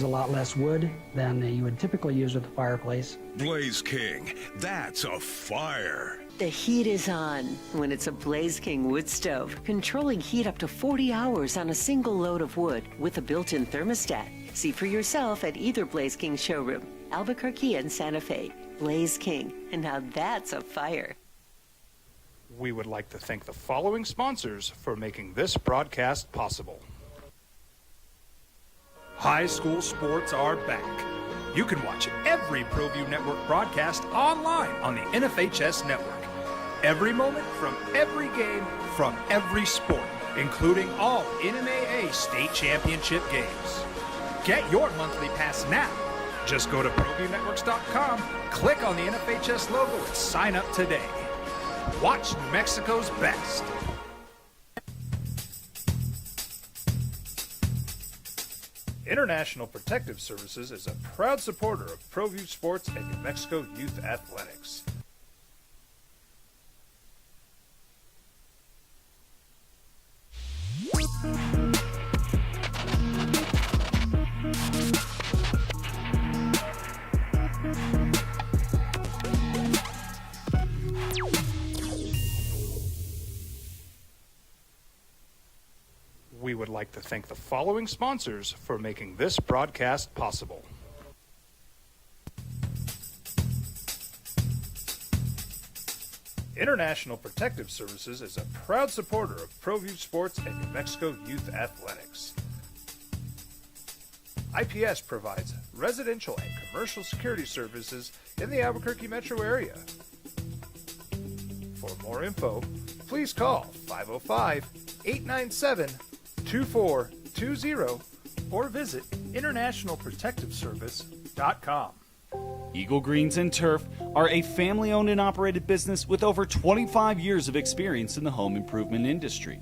a lot less wood than you would typically use with a fireplace. Blaze King, that's a fire. The heat is on when it's a Blaze King wood stove, controlling heat up to 40 hours on a single load of wood with a built-in thermostat. See for yourself at either Blaze King showroom, Albuquerque and Santa Fe. Blaze King, and now that's a fire. We would like to thank the following sponsors for making this broadcast possible. High school sports are back. You can watch every ProView Network broadcast online on the NFHS network. Every moment from every game from every sport, including all NMAA state championship games. Get your monthly pass now. Just go to ProViewNetworks.com, click on the NFHS logo, and sign up today. Watch New Mexico's best. International Protective Services is a proud supporter of ProView Sports and New Mexico Youth Athletics. We would like to thank the following sponsors for making this broadcast possible. International Protective Services is a proud supporter of ProView Sports and New Mexico Youth Athletics. IPS provides residential and commercial security services in the Albuquerque metro area. For more info, please call 505-897-2420 or visit internationalprotectiveservice.com. Eagle Greens and Turf are a family-owned and operated business with over 25 years of experience in the home improvement industry.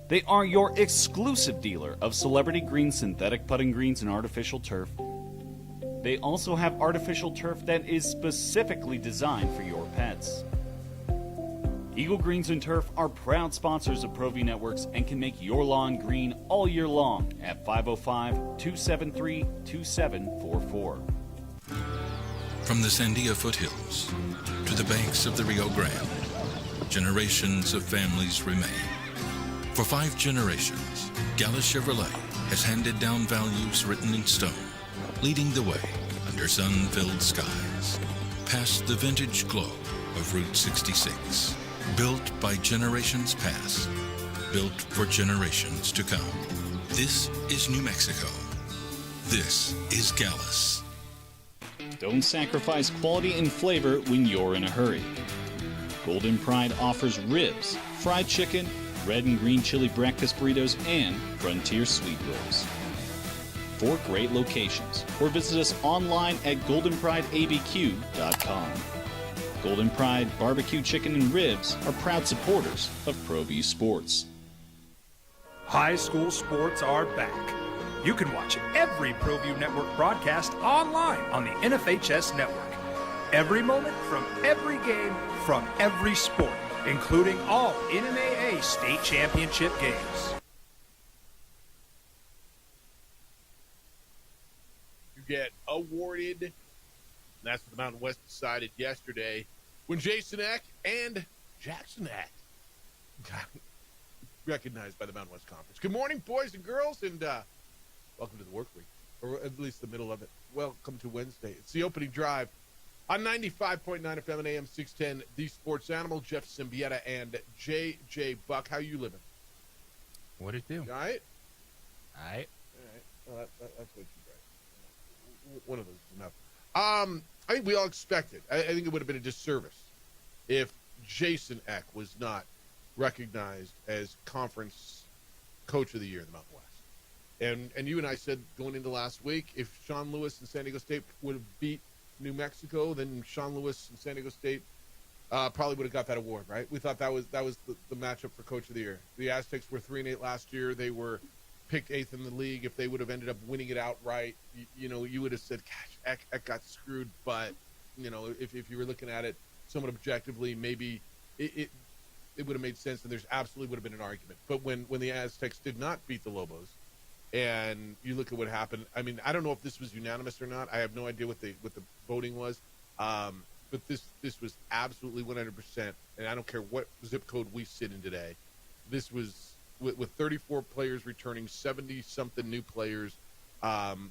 They are your exclusive dealer of Celebrity Green synthetic putting greens and artificial turf. They also have artificial turf that is specifically designed for your pets. Eagle Greens and Turf are proud sponsors of ProView Networks and can make your lawn green all year long at 505-273-2744. From the Sandia foothills to the banks of the Rio Grande, generations of families remain. For 5 generations, Gallus Chevrolet has handed down values written in stone, leading the way under sun-filled skies, past the vintage glow of Route 66. Built by generations past, built for generations to come. This is New Mexico. This is Gallus. Don't sacrifice quality and flavor when you're in a hurry. Golden Pride offers ribs, fried chicken, red and green chili breakfast burritos, and frontier sweet rolls. 4 great locations, or visit us online at goldenprideabq.com. Golden Pride Barbecue Chicken and Ribs are proud supporters of ProView Sports. High school sports are back. You can watch every ProView Network broadcast online on the NFHS network. Every moment from every game from every sport, including all NMAA state championship games. You get awarded. That's what the Mountain West decided yesterday when Jason Eck and Jackson Eck got recognized by the Mountain West Conference. Good morning, boys and girls, and welcome to the work week, or at least the middle of it. Welcome to Wednesday. It's the opening drive on 95.9 FM and AM 610, The Sports Animal. Jeff Symbieta and J.J. Buck. How you living? What it do? You all right? All right. Well, that's what you got. One of those is enough. I think we all expected. I think it would have been a disservice if Jason Eck was not recognized as Conference Coach of the Year in the Mountain West. And you and I said going into last week, if Sean Lewis and San Diego State would have beat New Mexico, then Sean Lewis and San Diego State probably would have got that award, right? We thought that was the matchup for Coach of the Year. The Aztecs were 3-8 last year. They were picked 8th in the league. If they would have ended up winning it outright, you would have said, gosh, Eck got screwed. But, if you were looking at it somewhat objectively, maybe it would have made sense, and there's absolutely would have been an argument. But when the Aztecs did not beat the Lobos, And you look at what happened. I mean, I don't know if this was unanimous or not. I have no idea what the voting was. But this was absolutely 100%. And I don't care what zip code we sit in today. This was with 34 players returning, 70-something new players,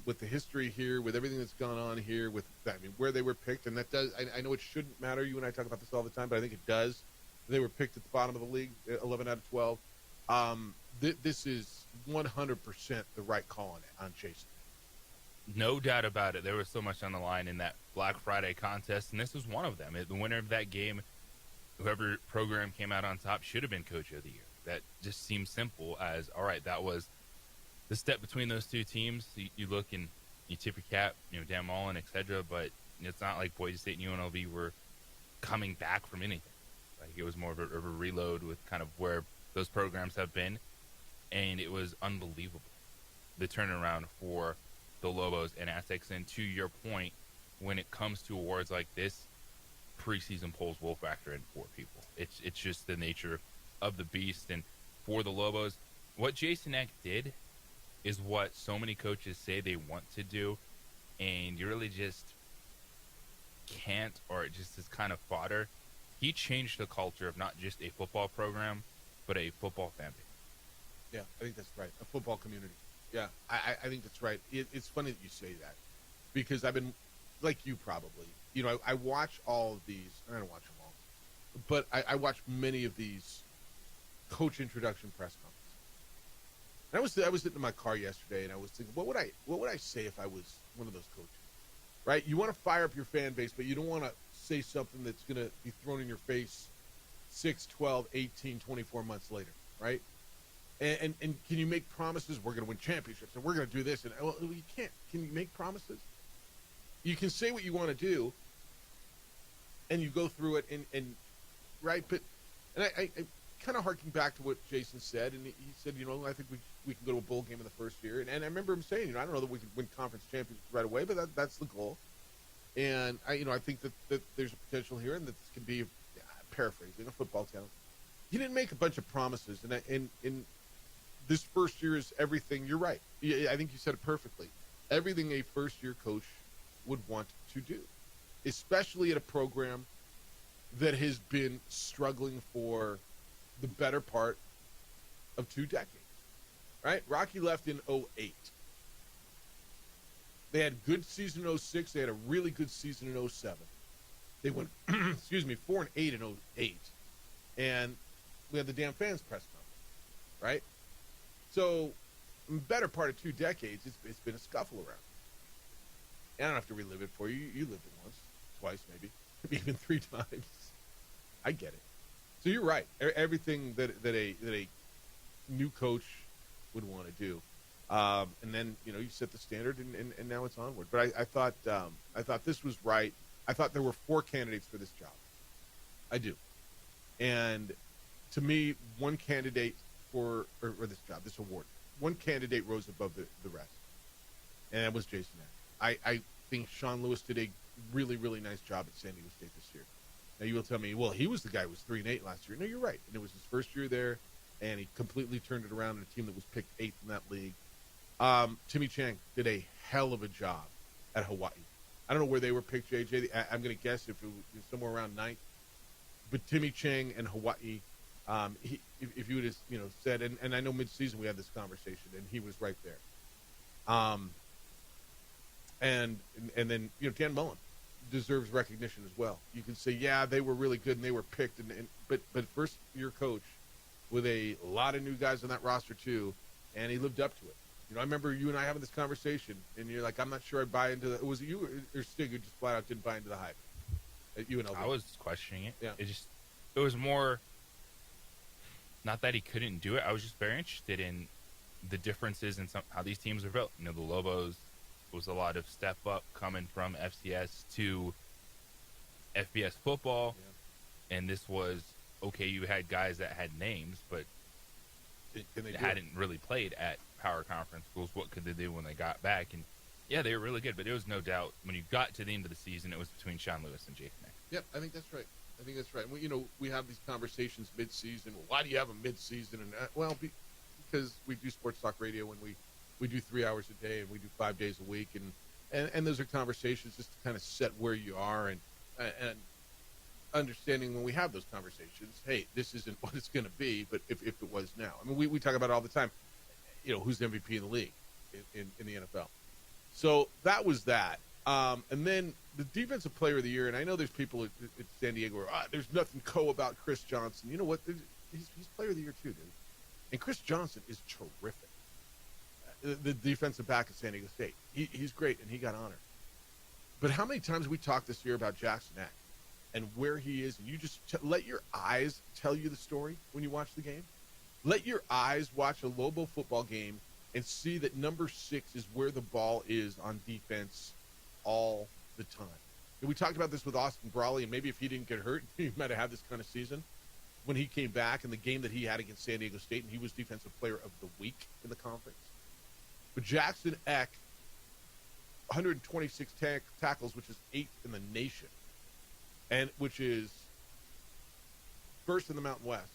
with the history here, with everything that's gone on here, with where they were picked. And that does, I know it shouldn't matter. You and I talk about this all the time, but I think it does. They were picked at the bottom of the league, 11 out of 12. This is 100% the right call on Jason. No doubt about it. There was so much on the line in that Black Friday contest, and this was one of them. The winner of that game, whoever program came out on top, should have been Coach of the Year. That just seems simple as, all right, that was the step between those two teams. You look and you tip your cap, Dan Mullen, etc., but it's not like Boise State and UNLV were coming back from anything. Like, it was more of a reload with kind of where those programs have been, and it was unbelievable, the turnaround for the Lobos and Aztecs. And to your point, when it comes to awards like this, preseason polls will factor in for people. It's just the nature of the beast. And for the Lobos, what Jason Eck did is what so many coaches say they want to do, and you really just can't, or it just is kind of fodder. He changed the culture of not just a football program, but a football fan base. Yeah, I think that's right. A football community. Yeah, I think that's right. It's funny that you say that, because I've been, like you probably, I watch all of these. I don't watch them all, but I watch many of these coach introduction press conferences. And I was sitting in my car yesterday, and I was thinking, what would I say if I was one of those coaches? Right? You want to fire up your fan base, but you don't want to say something that's going to be thrown in your face 6, 12, 18, 24 months later, right? And can you make promises? We're going to win championships, and we're going to do this. And well, you can't. Can you make promises? You can say what you want to do, and you go through it, and right? But I kind of harking back to what Jason said, and he said, I think we can go to a bowl game in the first year. And I remember him saying, I don't know that we can win conference championships right away, but that's the goal. And I think that there's a potential here, and that this can be, paraphrasing, a football town. He didn't make a bunch of promises, and this first year is everything. You're right. I think you said it perfectly. Everything a first-year coach would want to do, especially at a program that has been struggling for the better part of 2 decades. Right? Rocky left in 2008. They had a good season in 2006. They had a really good season in 2007. They went, 4-8 in 2008. And we had the damn fans press conference, right? So, in the better part of 2 decades, it's been a scuffle around. And I don't have to relive it for you. You lived it once, twice, maybe even 3 times. I get it. So you're right. Everything that a new coach would want to do, and then you set the standard, and now it's onward. But I thought this was right. I thought there were 4 candidates for this job. I do, and to me, one candidate for this job, this award, one candidate rose above the rest, and that was Jason Eck. I think Sean Lewis did a really, really nice job at San Diego State this year. Now, you will tell me, well, he was the guy who was 3-8 last year. No, you're right. And it was his first year there, and he completely turned it around in a team that was picked 8th in that league. Timmy Chang did a hell of a job at Hawaii. I don't know where they were picked, JJ. I'm going to guess if it was somewhere around 9th. But Timmy Chang and Hawaii, if you would have said, and I know midseason we had this conversation, and he was right there. And then Dan Mullen deserves recognition as well. You can say, yeah, they were really good and they were picked, but first year coach with a lot of new guys on that roster too, and he lived up to it. I remember you and I having this conversation, and you're like, I'm not sure I buy into that. Was it you or Stig who just flat out didn't buy into the hype at UNLV? I was questioning it. Yeah. It was more, not that he couldn't do it. I was just very interested in the differences in how these teams are built. The Lobos was a lot of step up coming from FCS to FBS football, and this was okay. You had guys that had names, but they hadn't really played at power conference schools. What could they do when they got back? And yeah, they were really good, but there was no doubt when you got to the end of the season, it was between Sean Lewis and Jason Eck. Yep, I think that's right. We have these conversations mid-season. Well, why do you have a mid-season? And because we do sports talk radio, and we do 3 hours a day and we do 5 days a week, and those are conversations just to kind of set where you are and understanding when we have those conversations, hey, this isn't what it's going to be, but if it was now. I mean, we talk about it all the time, who's the MVP in the league in the NFL. So that was that. And then the defensive player of the year, and I know there's people at San Diego who are, there's nothing about Chris Johnson. You know what? He's player of the year too, dude. And Chris Johnson is terrific. The defensive back at San Diego State. He's great, and he got honored. But how many times we talked this year about Jackson Eck and where he is, and you just let your eyes tell you the story when you watch the game? Let your eyes watch a Lobo football game and see that number 6 is where the ball is on defense all the time. And we talked about this with Austin Brawley, and maybe if he didn't get hurt, he might have had this kind of season. When he came back in the game that he had against San Diego State, and he was Defensive Player of the Week in the conference. But Jackson Eck, 126 tackles, which is 8th in the nation, and which is first in the Mountain West.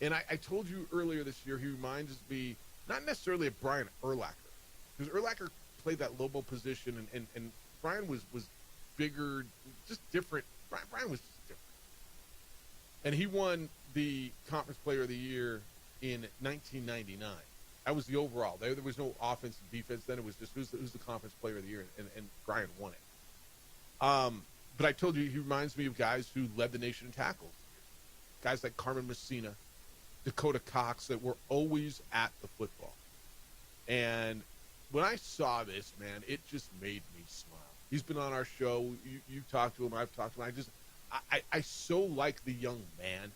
And I told you earlier this year, he reminds me not necessarily of Brian Urlacher, because Urlacher played that Lobo position, and Brian was bigger, just different. Brian was just different. And he won the Conference Player of the Year in 1999. That was the overall. There was no offense and defense then. It was just who's the Conference Player of the Year, and Brian won it. But I told you he reminds me of guys who led the nation in tackles. Guys like Carmen Messina, Dakota Cox, that were always at the football. And when I saw this, man, it just made me smile. He's been on our show. You talked to him. I've talked to him. I so like the young man.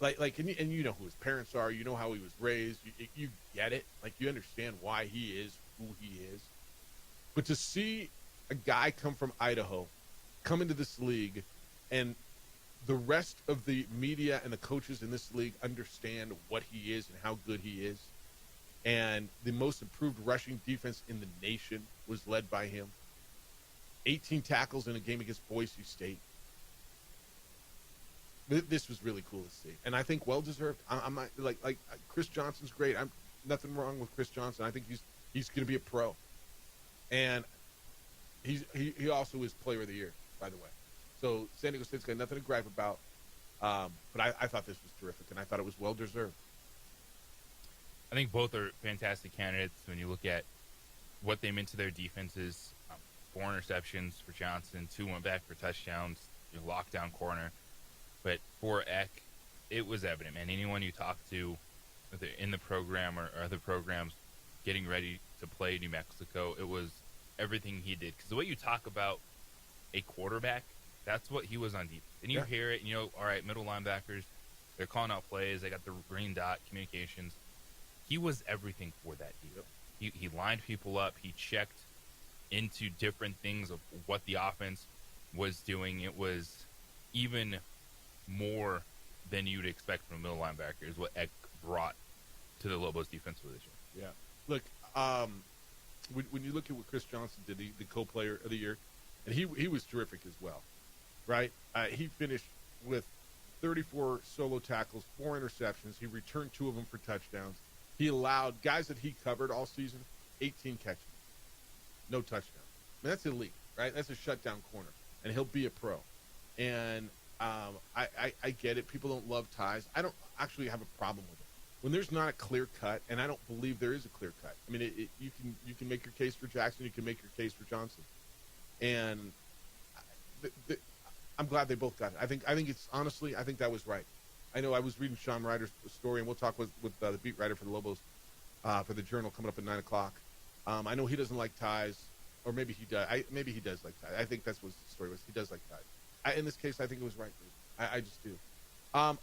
And you know who his parents are. You know how he was raised. You get it. Like, you understand why he is who he is. But to see a guy come from Idaho, come into this league, and the rest of the media and the coaches in this league understand what he is and how good he is, and the most improved rushing defense in the nation was led by him. 18 tackles in a game against Boise State. This was really cool to see, and I think well deserved. I'm not like Chris Johnson's great. I'm nothing wrong with Chris Johnson. I think he's going to be a pro, and he also is Player of the Year, by the way. So San Diego State's got nothing to gripe about, but I thought this was terrific, and I thought it was well deserved. I think both are fantastic candidates when you look at what they meant to their defenses. 4 interceptions for Johnson, 2 went back for touchdowns, lockdown corner. But for Eck, it was evident, man. Anyone you talk to, whether in the program or other programs, getting ready to play New Mexico, it was everything he did. Because the way you talk about a quarterback, that's what he was on defense. And you hear it, and all right, middle linebackers, they're calling out plays, they got the green dot communications. He was everything for that defense. Yep. He lined people up. He checked into different things of what the offense was doing. It was even more than you'd expect from a middle linebacker is what Eck brought to the Lobos defensive position. Yeah. Look, when you look at what Chris Johnson did, the co-player of the year, and he was terrific as well, right? He finished with 34 solo tackles, 4 interceptions. He returned 2 of them for touchdowns. He allowed guys that he covered all season 18 catches, no touchdowns. I mean, that's elite, right? That's a shutdown corner, and he'll be a pro. And I get it. People don't love ties. I don't actually have a problem with it. When there's not a clear cut, and I don't believe there is a clear cut. I mean, you can make your case for Jackson. You can make your case for Johnson. And I'm glad they both got it. I think it's honestly, I think that was right. I know I was reading Sean Ryder's story, and we'll talk with the beat writer for the Lobos for the Journal coming up at 9 o'clock. I know he doesn't like ties, or maybe he does. Maybe he does like ties. I think that's what the story was. He does like ties. In this case, I think it was right. I just do.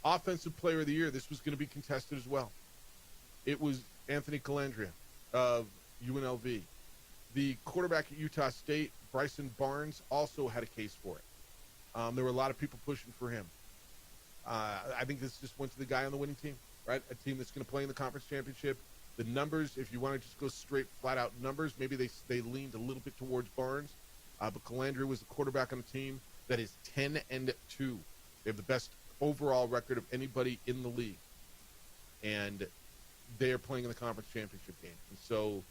Offensive Player of the Year, this was going to be contested as well. It was Anthony Calandria of UNLV. The quarterback at Utah State, Bryson Barnes, also had a case for it. There were a lot of people pushing for him. I think this just went to the guy on the winning team, right? A team that's going to play in the conference championship. The numbers, if you want to just go straight, flat-out numbers, maybe they leaned a little bit towards Barnes. But Calandria was the quarterback on the team that is 10-2. They have the best overall record of anybody in the league. And they are playing in the conference championship game. And so,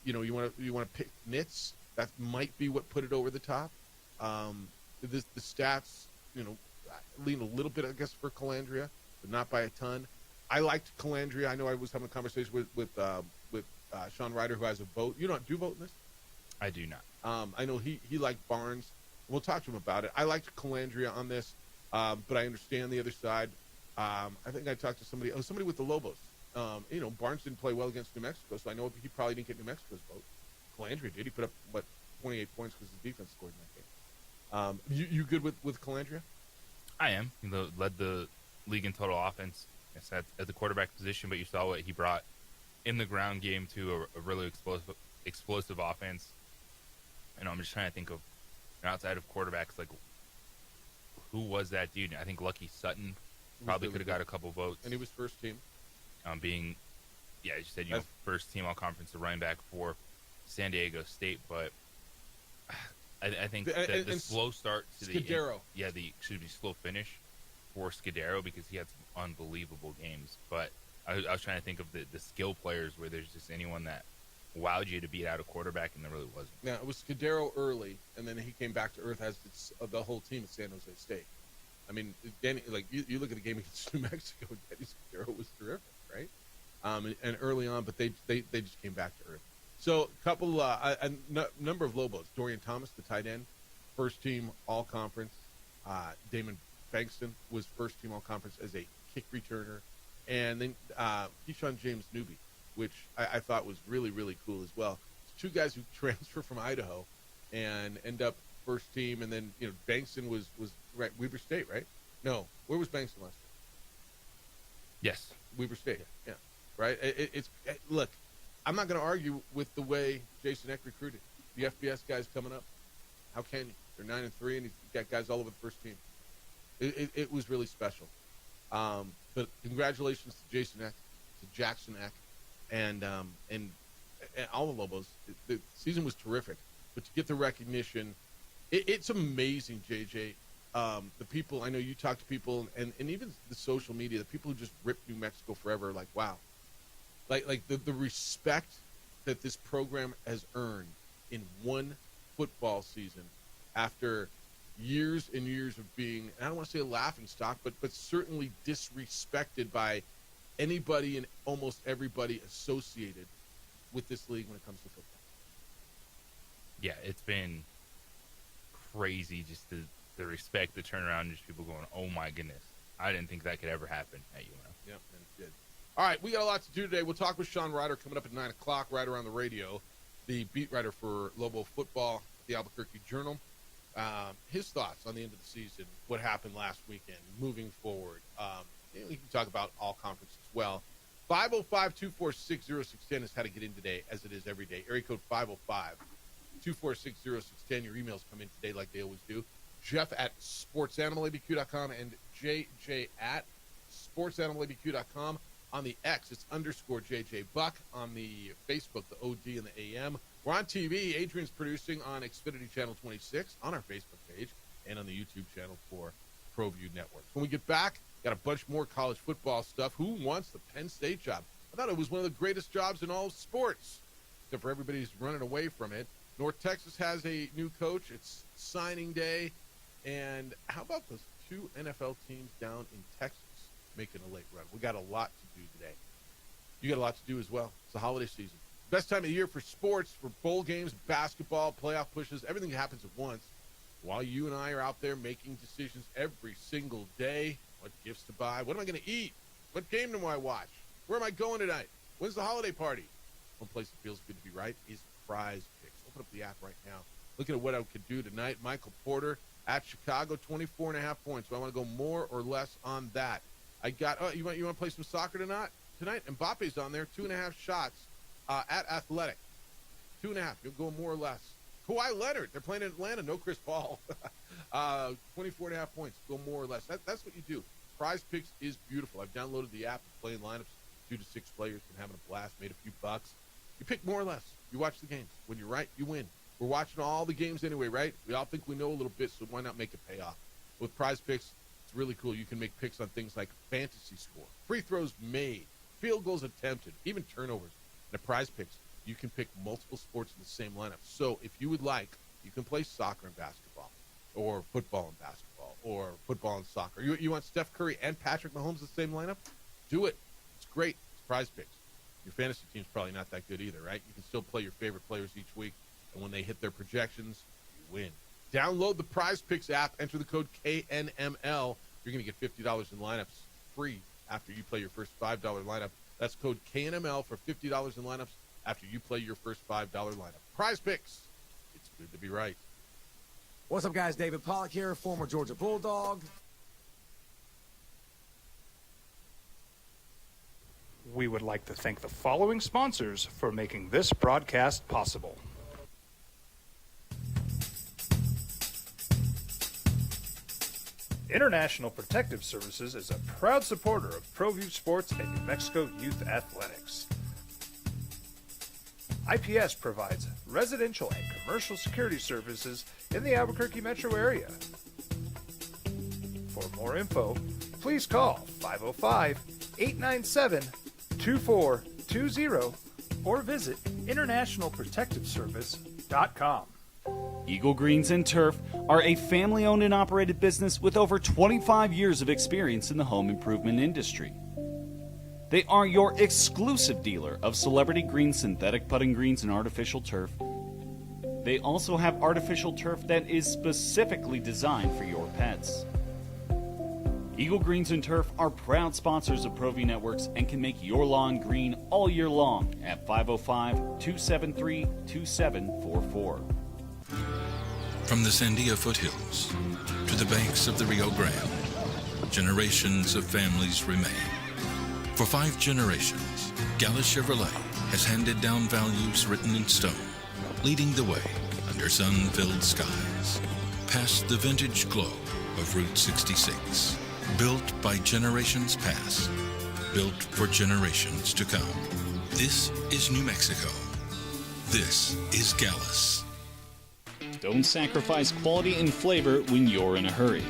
you want to pick nits. That might be what put it over the top. The stats, lean a little bit, I guess, for Calandria, but not by a ton. I liked Calandria. I know I was having a conversation with Sean Ryder, who has a vote. You don't do vote in this? I do not. I know he liked Barnes. We'll talk to him about it. I liked Calandria on this, but I understand the other side. I think I talked to somebody with the Lobos. Barnes didn't play well against New Mexico, so I know he probably didn't get New Mexico's vote. Calandria did. He put up, 28 points because his defense scored in that game. You good with Calandria? I am. He led the league in total offense at the quarterback position, but you saw what he brought in the ground game to a really explosive offense. And I'm just trying to think of, outside of quarterbacks, like, who was that dude? I think Lucky Sutton probably could have got a couple votes. And he was first team. As you said, first team all conference, the running back for San Diego State, but I think that the slow start to Scudero. the slow finish for Scudero, because he had some unbelievable games. But I was trying to think of the skill players where there's just anyone that wowed you to beat out a quarterback, and there really wasn't. Now, it was Scudero early, and then he came back to earth as the whole team at San Jose State. I mean, Danny, like you look at the game against New Mexico, Danny Scudero was terrific, right? And early on, but they just came back to earth. So a couple, number of Lobos. Dorian Thomas, the tight end, first team all conference. Damon Bankston was first team all conference as a kick returner, and then Keyshawn James Newby, which I thought was really, really cool as well. It's two guys who transfer from Idaho and end up first team, and then Bankston was right, Weber State, right? No, where was Bankston last year? Yes, Weber State. Yeah, right. Look, I'm not going to argue with the way Jason Eck recruited the FBS guys coming up. How can you? They're 9-3, and he's got guys all over the first team. It was really special. But congratulations to Jason Eck, to Jackson Eck, and all the Lobos. The season was terrific, but to get the recognition, it's amazing, JJ. The people, I know you talk to people, and even the social media, the people who just ripped New Mexico forever, like, wow. Like the respect that this program has earned in one football season after years and years of being, and I don't want to say a laughing stock, but certainly disrespected by anybody and almost everybody associated with this league when it comes to football. Yeah, it's been crazy, just the respect, the turnaround, just people going, oh my goodness, I didn't think that could ever happen at UNO. Yep, and it did. All right, we got a lot to do today. We'll talk with Sean Ryder coming up at 9 o'clock, right around the radio, the beat writer for Lobo football, the Albuquerque Journal. His thoughts on the end of the season, what happened last weekend, moving forward. We can talk about all conference as well. 505-246-0610 is how to get in today, as it is every day. Area code 505-246-0610. Your emails come in today like they always do. Jeff at sportsanimалabq.com and JJ at sportsanimалabq.com. On the X, it's _JJ Buck. On the Facebook, the OD and the AM. We're on TV. Adrian's producing on Xfinity Channel 26 on our Facebook page and on the YouTube channel for ProView Network. When we get back, got a bunch more college football stuff. Who wants the Penn State job? I thought it was one of the greatest jobs in all of sports, except for everybody's running away from it. North Texas has a new coach. It's signing day. And how about those two NFL teams down in Texas making a late run? We got a lot to do today. You got a lot to do as well. It's the holiday season. Best time of year for sports, for bowl games, basketball, playoff pushes. Everything happens at once while you and I are out there making decisions every single day. What gifts to buy? What am I going to eat? What game do I watch? Where am I going tonight? When's the holiday party? One place that feels good to be right is Prize Picks. Open up the app right now. Looking at what I could do tonight. Michael Porter at Chicago, 24.5 points. So I want to go more or less on that. I got, you want to play some soccer tonight? Mbappe's on there, 2.5 shots at Athletic. 2.5. You'll go more or less. Kawhi Leonard, they're playing in Atlanta, no Chris Paul. 24.5 points, go more or less. That's what you do. Prize Picks is beautiful. I've downloaded the app, playing lineups, 2 to 6 players, been having a blast, made a few bucks. You pick more or less. You watch the games. When you're right, you win. We're watching all the games anyway, right? We all think we know a little bit, so why not make it pay off? With Prize Picks, it's really cool. You can make picks on things like fantasy score, free throws made, field goals attempted, even turnovers. And a Prize Picks, you can pick multiple sports in the same lineup. So if you would like, you can play soccer and basketball, or football and basketball, or football and soccer. You want Steph Curry and Patrick Mahomes in the same lineup? Do it. It's great. It's Prize Picks. Your fantasy team's probably not that good either, right? You can still play your favorite players each week, and when they hit their projections, you win. Download the Prize Picks app, enter the code KNML. You're going to get $50 in lineups free after you play your first $5 lineup. That's code KNML for $50 in lineups after you play your first $5 lineup. Prize Picks. It's good to be right. What's up, guys? David Pollock here, former Georgia Bulldog. We would like to thank the following sponsors for making this broadcast possible. International Protective Services is a proud supporter of ProView Sports and New Mexico Youth Athletics. IPS provides residential and commercial security services in the Albuquerque metro area. For more info, please call 505-897-2420 or visit internationalprotectiveservice.com. Eagle Greens and Turf are a family-owned and operated business with over 25 years of experience in the home improvement industry. They are your exclusive dealer of celebrity green synthetic putting greens and artificial turf. They also have artificial turf that is specifically designed for your pets. Eagle Greens and Turf are proud sponsors of ProView Networks and can make your lawn green all year long at 505-273-2744. From the Sandia foothills to the banks of the Rio Grande, generations of families remain. For 5 generations, Gallus Chevrolet has handed down values written in stone, leading the way under sun-filled skies, past the vintage glow of Route 66. Built by generations past, built for generations to come. This is New Mexico. This is Gallus. Don't sacrifice quality and flavor when you're in a hurry.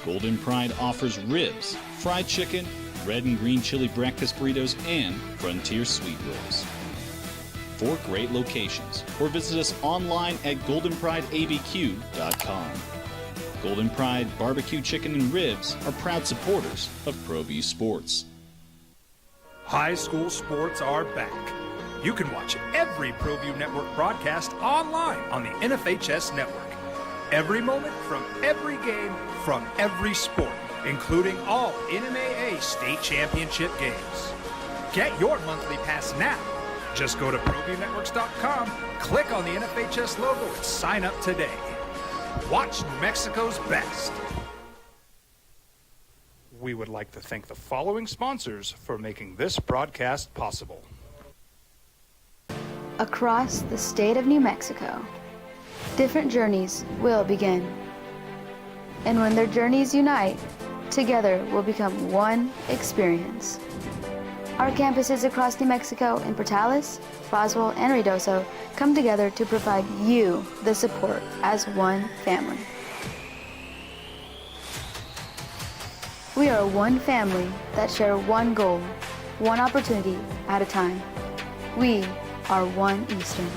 Golden Pride offers ribs, fried chicken, red and green chili breakfast burritos, and frontier sweet rolls. 4 great locations, or visit us online at goldenprideabq.com. Golden Pride Barbecue Chicken and Ribs are proud supporters of ProView Sports. High school sports are back. You can watch every ProView Network broadcast online on the NFHS Network. Every moment from every game from every sport, including all NMAA state championship games. Get your monthly pass now. Just go to ProViewNetworks.com, click on the NFHS logo, and sign up today. Watch New Mexico's best. We would like to thank the following sponsors for making this broadcast possible. Across the state of New Mexico, different journeys will begin. And when their journeys unite, together will become one experience. Our campuses across New Mexico in Portales, Roswell, and Ruidoso come together to provide you the support as one family. We are one family that share one goal, one opportunity at a time. We are One Eastern.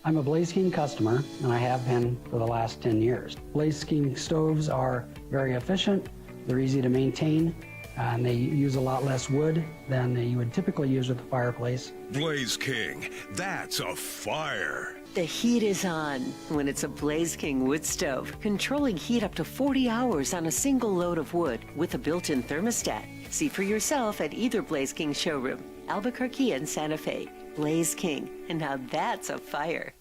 I'm a Blaze King customer, and I have been for the last 10 years. Blaze King stoves are very efficient, they're easy to maintain, and they use a lot less wood than you would typically use with a fireplace. Blaze King, that's a fire. The heat is on when it's a Blaze King wood stove, controlling heat up to 40 hours on a single load of wood with a built-in thermostat. See for yourself at either Blaze King showroom, Albuquerque and Santa Fe. Blaze King, and now that's a fire.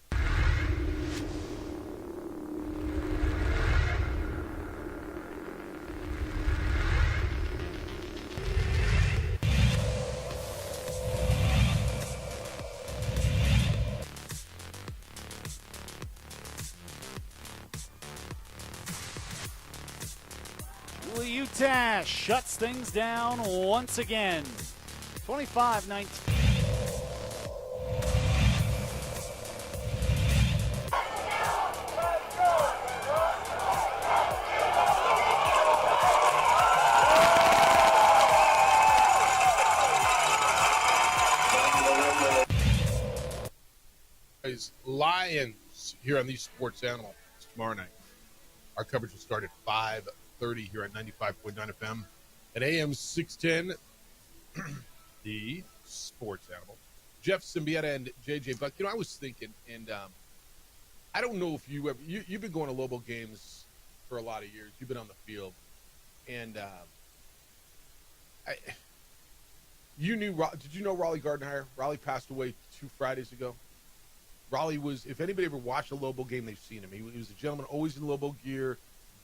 Julie Utash shuts things down once again. 25-19. Cowboys Lions here on these Sports Animals tomorrow night. Our coverage will start at 5:30 here at 95.9 FM at AM 610. The Sports Animal. Jeff Symbieta and JJ Buck. I was thinking, and I don't know if you've been going to Lobo games for a lot of years. You've been on the field, and did you know Raleigh Gardenhire? Raleigh passed away 2 Fridays ago. Raleigh was, if anybody ever watched a Lobo game, they've seen him. He was a gentleman, always in Lobo gear,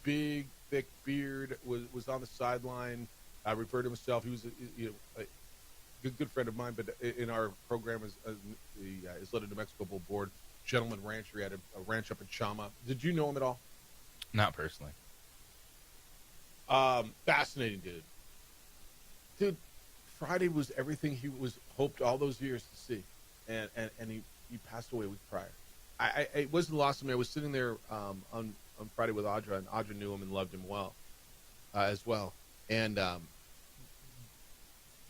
big, thick beard, was on the sideline, referred to himself. He was a good friend of mine, but in our program as the Isleta New Mexico Bowl board, gentleman rancher. He had a ranch up in Chama. Did you know him at all? Not personally. Fascinating dude. Friday was everything he was hoped all those years to see, and he passed away a week prior. It wasn't lost on me. I was sitting there on Friday with Audra, and Audra knew him and loved him well as well. And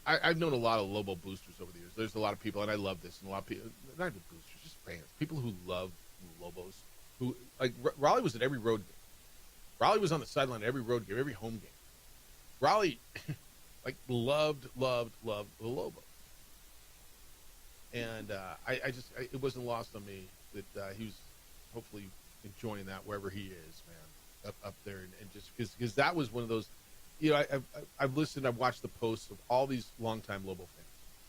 I've known a lot of Lobo boosters over the years. There's a lot of people, and I love this, and a lot of people, not even boosters, just fans, people who love Lobos. Who like Raleigh was at every road game. Raleigh was on the sideline at every road game, every home game. Raleigh, loved the Lobos. And it wasn't lost on me that he was hopefully enjoying that wherever he is, man, up there, and just because that was one of those, I've listened, I've watched the posts of all these longtime Lobo fans,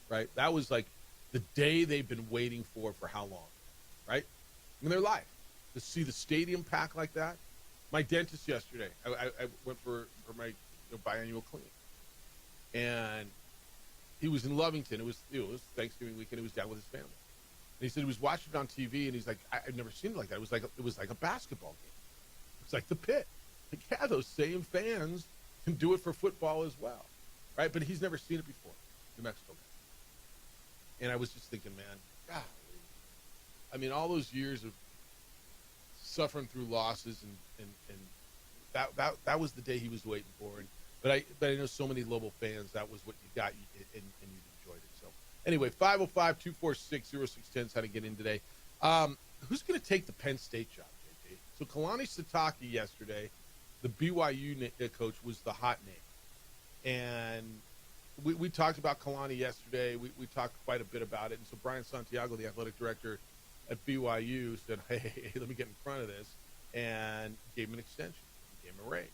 right? That was like the day they've been waiting for how long, right? In their life, to see the stadium pack like that. My dentist yesterday, I went for my biannual cleaning, and he was in Lovington. It was Thanksgiving weekend. He was down with his family, and he said he was watching it on TV, and he's like, I've never seen it like that. It was like a basketball game. It's like the Pit. Like, yeah, those same fans can do it for football as well, right? But he's never seen it before, New Mexico. And I was just thinking, man, golly. I mean, all those years of suffering through losses, and that was the day he was waiting for. But I know so many Lobo fans, that was what you got, and you enjoyed it. So anyway, 505-246-0610 is how to get in today. Who's going to take the Penn State job, JJ? So Kalani Sitake yesterday, the BYU coach, was the hot name. And we talked about Kalani yesterday. We talked quite a bit about it. And so Brian Santiago, the athletic director at BYU, said, hey, let me get in front of this, and gave him an extension, gave him a raise,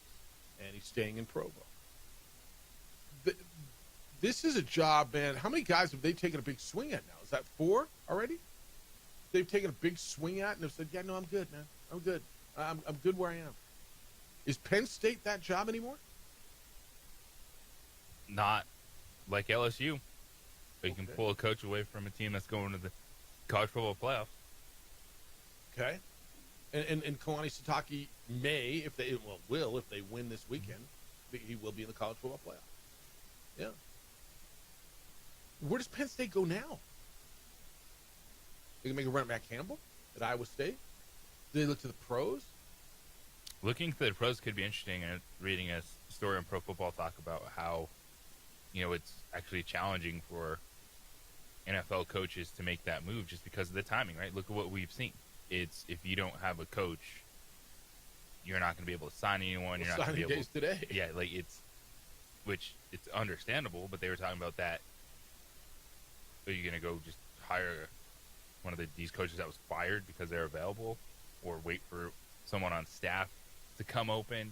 and he's staying in Provo. This is a job, man. How many guys have they taken a big swing at now? Is that 4 already? They've taken a big swing at and have said, yeah, no, I'm good, man. I'm good. I'm good where I am. Is Penn State that job anymore? Not like LSU. But you can pull a coach away from a team that's going to the college football playoffs. Okay. And Kalani Sitake may, if they win this weekend, he will be in the college football playoff. Yeah. Where does Penn State go now? They can make a run at Matt Campbell at Iowa State? Do they look to the pros? Looking to the pros could be interesting, and reading a story on Pro Football Talk about how, it's actually challenging for NFL coaches to make that move just because of the timing, right? Look at what we've seen. It's if you don't have a coach, you're not going to be able to sign anyone. You're not going to be able to today. Yeah, which it's understandable, but they were talking about that. Are you going to go just hire one of these coaches that was fired because they're available, or wait for someone on staff to come open?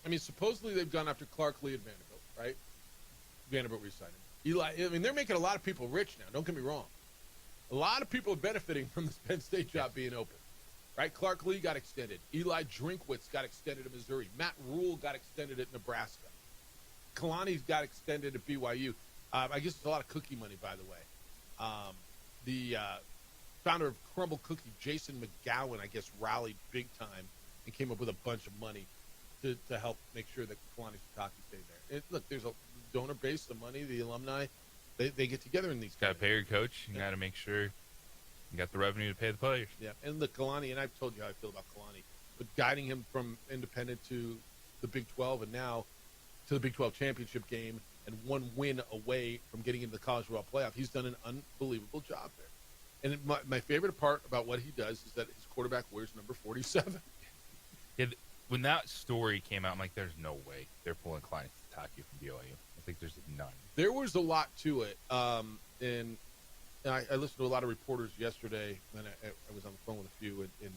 I mean, supposedly they've gone after Clark Lee at Vanderbilt, right? Vanderbilt re-signed him. Eli, I mean, they're making a lot of people rich now. Don't get me wrong. A lot of people are benefiting from this Penn State job being open, right? Clark Lee got extended. Eli Drinkwitz got extended at Missouri. Matt Rule got extended at Nebraska. Kalani's got extended at BYU. I guess it's a lot of cookie money, by the way. The founder of Crumble Cookie, Jason McGowan, I guess, rallied big time and came up with a bunch of money to help make sure that Kalani Sitake stayed there. Look, there's a donor base, the money, the alumni, they get together in these. Got to pay your coach. You got to make sure you got the revenue to pay the players. Yeah, and look, Kalani, and I've told you how I feel about Kalani, but guiding him from independent to the Big 12 and now to the Big 12 championship game and one win away from getting into the college football playoff, he's done an unbelievable job there. And my favorite part about what he does is that his quarterback wears number 47. Yeah, when that story came out, I'm like, there's no way they're pulling Klein Sitake from BYU. I think there's none. There was a lot to it. And I listened to a lot of reporters yesterday, and I was on the phone with a few, and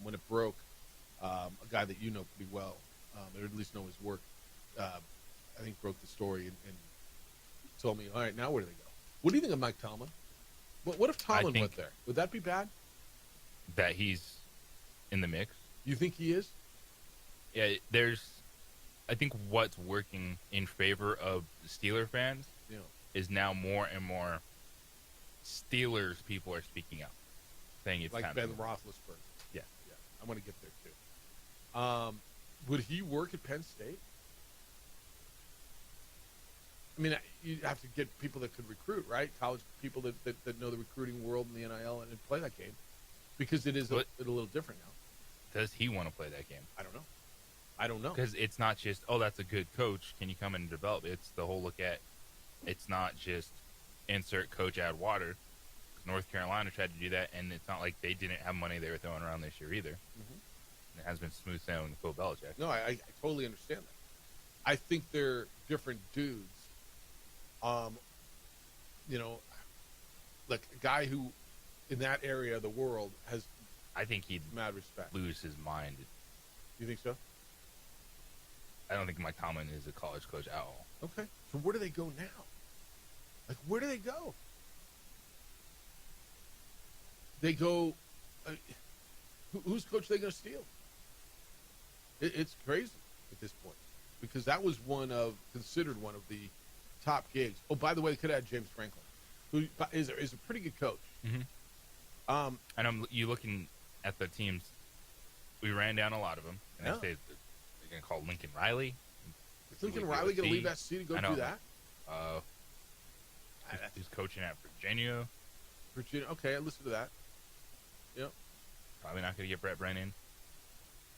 when it broke, a guy that you know pretty well, or at least know his work, I think broke the story and told me, all right, now where do they go? What do you think of Mike Tomlin? What if Tomlin went there? Would that be bad? That he's in the mix? You think he is? Yeah, I think what's working in favor of the Steeler fans is now more and more Steelers people are speaking up, saying it's like time Ben to Roethlisberger. Yeah. I want to get there too. Would he work at Penn State? I mean, you have to get people that could recruit, right? College people that know the recruiting world and the NIL and play that game, because it is a little different now. Does he want to play that game? I don't know. Because it's not just, oh, that's a good coach. Can you come in and develop? It's the whole look at, it's not just insert coach, add water. North Carolina tried to do that, and it's not like they didn't have money they were throwing around this year either. Mm-hmm. It has been smooth sailing with Bill Belichick. No, I totally understand that. I think they're different dudes. Like a guy who, in that area of the world, has. I think he'd mad respect. Lose his mind. You think so? I don't think Mike Tomlin is a college coach at all. Okay. So where do they go now? Like, where do they go? They go. Whose coach are they going to steal? It's crazy at this point, because that was considered one of the top gigs. Oh, by the way, they could have had James Franklin, who is a pretty good coach. Mm-hmm. And you looking at the teams. We ran down a lot of them, and they say they're going to call Lincoln Riley. Is Lincoln Riley going to leave SC to go do that? He's coaching at Virginia. Virginia. Okay, I listened to that. Yep. Probably not going to get Brett Brennan.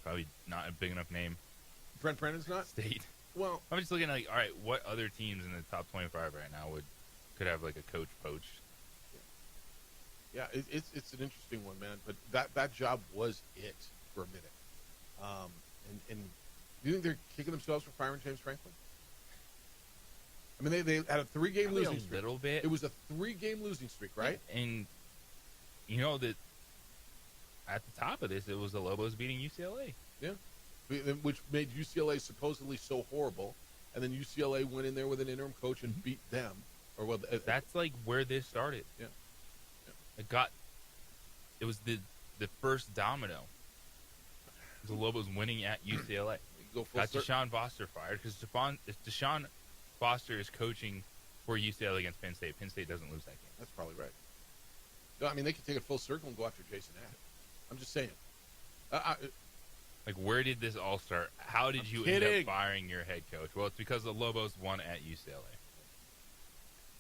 Probably not a big enough name. Brent Brennan's not? State. Well, I'm just looking at, like, all right, what other teams in the top 25 right now could have, like, a coach poached? Yeah, it's an interesting one, man. But that job was it for a minute. And do you think they're kicking themselves for firing James Franklin? I mean, they had a 3-game losing streak. A little bit. It was a 3-game losing streak, right? And you know that at the top of this, it was the Lobos beating UCLA. Yeah, which made UCLA supposedly so horrible, and then UCLA went in there with an interim coach and beat them. That's like where this started. Yeah. It was the first domino. The Lobos winning at UCLA. Got Deshaun Foster fired because Deshaun Foster is coaching for UCLA against Penn State. Penn State doesn't lose that game. That's probably right. No, I mean, they could take it full circle and go after Jason Addams. I'm just saying. Like, where did this all start? How did you end up firing your head coach? Well, it's because the Lobos won at UCLA.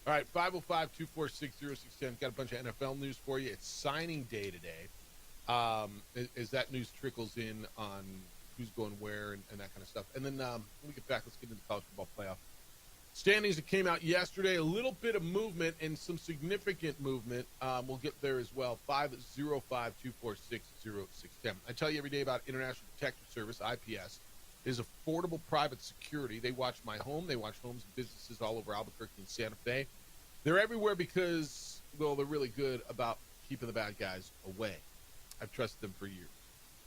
All right, 505-246-0610. Got a bunch of NFL news for you. It's signing day today. As that news trickles in on who's going where and that kind of stuff. And then when we get back, let's get into the college football playoff standings that came out yesterday. A little bit of movement and some significant movement. We'll get there as well. 505-246-0610. I tell you every day about International Protective Service, IPS. It is affordable private security. They watch my home. They watch homes and businesses all over Albuquerque and Santa Fe. They're everywhere because, well, they're really good about keeping the bad guys away. I've trusted them for years.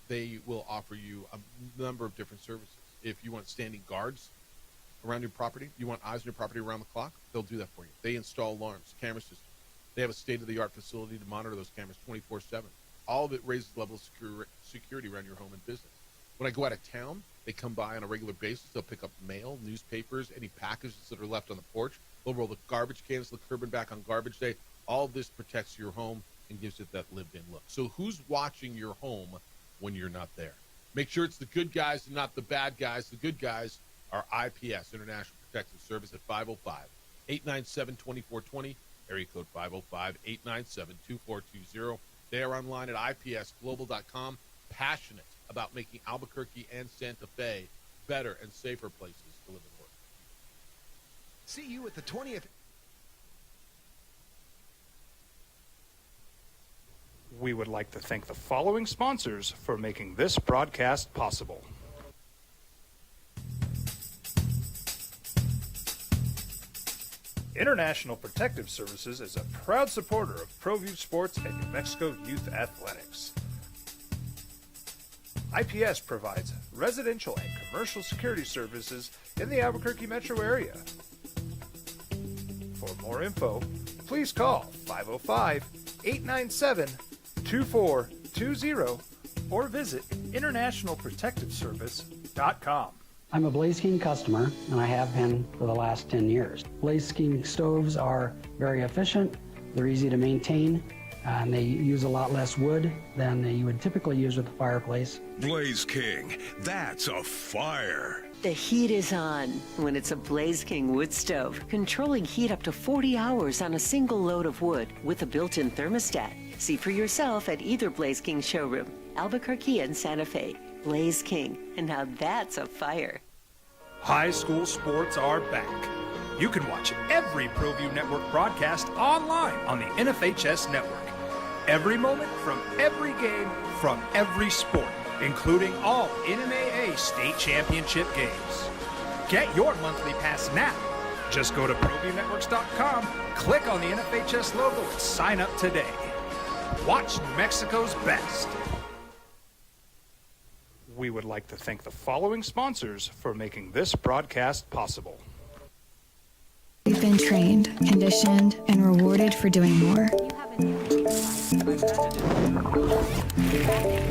They will offer you a number of different services. If you want standing guards around your property, you want eyes on your property around the clock, they'll do that for you. They install alarms, camera systems. They have a state-of-the-art facility to monitor those cameras 24/7. All of it raises the level of security around your home and business. When I go out of town, they come by on a regular basis. They'll pick up mail, newspapers, any packages that are left on the porch. They'll roll the garbage cans to the curb and back on garbage day. All of this protects your home and gives it that lived-in look. So who's watching your home when you're not there? Make sure it's the good guys and not the bad guys. The good guys are IPS, International Protective Service, at 505-897-2420, area code 505-897-2420. They are online at ipsglobal.com, passionate about making Albuquerque and Santa Fe better and safer places to live and work. See you at the 20th. We would like to thank the following sponsors for making this broadcast possible. International Protective Services is a proud supporter of ProView Sports and New Mexico Youth Athletics. IPS provides residential and commercial security services in the Albuquerque metro area. For more info, please call 505-897-2420 or visit internationalprotectiveservice.com. I'm a Blaze King customer, and I have been for the last 10 years. Blaze King stoves are very efficient, they're easy to maintain, and they use a lot less wood than you would typically use with a fireplace. Blaze King, that's a fire. The heat is on when it's a Blaze King wood stove, controlling heat up to 40 hours on a single load of wood with a built-in thermostat. See for yourself at either Blaze King showroom, Albuquerque and Santa Fe. Blaze King, and now that's a fire. High school sports are back. You can watch every ProView Network broadcast online on the NFHS network. Every moment from every game from every sport, including all NMAA state championship games. Get your monthly pass now. Just go to ProViewNetworks.com, click on the NFHS logo, and sign up today. Watch New Mexico's best. We would like to thank the following sponsors for making this broadcast possible. We've been trained, conditioned, and rewarded for doing more.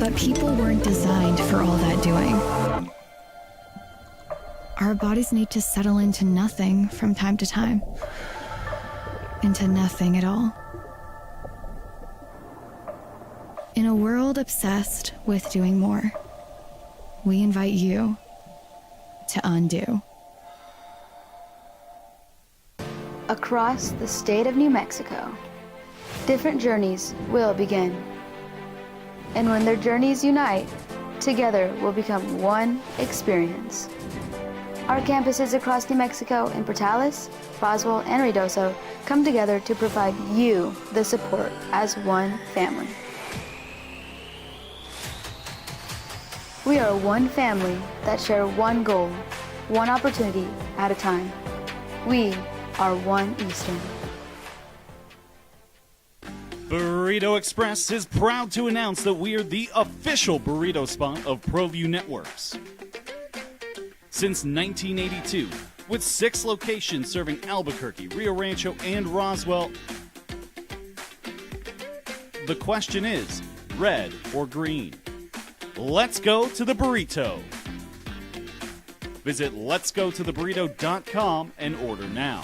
But people weren't designed for all that doing. Our bodies need to settle into nothing from time to time. Into nothing at all. In a world obsessed with doing more, we invite you to undo. Across the state of New Mexico, different journeys will begin. And when their journeys unite, together will become one experience. Our campuses across New Mexico in Portales, Roswell, and Ruidoso come together to provide you the support as one family. We are one family that share one goal, one opportunity at a time. We are One Eastern. Burrito Express is proud to announce that we are the official burrito spot of ProView Networks. Since 1982, with 6 locations serving Albuquerque, Rio Rancho, and Roswell, the question is, red or green? Let's go to the burrito. Visit letsgototheburrito.com and order now.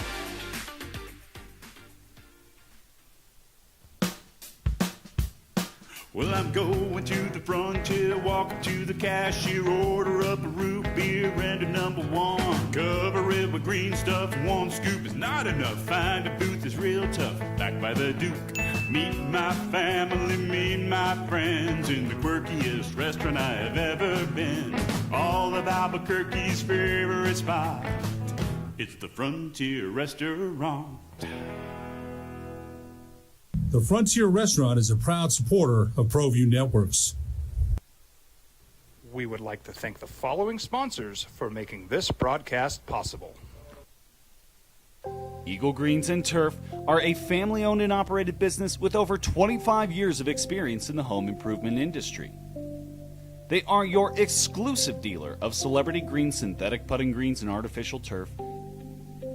Well, I'm going to the frontier, walking to the cashier, order up a root beer and a number 1. Cover it with green stuff, 1 scoop is not enough. Find a booth is real tough, back by the Duke. Meet my family, meet my friends in the quirkiest restaurant I have ever been. All of Albuquerque's favorite spot, it's the Frontier Restaurant. The Frontier Restaurant is a proud supporter of ProView Networks. We would like to thank the following sponsors for making this broadcast possible. Eagle Greens and Turf are a family-owned and operated business with over 25 years of experience in the home improvement industry. They are your exclusive dealer of celebrity green synthetic putting greens and artificial turf.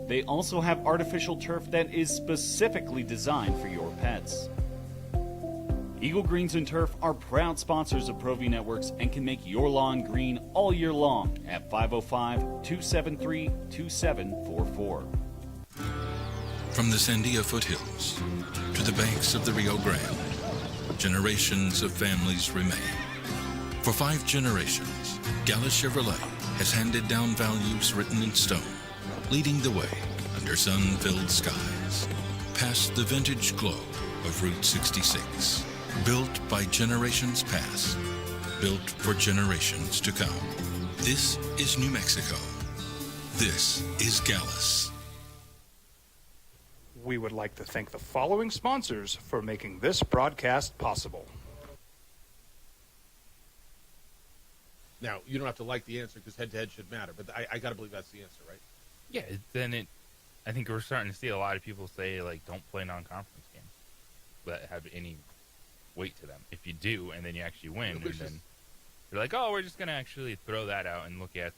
They also have artificial turf that is specifically designed for your pets. Eagle Greens and Turf are proud sponsors of ProView Networks and can make your lawn green all year long at 505-273-2744. From the Sandia foothills to the banks of the Rio Grande, generations of families remain. For 5 generations, Gallus Chevrolet has handed down values written in stone, leading the way under sun-filled skies, past the vintage glow of Route 66. Built by generations past, built for generations to come. This is New Mexico. This is Gallus. We would like to thank the following sponsors for making this broadcast possible. Now, you don't have to like the answer because head-to-head should matter, but I got to believe that's the answer, right? Yeah, I think we're starting to see a lot of people say, like, don't play non-conference games that have any weight to them. If you do, and then you actually win, and then you're like, oh, we're just going to actually throw that out and look at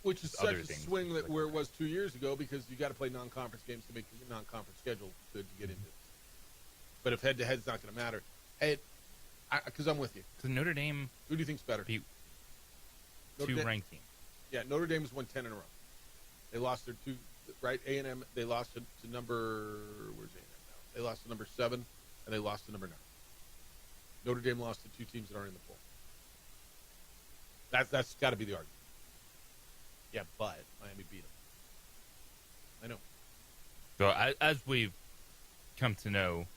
which is such other a things, swing that like where it was 2 years ago because you got to play non-conference games to make the non-conference schedule good to get into. But if head-to-head's not going to matter, because I'm with you. Because Notre Dame, who do you think's better? Beat Notre Dame, ranked teams. Yeah, Notre Dame has won 10 in a row. They lost their two, right? A&M. They lost to number. Where's A&M now? They lost to number 7, and they lost to number 9. Notre Dame lost to 2 teams that aren't in the poll. That's got to be the argument. Yeah, but Miami beat them. I know. So as we've come to know,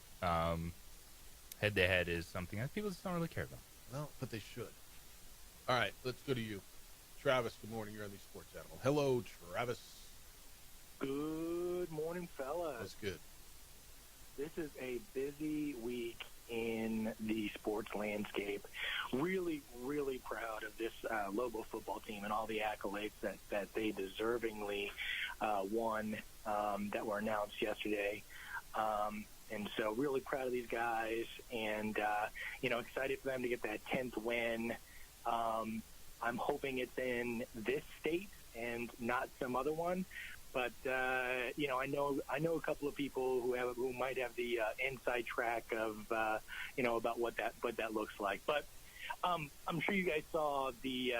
head-to-head is something that people just don't really care about. Well, but they should. All right, let's go to you. Travis, good morning. You're on the Sports Animal. Hello, Travis. Good morning, fellas. That's good. This is a busy week in the sports landscape. Really, really proud of this Lobo football team and all the accolades that they deservingly won that were announced yesterday. And so really proud of these guys and, excited for them to get that 10th win. I'm hoping it's in this state and not some other one. But, I know a couple of people who might have the inside track of, about what that looks like. But I'm sure you guys saw the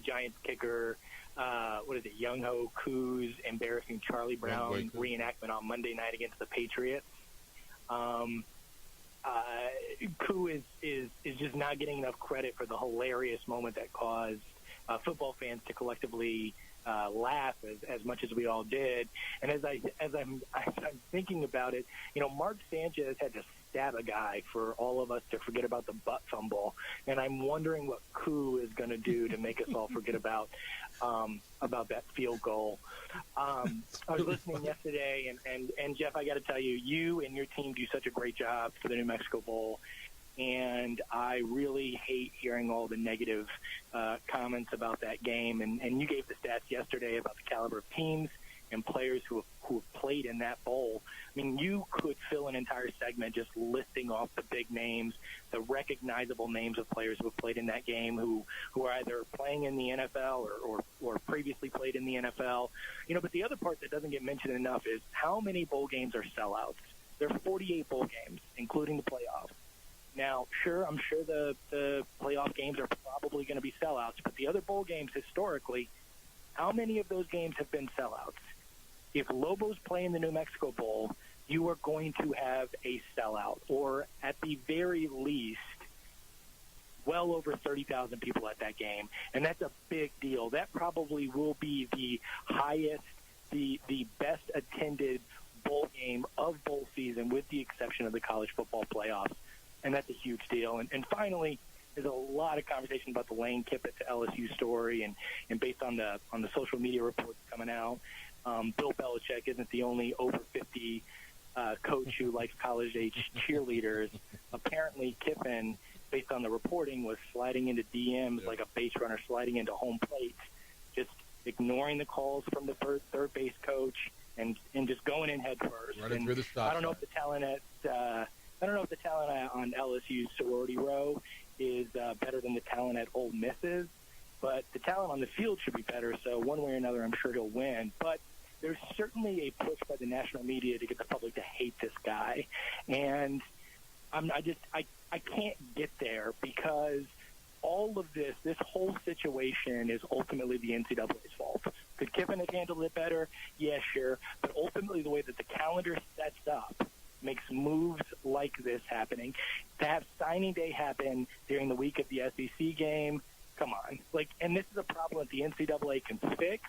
Giants kicker, Young-Ho Koo's embarrassing Charlie Brown reenactment on Monday night against the Patriots. Koo is just not getting enough credit for the hilarious moment that caused football fans to collectively laugh as much as we all did. And as I'm thinking about it, Mark Sanchez had to stab a guy for all of us to forget about the butt fumble, and I'm wondering what Koo is going to do to make us all forget about that field goal. I was listening yesterday, and Jeff, I got to tell you, you and your team do such a great job for the New Mexico Bowl. And I really hate hearing all the negative comments about that game. And you gave the stats yesterday about the caliber of teams and players who have played in that bowl. I mean, you could fill an entire segment just listing off the big names, the recognizable names of players who have played in that game, who are either playing in the NFL or previously played in the NFL. But the other part that doesn't get mentioned enough is how many bowl games are sellouts. There are 48 bowl games, including the playoffs. Now, I'm sure the playoff games are probably going to be sellouts, but the other bowl games historically, how many of those games have been sellouts? If Lobos play in the New Mexico Bowl, you are going to have a sellout, or at the very least, well over 30,000 people at that game, and that's a big deal. That probably will be the highest, the best attended bowl game of bowl season, with the exception of the college football playoffs. And that's a huge deal. And finally, there's a lot of conversation about the Lane Kiffin to LSU story, and based on the social media reports coming out, Bill Belichick isn't the only over 50 coach who likes college-age cheerleaders. Apparently, Kiffin, based on the reporting, was sliding into DMs like a base runner sliding into home plate, just ignoring the calls from the third base coach and just going in head first. Running through the stop. I don't know if the talent on LSU's sorority row is better than the talent at Ole Miss's, but the talent on the field should be better. So one way or another, I'm sure he'll win. But there's certainly a push by the national media to get the public to hate this guy, and I can't get there because all of this whole situation is ultimately the NCAA's fault. Could Kiffin have handled it better? Yeah, sure. But ultimately, the way that the calendar sets up makes moves like this happening. To have signing day happen during the week of the SEC game, come on. And this is a problem that the NCAA can fix.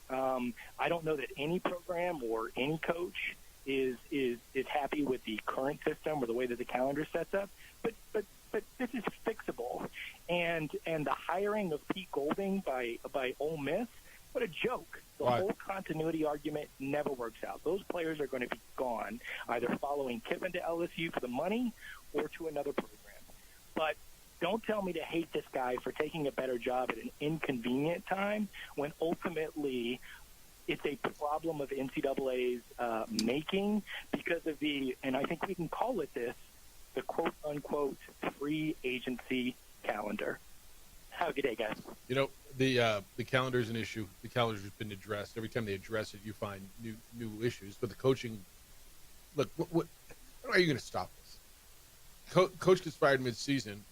I don't know that any program or any coach is happy with the current system or the way that the calendar sets up, but this is fixable. And the hiring of Pete Golding by Ole Miss, what a joke. The whole continuity argument never works out. Those players are going to be gone, either following Kiffin to LSU for the money or to another program. But Don't tell me to hate this guy for taking a better job at an inconvenient time when ultimately it's a problem of NCAA's making because of and I think we can call it this, the quote-unquote free agency calendar. Have a good day, guys. You know, the calendar is an issue. The calendar has been addressed. Every time they address it, you find new issues. But the coaching, look, what how are you going to stop this? Coach gets fired mid-season,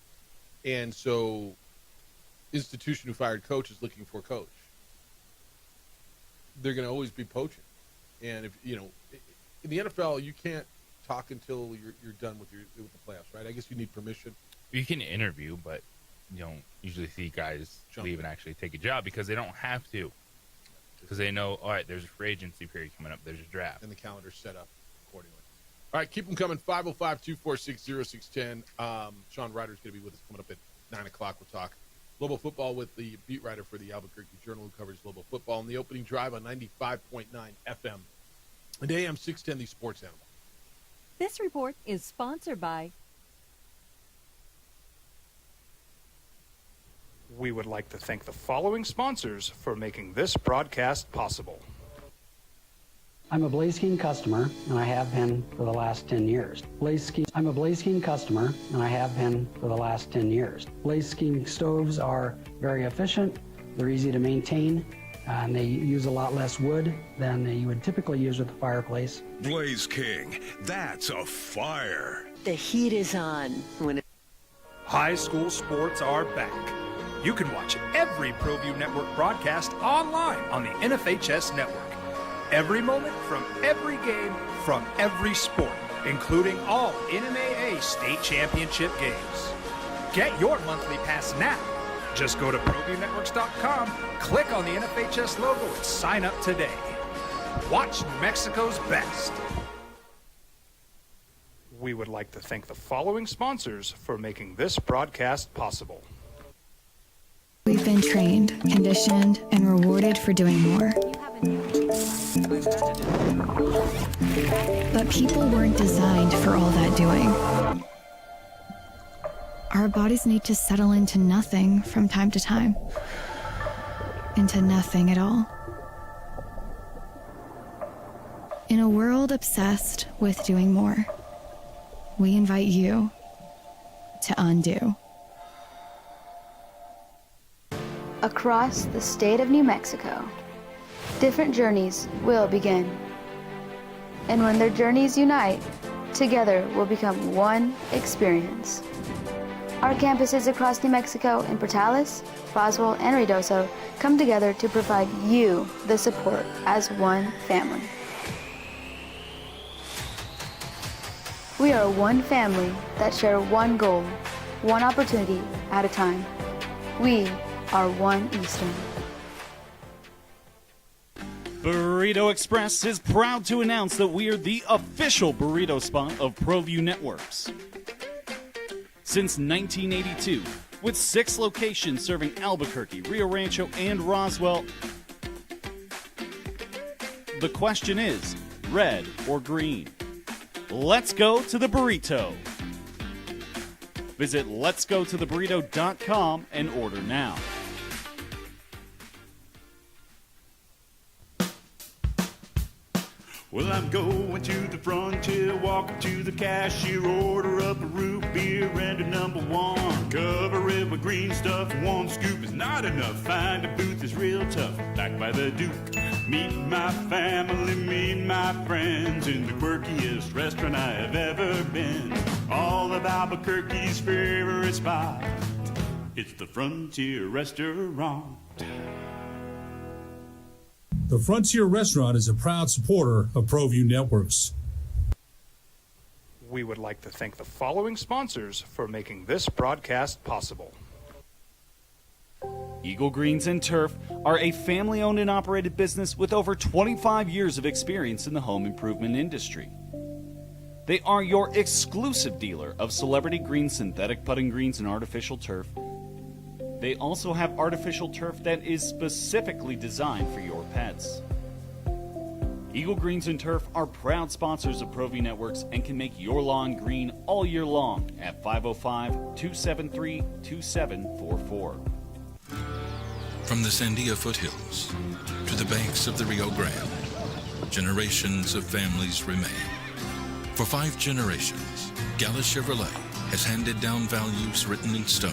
and so institution who fired coach is looking for coach. They're going to always be poaching. And if in the NFL, you can't talk until you're done with the playoffs, right? I guess you need permission. You can interview, but you don't usually see guys leave and actually take a job because they don't have to. Because they know, all right, there's a free agency period coming up. There's a draft. And the calendar's set up accordingly. All right, keep them coming. 505-246-0610. Sean Ryder's going to be with us coming up at 9 o'clock. We'll talk Lobo football with the beat writer for the Albuquerque Journal who covers Lobo football. In the opening drive on 95.9 FM and AM 610, the Sports Animal. This report is sponsored by... We would like to thank the following sponsors for making this broadcast possible. I'm a Blaze King customer, and I have been for the last 10 years. I'm a Blaze King customer, and I have been for the last 10 years. Blaze King stoves are very efficient, they're easy to maintain, and they use a lot less wood than you would typically use with a fireplace. Blaze King, that's a fire. The heat is on when High school sports are back. You can watch every ProView Network broadcast online on the NFHS network. Every moment from every game from every sport, including all NMAA state championship games. Get your monthly pass now. Just go to ProViewNetworks.com, click on the NFHS logo, and sign up today. Watch New Mexico's best. We would like to thank the following sponsors for making this broadcast possible. We've been trained, conditioned, and rewarded for doing more. But people weren't designed for all that doing. Our bodies need to settle into nothing from time to time. Into nothing at all. In a world obsessed with doing more, we invite you to undo. Across the state of New Mexico, different journeys will begin. And when their journeys unite, together will become one experience. Our campuses across New Mexico in Portales, Roswell, and Ruidoso come together to provide you the support as one family. We are one family that share one goal, one opportunity at a time. We are One Eastern. Burrito Express is proud to announce that we are the official burrito spot of ProView Networks. Since 1982, with 6 locations serving Albuquerque, Rio Rancho, and Roswell, the question is, red or green? Let's go to the burrito. Visit letsgototheburrito.com and order now. Well, I'm going to the frontier, walking to the cashier, order up a root beer and a number 1. Cover it with green stuff, 1 scoop is not enough. Find a booth is real tough, back by the Duke. Meet my family, meet my friends in the quirkiest restaurant I have ever been. All of Albuquerque's favorite spot, it's the Frontier Restaurant. The Frontier Restaurant is a proud supporter of ProView Networks. We would like to thank the following sponsors for making this broadcast possible. Eagle Greens and Turf are a family-owned and operated business with over 25 years of experience in the home improvement industry. They are your exclusive dealer of celebrity green, synthetic putting greens, and artificial turf. They also have artificial turf that is specifically designed for your pets. Eagle Greens and Turf are proud sponsors of ProView Networks and can make your lawn green all year long at 505-273-2744. From the Sandia foothills to the banks of the Rio Grande, generations of families remain. For 5 generations, Gallus Chevrolet has handed down values written in stone,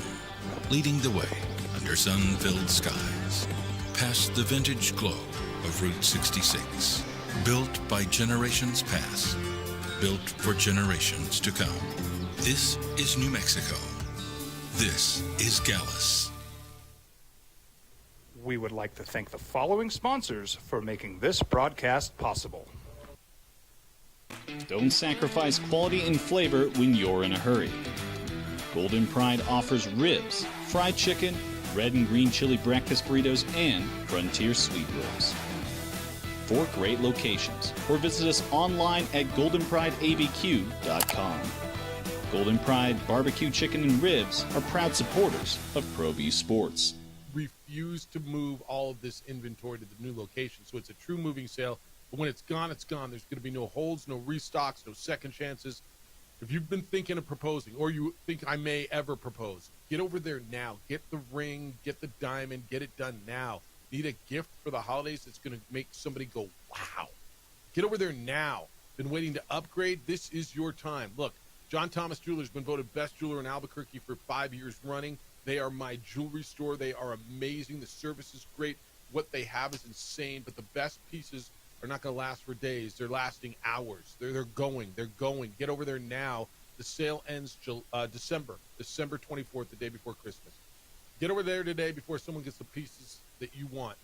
leading the way under sun-filled skies, past the vintage glow of Route 66. Built by generations past, built for generations to come. This is New Mexico. This is Gallus. We would like to thank the following sponsors for making this broadcast possible. Don't sacrifice quality and flavor when you're in a hurry. Golden Pride offers ribs, fried chicken, red and green chili breakfast burritos, and Frontier sweet rolls. 4 great locations, or visit us online at goldenprideabq.com. Golden Pride Barbecue Chicken and Ribs are proud supporters of ProView Sports. Refuse to move all of this inventory to the new location, so it's a true moving sale. But when it's gone, it's gone. There's going to be no holds, no restocks, no second chances. If you've been thinking of proposing, or you think I may ever propose, get over there now. Get the ring, get the diamond, get it done now. Need a gift for the holidays that's going to make somebody go, wow. Get over there now. Been waiting to upgrade? This is your time. Look, John Thomas Jewelers has been voted best jeweler in Albuquerque for 5 years running. They are my jewelry store. They are amazing. The service is great. What they have is insane, but the best pieces are not going to last for days. They're lasting hours. They're going. Get over there now. The sale ends December 24th, the day before Christmas. Get over there today before someone gets the pieces that you want.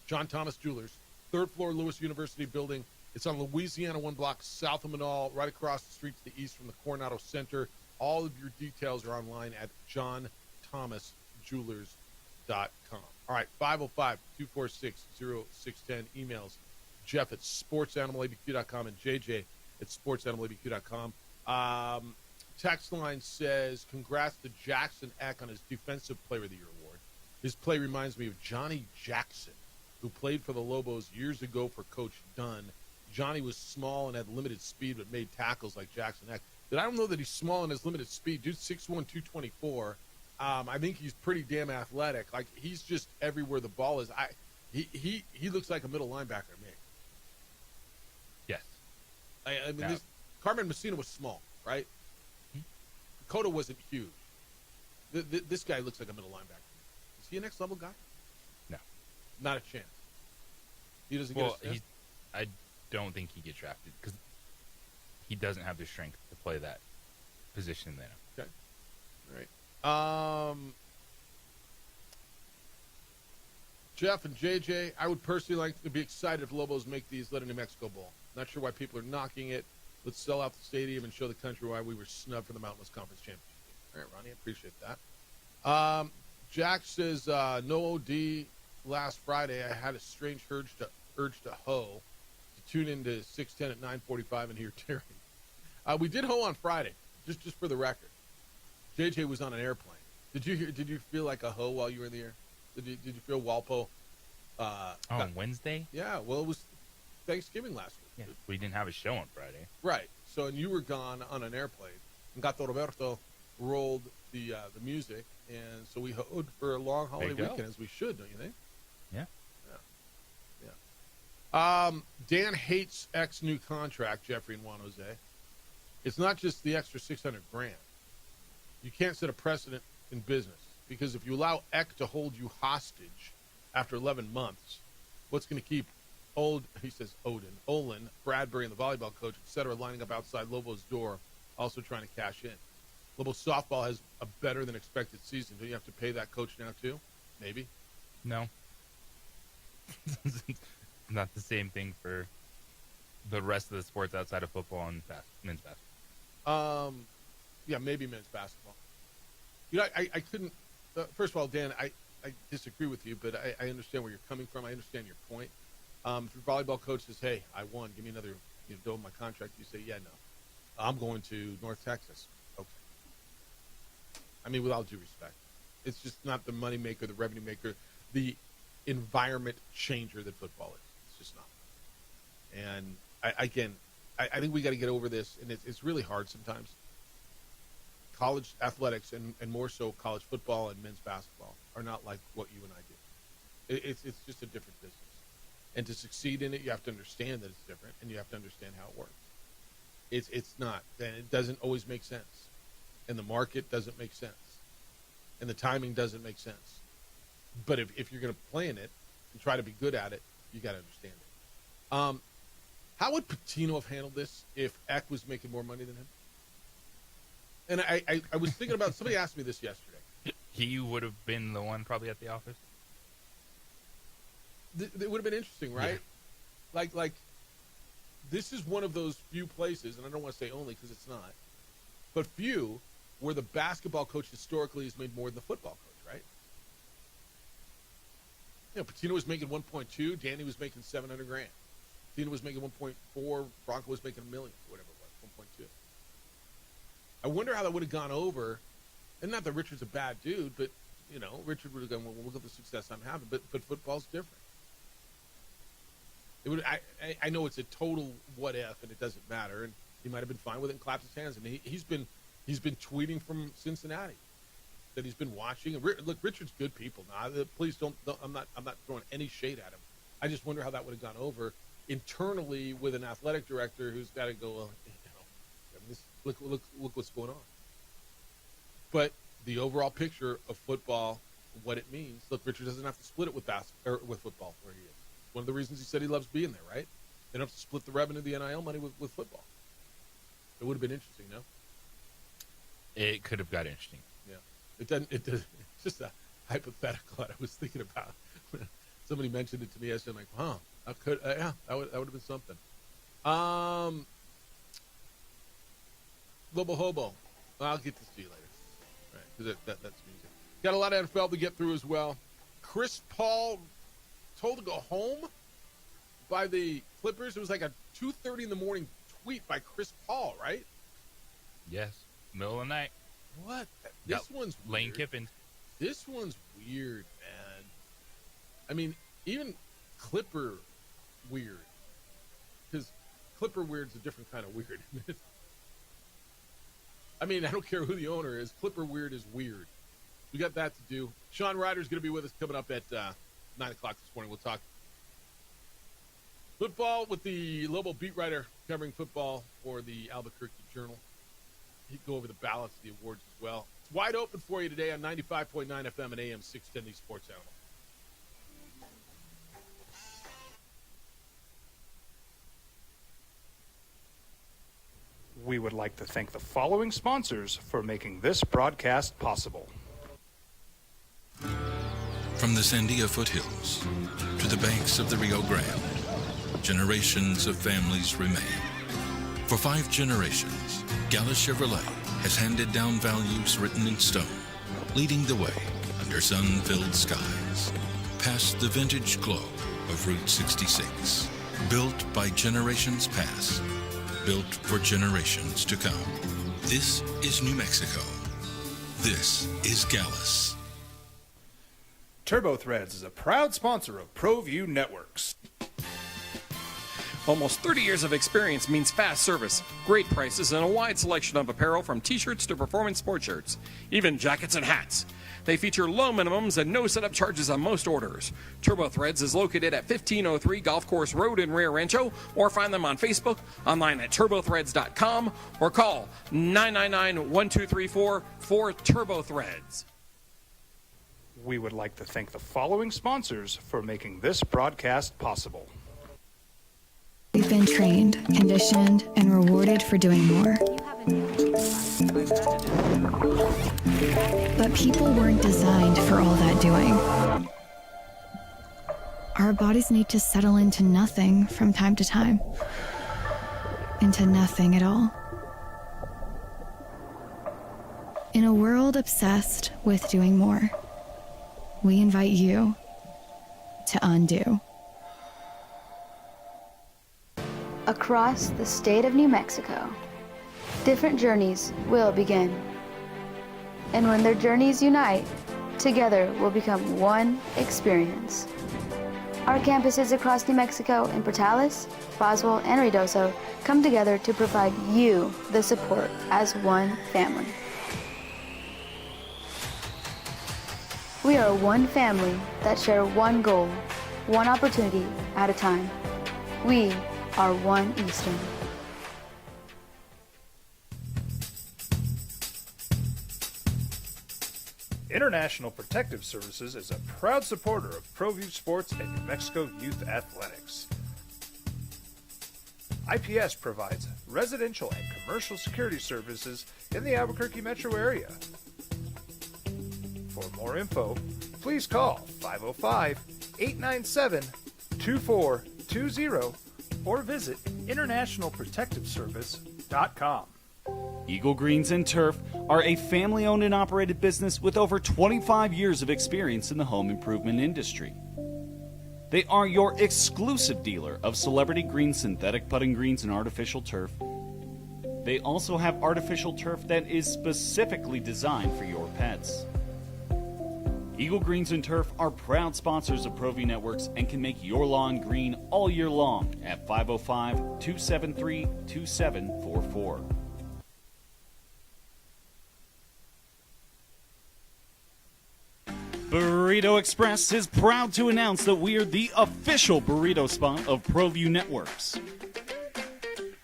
John Thomas Jewelers, 3rd floor, Lewis University building. It's on Louisiana 1 block south of Manal, right across the street to the east from the Coronado Center. All of your details are online at johnthomasjewelers.com. All right, 505-246-0610. Emails, Jeff at sportsanimалabq.com and JJ at sportsanimалabq.com. Text line says, congrats to Jackson Eck on his Defensive Player of the Year award. His play reminds me of Johnny Jackson, who played for the Lobos years ago for Coach Dunn. Johnny was small and had limited speed, but made tackles like Jackson Eck. But I don't know that he's small and has limited speed. Dude's 6'1", 224. I think he's pretty damn athletic. Like, he's just everywhere the ball is. He looks like a middle linebacker to me. Yes. I mean, Carmen Messina was small, right? Dakota wasn't huge. This guy looks like a middle linebacker. Is he a next level guy? No, not a chance. He doesn't get. I don't think he gets drafted because he doesn't have the strength to play that position there. Okay, all right. Jeff and JJ, I would personally like to be excited if Lobos make these Let in New Mexico Bowl. Not sure why people are knocking it. Let's sell out the stadium and show the country why we were snubbed for the Mountain West Conference Championship. All right, Ronnie, I appreciate that. Jack says, no OD last Friday. I had a strange urge to hoe, to tune into 610 at 9:45 and hear Terry. We did hoe on Friday, just for the record. JJ was on an airplane. Did you feel like a hoe while you were in the air? Did you feel Walpo? On Wednesday? Yeah, well, it was Thanksgiving last week. Yeah, we didn't have a show on Friday. Right. So, and you were gone on an airplane. And Gato Roberto rolled the music, and so we hoed for a long holiday weekend, as we should, don't you think? Yeah. Dan hates Eck's new contract, Jeffrey and Juan Jose. It's not just the extra $600,000. You can't set a precedent in business, because if you allow Eck to hold you hostage after 11 months, what's going to keep Olin, Bradbury, and the volleyball coach, etc., lining up outside Lobo's door, also trying to cash in? Lobo softball has a better than expected season. Do you have to pay that coach now too? Maybe. No. Not the same thing for the rest of the sports outside of football and men's basketball. Yeah, maybe men's basketball. You know, I couldn't. First of all, Dan, I disagree with you, but I understand where you're coming from. I understand your point. If your volleyball coach says, "Hey, I won. Give me another, dough in my contract," you say, "Yeah, no, I'm going to North Texas." Okay. I mean, with all due respect, it's just not the money maker, the revenue maker, the environment changer that football is. It's just not. And I think we got to get over this, and it's really hard sometimes. College athletics, and more so college football and men's basketball, are not like what you and I do. It's just a different business. And to succeed in it, you have to understand that it's different, and you have to understand how it works. It's not, and it doesn't always make sense. And the market doesn't make sense. And the timing doesn't make sense. But if you're going to play in it and try to be good at it, you got to understand it. How would Pitino have handled this if Eck was making more money than him? And I was thinking about, somebody asked me this yesterday. He would have been the one probably at the office. It would have been interesting, right? Yeah. Like this is one of those few places, and I don't want to say only because it's not, but few where the basketball coach historically has made more than the football coach, right? You know, Pitino was making 1.2, Danny was making $700,000. Pitino was making 1.4, Bronco was making $1 million, whatever it was, 1.2. I wonder how that would have gone over. And not that Richard's a bad dude, but you know, Richard would have gone, well, look at the success I'm having. But football's different. It would. I know it's a total what if, and it doesn't matter. And he might have been fine with it and clapped his hands. And he's been tweeting from Cincinnati that he's been watching. And look, Richard's good people. Now, please don't. I'm not throwing any shade at him. I just wonder how that would have gone over internally with an athletic director who's got to go. Well, you know, look what's going on. But the overall picture of football, what it means. Look, Richard doesn't have to split it with football where he is. One of the reasons he said he loves being there, right? They don't have to split the revenue of the NIL money with football. It would have been interesting, no? It could have got interesting. Yeah. It doesn't. It's just a hypothetical that I was thinking about. Somebody mentioned it to me yesterday. I'm like, that could, that would have been something. Lobo Hobo. I'll get this to you later. Right, because that's music. Got a lot of NFL to get through as well. Chris Paul told to go home by the Clippers. It was like a 2:30 in the morning tweet by Chris Paul, right? Yes, middle of the night. What? This one's weird. Lane Kiffin. This one's weird, man. I mean, even Clipper weird. Because Clipper weird's a different kind of weird. I mean, I don't care who the owner is. Clipper weird is weird. We got that to do. Sean Ryder's going to be with us coming up at 9 o'clock this morning. We'll talk football with the Lobo beat writer covering football for the Albuquerque Journal. He'd go over the ballots, the awards as well. It's wide open for you today on 95.9 FM and AM 610, the Sports Animal. We would like to thank the following sponsors for making this broadcast possible. From the Sandia foothills to the banks of the Rio Grande, generations of families remain. For 5 generations, Gallus Chevrolet has handed down values written in stone, leading the way under sun-filled skies, past the vintage glow of Route 66. Built by generations past, built for generations to come. This is New Mexico. This is Gallus. TurboThreads is a proud sponsor of ProView Networks. Almost 30 years of experience means fast service, great prices, and a wide selection of apparel from t-shirts to performance sport shirts, even jackets and hats. They feature low minimums and no setup charges on most orders. TurboThreads is located at 1503 Golf Course Road in Rio Rancho, or find them on Facebook, online at turbothreads.com, or call 999-1234 for TurboThreads. We would like to thank the following sponsors for making this broadcast possible. We've been trained, conditioned, and rewarded for doing more. But people weren't designed for all that doing. Our bodies need to settle into nothing from time to time. Into nothing at all. In a world obsessed with doing more, we invite you to undo. Across the state of New Mexico, different journeys will begin. And when their journeys unite, together will become one experience. Our campuses across New Mexico in Portales, Roswell, and Ruidoso come together to provide you the support as one family. We are one family that share one goal, one opportunity at a time. We are One Eastern. International Protective Services is a proud supporter of ProView Sports and New Mexico Youth Athletics. IPS provides residential and commercial security services in the Albuquerque metro area. For more info, please call 505-897-2420 or visit internationalprotectiveservice.com. Eagle Greens and Turf are a family-owned and operated business with over 25 years of experience in the home improvement industry. They are your exclusive dealer of Celebrity Green synthetic putting greens and artificial turf. They also have artificial turf that is specifically designed for your pets. Eagle Greens and Turf are proud sponsors of ProView Networks and can make your lawn green all year long at 505-273-2744. Burrito Express is proud to announce that we are the official burrito spot of ProView Networks.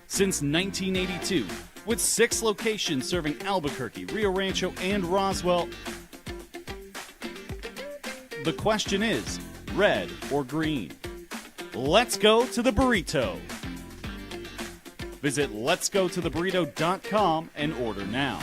Since 1982, with 6 locations serving Albuquerque, Rio Rancho, and Roswell, the question is, red or green? Let's go to the burrito. Visit letsgototheburrito.com and order now.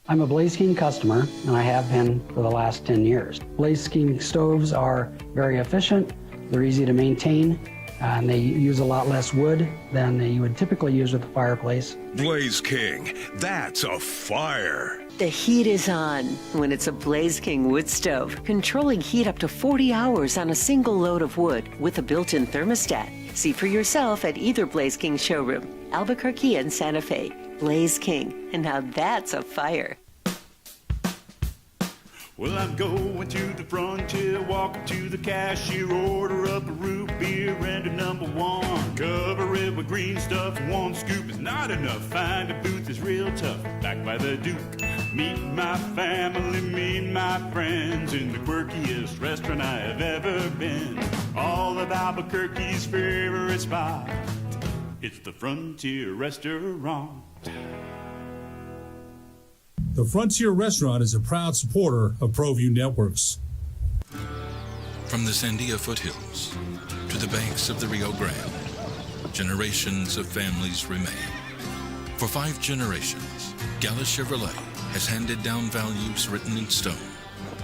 I'm a Blaze King customer, and I have been for the last 10 years. Blaze King stoves are very efficient, they're easy to maintain, and they use a lot less wood than you would typically use with a fireplace. Blaze King, that's a fire. The heat is on when it's a Blaze King wood stove, controlling heat up to 40 hours on a single load of wood with a built-in thermostat. See for yourself at either Blaze King showroom, Albuquerque and Santa Fe. Blaze King, and now that's a fire. Well, I'm going to the frontier, walking to the cashier, order up a root beer and a number 1. Cover it with green stuff, 1 scoop is not enough. Find a booth is real tough, back by the Duke. Meet my family, meet my friends in the quirkiest restaurant I have ever been. All of Albuquerque's favorite spot, it's the Frontier Restaurant. The Frontier Restaurant is a proud supporter of ProView Networks. From the Sandia foothills to the banks of the Rio Grande, generations of families remain. For 5 generations, Gala Chevrolet has handed down values written in stone,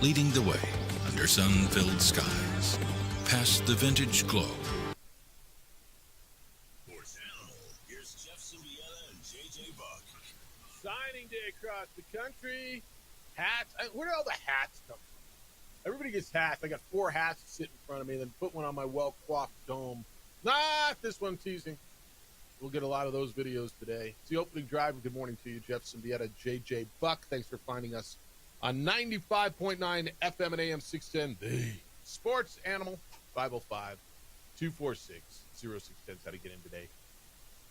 leading the way under sun-filled skies, past the vintage glow. Signing day across the country. Hats. Where do all the hats come from? Everybody gets hats. I got 4 hats to sit in front of me, then put one on my well-coiffed dome. Not this one, teasing. We'll get a lot of those videos today. It's the opening drive. Good morning to you, Jeff Symbieta, JJ Buck. Thanks for finding us on 95.9 FM and AM 610, the sports animal. 505-246-0610 is how to get in today.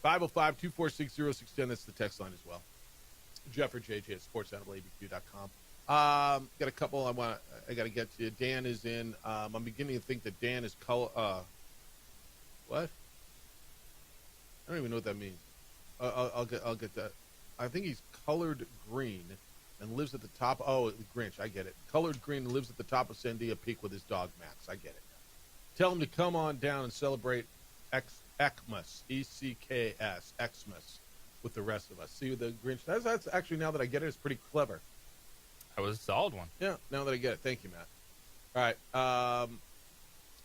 505-246-0610. That's the text line as well. Jeff or JJ at sportsanimalabq.com. Got a couple I got to get to. Dan is in. I'm beginning to think that Dan is color. What? I don't even know what that means. I'll get that. I think he's colored green and lives at the top. Oh, the Grinch. I get it. Colored green and lives at the top of Sandia Peak with his dog Max. I get it now. Tell him to come on down and celebrate Xmas, E-C-K-S, Xmas, with the rest of us. See the Grinch. That's actually, now that I get it, it's pretty clever. That was a solid one. Yeah, now that I get it. Thank you, Matt. All right.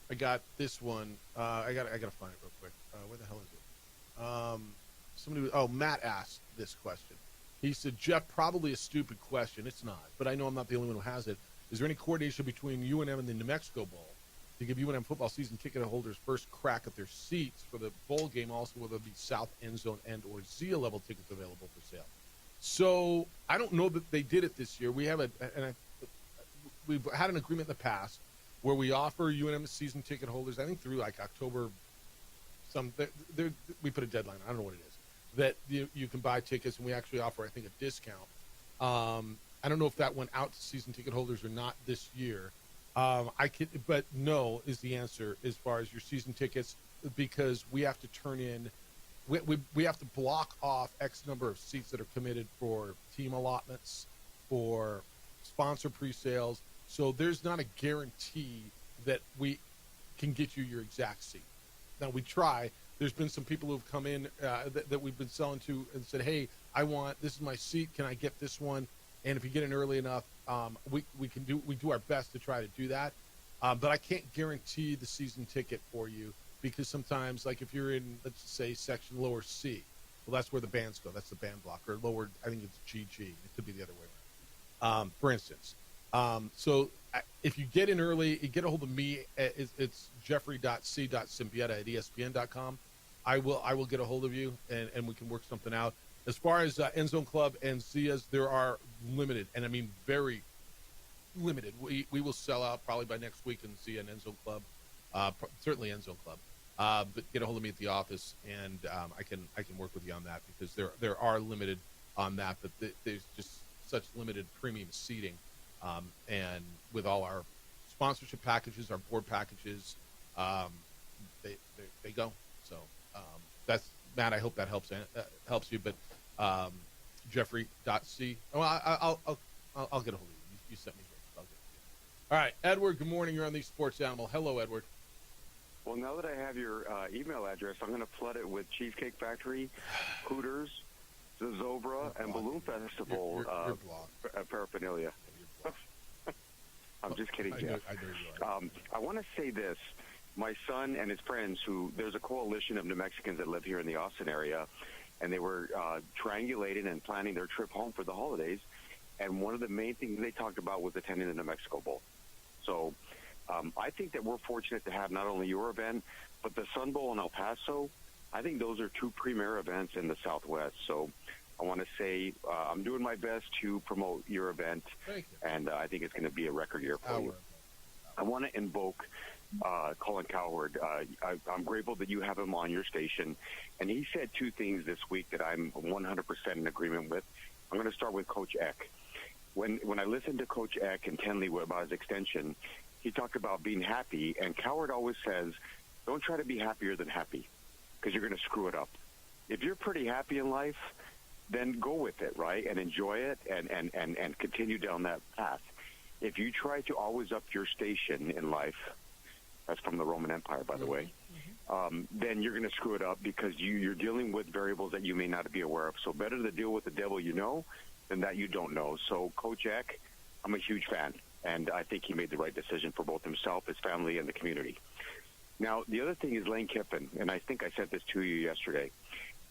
I got this one. I got to find it real quick. Where the hell is it? Matt asked this question. He said, Jeff, probably a stupid question. It's not, but I know I'm not the only one who has it. Is there any coordination between UNM and the New Mexico Bowl to give UNM football season ticket holders first crack at their seats for the bowl game? Also, will there be South End Zone and or Zia level tickets available for sale? So I don't know that they did it this year. We have we've had an agreement in the past where we offer UNM season ticket holders, I think through like October, we put a deadline. I don't know what it is, that you can buy tickets, and we actually offer, I think, a discount. I don't know if that went out to season ticket holders or not this year. But no is the answer as far as your season tickets, because we have to turn in, we have to block off X number of seats that are committed for team allotments, for sponsor pre-sales. So there's not a guarantee that we can get you your exact seat. Now we try. There's been some people who've come in that we've been selling to and said, "Hey, this is my seat. Can I get this one?" And if you get in early enough, we do our best to try to do that. But I can't guarantee the season ticket for you, because sometimes, like if you're in, let's say, section lower C, well, that's where the bands go. That's the band block. Or lower, I think it's GG. It could be the other way around, for instance. So if you get in early, you get a hold of me. It's jeffrey.c.simbieta@espn.com. I will get a hold of you, and we can work something out. As far as End Zone Club and Zia's, there are limited, and I mean very limited. We will sell out probably by next week in Zia and End Zone Club, certainly End Zone Club. But get a hold of me at the office, and I can work with you on that, because there are limited on that, but there's just such limited premium seating, and with all our sponsorship packages, our board packages, they go. So that's Matt. I hope that helps you. But Jeffrey.c. Oh, I'll get a hold of you. You sent me here. I'll get it to you. All right, Edward. Good morning. You're on the Sports Animal. Hello, Edward. Well, now that I have your email address, I'm going to flood it with Cheesecake Factory, Hooters, Zozobra, and Balloon Festival paraphernalia. I'm just kidding, Jeff. I want to say this. My son and his friends, there's a coalition of New Mexicans that live here in the Austin area, and they were triangulating and planning their trip home for the holidays, and one of the main things they talked about was attending the New Mexico Bowl. So I think that we're fortunate to have not only your event, but the Sun Bowl in El Paso. I think those are two premier events in the Southwest. So I want to say I'm doing my best to promote your event, and I think it's going to be a record year for you. I want to invoke Colin Cowherd. I'm grateful that you have him on your station, and he said two things this week that I'm 100% in agreement with. I'm going to start with Coach Eck. When I listened to Coach Eck intently about his extension, he talked about being happy, and Cowherd always says, don't try to be happier than happy, because you're going to screw it up. If you're pretty happy in life, then go with it, right, and enjoy it and continue down that path. If you try to always up your station in life, that's from the Roman Empire, by the way, then you're going to screw it up, because you're dealing with variables that you may not be aware of. So better to deal with the devil you know than that you don't know. So Coach Eck, I'm a huge fan, and I think he made the right decision for both himself, his family, and the community. Now, the other thing is Lane Kiffin, and I think I sent this to you yesterday.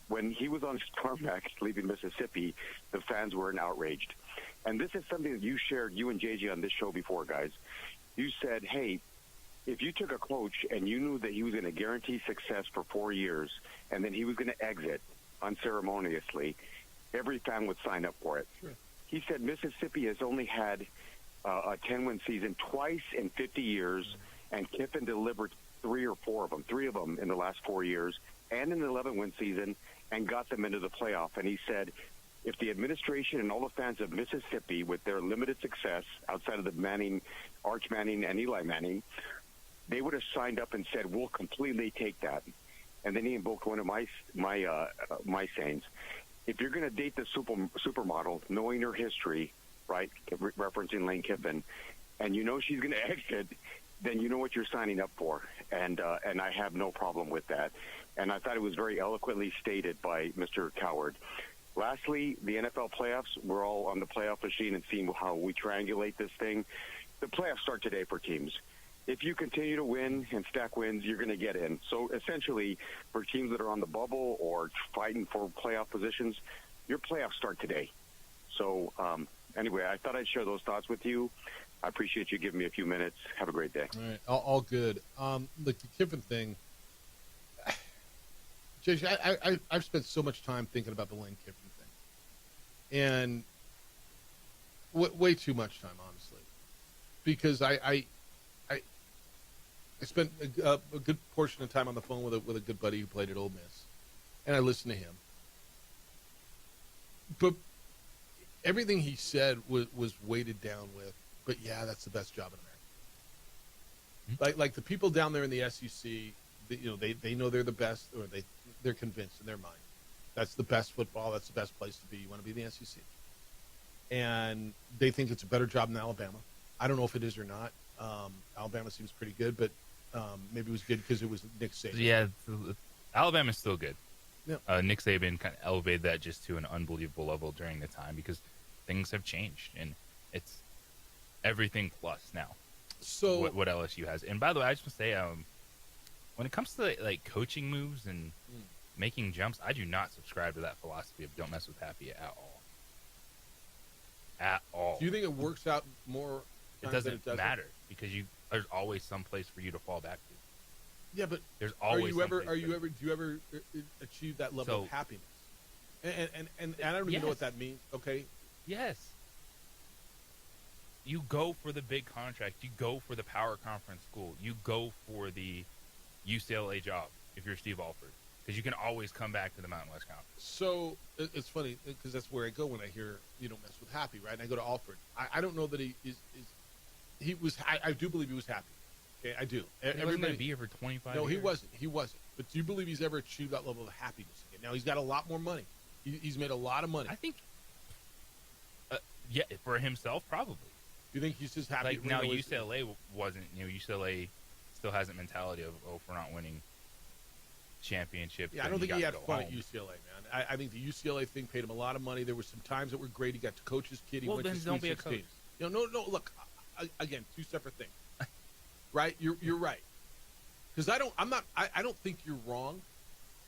When he was on Tarmac leaving Mississippi, the fans were outraged. And this is something that you shared, you and JJ, on this show before, guys. You said, hey, if you took a coach and you knew that he was going to guarantee success for 4 years, and then he was going to exit unceremoniously, every fan would sign up for it. Sure. He said Mississippi has only had a 10-win season twice in 50 years, and Kiffin delivered three of them in the last 4 years, and an 11-win season, and got them into the playoff. And he said, if the administration and all the fans of Mississippi, with their limited success outside of the Manning, Arch Manning, and Eli Manning, they would have signed up and said, we'll completely take that. And then he invoked one of my sayings. If you're going to date the supermodel, knowing her history, right, referencing Lane Kiffin, and you know she's going to exit, then you know what you're signing up for. And I have no problem with that. And I thought it was very eloquently stated by Mr. Cowherd. Lastly, the NFL playoffs, we're all on the playoff machine and seeing how we triangulate this thing. The playoffs start today for teams. If you continue to win and stack wins, you're going to get in. So essentially, for teams that are on the bubble or fighting for playoff positions, your playoffs start today. So anyway, I thought I'd share those thoughts with you. I appreciate you giving me a few minutes. Have a great day. All right, all good. The Kiffin thing, JJ, I've spent so much time thinking about the Lane Kiffin thing, and way too much time, honestly. because I spent a good portion of time on the phone with a good buddy who played at Ole Miss, and I listened to him. But everything he said was weighted down with, but yeah, that's the best job in America. Like the people down there in the SEC, they know they're the best, or they're convinced in their mind that's the best football, that's the best place to be. You want to be in the SEC, and they think it's a better job than Alabama. I don't know if it is or not. Alabama seems pretty good, but maybe it was good because it was Nick Saban. Yeah, Alabama's still good. Yeah. Nick Saban kind of elevated that just to an unbelievable level during the time because things have changed and it's everything plus now. So what LSU has. And by the way, I just want to say, when it comes to like coaching moves and making jumps, I do not subscribe to that philosophy of don't mess with Happy at all. At all. Do you think it works out more? It doesn't matter because there's always some place for you to fall back to. Yeah, but there's always. Do you ever achieve that level of happiness? And I don't even know what that means. Okay. Yes. You go for the big contract. You go for the power conference school. You go for the UCLA job if you're Steve Alford, because you can always come back to the Mountain West Conference. So it's funny because that's where I go when I hear you don't mess with Happy, right? And I go to Alford. I don't know that he is. He was. I do believe he was happy. Okay, I do. He wasn't going to be here for 25 years. No, he wasn't. He wasn't. But do you believe he's ever achieved that level of happiness again? Now, he's got a lot more money. He's made a lot of money. I think, yeah, for himself, probably. You think he's just happy? Like, now, UCLA wasn't, UCLA still has that mentality of, if we're not winning championships. Yeah, I don't think he had fun at UCLA, man. I think the UCLA thing paid him a lot of money. There were some times that were great. He got to coach his kid. He went to Sweet 16. No, look, again, two separate things. Right, you're right, because I don't think you're wrong.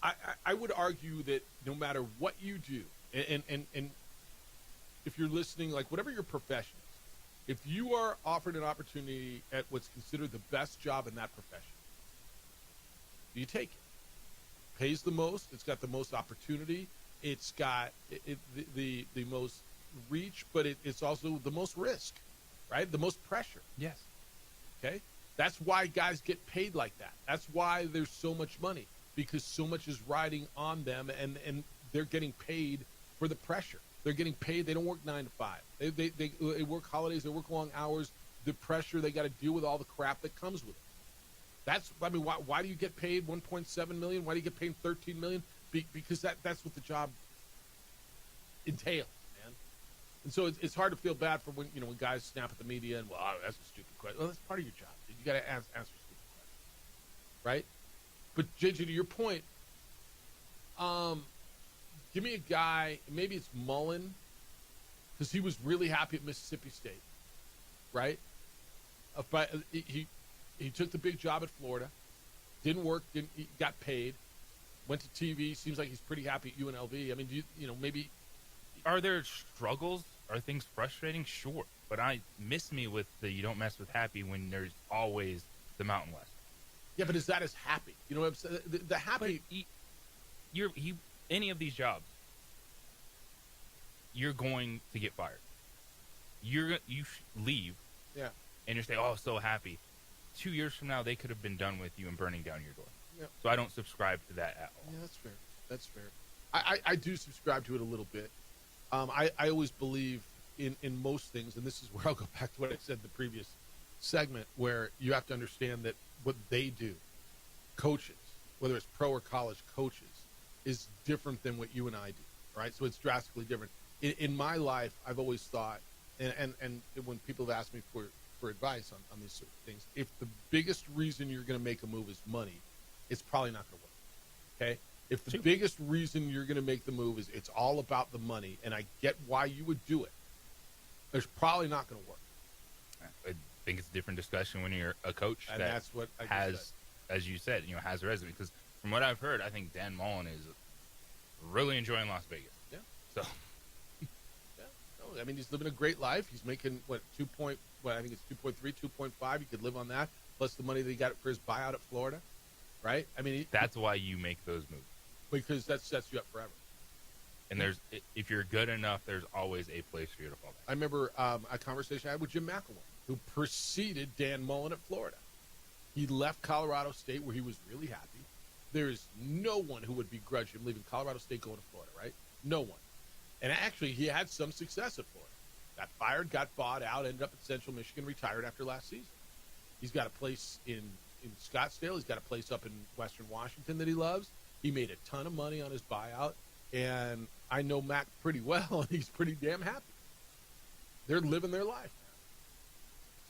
I would argue that no matter what you do, and if you're listening, like whatever your profession is, if you are offered an opportunity at what's considered the best job in that profession, you take it. Pays the most. It's got the most opportunity. It's got the most reach, but it's also the most risk, right? The most pressure. Yes. Okay. That's why guys get paid like that. That's why there's so much money, because so much is riding on them, and they're getting paid for the pressure. They're getting paid. They don't work 9 to 5. They work holidays. They work long hours. The pressure, they got to deal with all the crap that comes with it. Why do you get paid $1.7 million? Why do you get paid $13 million? Because that's what the job entails, man. And so it's hard to feel bad for when guys snap at the media and that's a stupid question. Well, that's part of your job. You got to answer stupid questions, right? But JJ, to your point, give me a guy. Maybe it's Mullen, because he was really happy at Mississippi State, right? But he took the big job at Florida, didn't work, he got paid, went to TV. Seems like he's pretty happy at UNLV. I mean, maybe are there struggles? Are things frustrating? Sure. But miss me with the you don't mess with Happy when there's always the Mountain West. Yeah, but is that as happy? You know what I'm saying? The happy. Any of these jobs, you're going to get fired. You leave. Yeah. And you say, so happy. 2 years from now, they could have been done with you and burning down your door. Yeah. So I don't subscribe to that at all. Yeah, that's fair. I do subscribe to it a little bit. I always believe in most things, and this is where I'll go back to what I said in the previous segment, where you have to understand that what they do, coaches, whether it's pro or college coaches, is different than what you and I do, right? So it's drastically different. In my life, I've always thought, and when people have asked me for advice on these sort of things, if the biggest reason you're going to make a move is money, it's probably not going to work, okay? If the biggest reason you're going to make the move is it's all about the money, and I get why you would do it, it's probably not going to work. I think it's a different discussion when you're a coach and that that's what I has, as you said, has a resume. Because from what I've heard, I think Dan Mullen is really enjoying Las Vegas. Yeah. So. Yeah. No, I mean, he's living a great life. He's making I think it's 2.3, 2.5. You could live on that, plus the money that he got for his buyout at Florida, right? I mean, that's why you make those moves. Because that sets you up forever. And if you're good enough, there's always a place for you to fall back. I remember a conversation I had with Jim McElwain. who preceded Dan Mullen at Florida. He left Colorado State where he was really happy. There is no one who would begrudge him leaving Colorado State going to Florida, right? No one. And actually, he had some success at Florida. Got fired, got bought out, ended up at Central Michigan, retired after last season. He's got a place in Scottsdale. He's got a place up in Western Washington that he loves. He made a ton of money on his buyout. And I know Mac pretty well, and he's pretty damn happy. They're living their life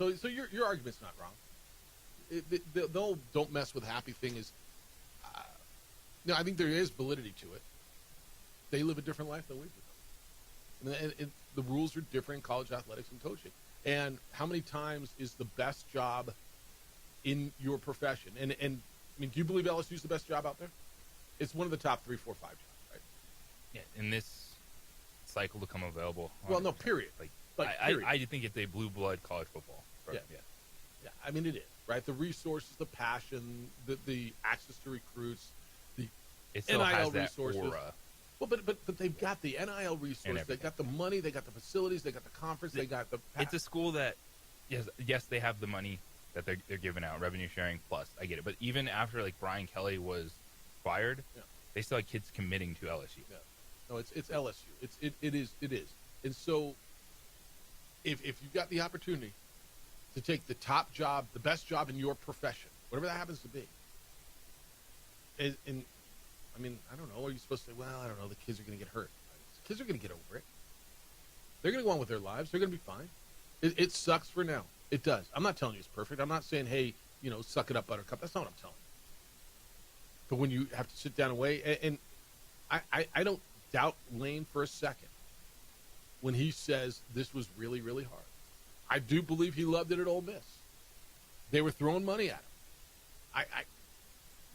now. So your argument's not wrong. The whole don't mess with happy thing is, no, I think there is validity to it. They live a different life than we do. And the rules are different in college athletics and coaching. And how many times is the best job in your profession? And I mean, do you believe LSU is the best job out there? It's one of the top 3, 4, 5 jobs, right? Yeah, in this cycle to come available. Well, no, period. Period. I think it's a blue blood college football program. Yeah, I mean, it is, right? The resources, the passion, the access to recruits, the it still NIL has that resources. aura. Well, but they've got the NIL resources, they got the money, they got the facilities, they got the conference, they got the. It's a school that, yes, they have the money that they're giving out, revenue sharing plus. I get it, but even after like Brian Kelly was fired, they still had kids committing to LSU. Yeah. No, it's LSU. It is, and so if you've got the opportunity to take the top job, the best job in your profession, whatever that happens to be, and I mean, I don't know. Are you supposed to say, well, I don't know, the kids are going to get hurt? The kids are going to get over it. They're going to go on with their lives. They're going to be fine. It sucks for now. It does. I'm not telling you it's perfect. I'm not saying, hey, suck it up, Buttercup. That's not what I'm telling you. But when you have to sit down and wait, and I don't doubt Lane for a second when he says this was really, really hard. I do believe he loved it at Ole Miss. They were throwing money at him.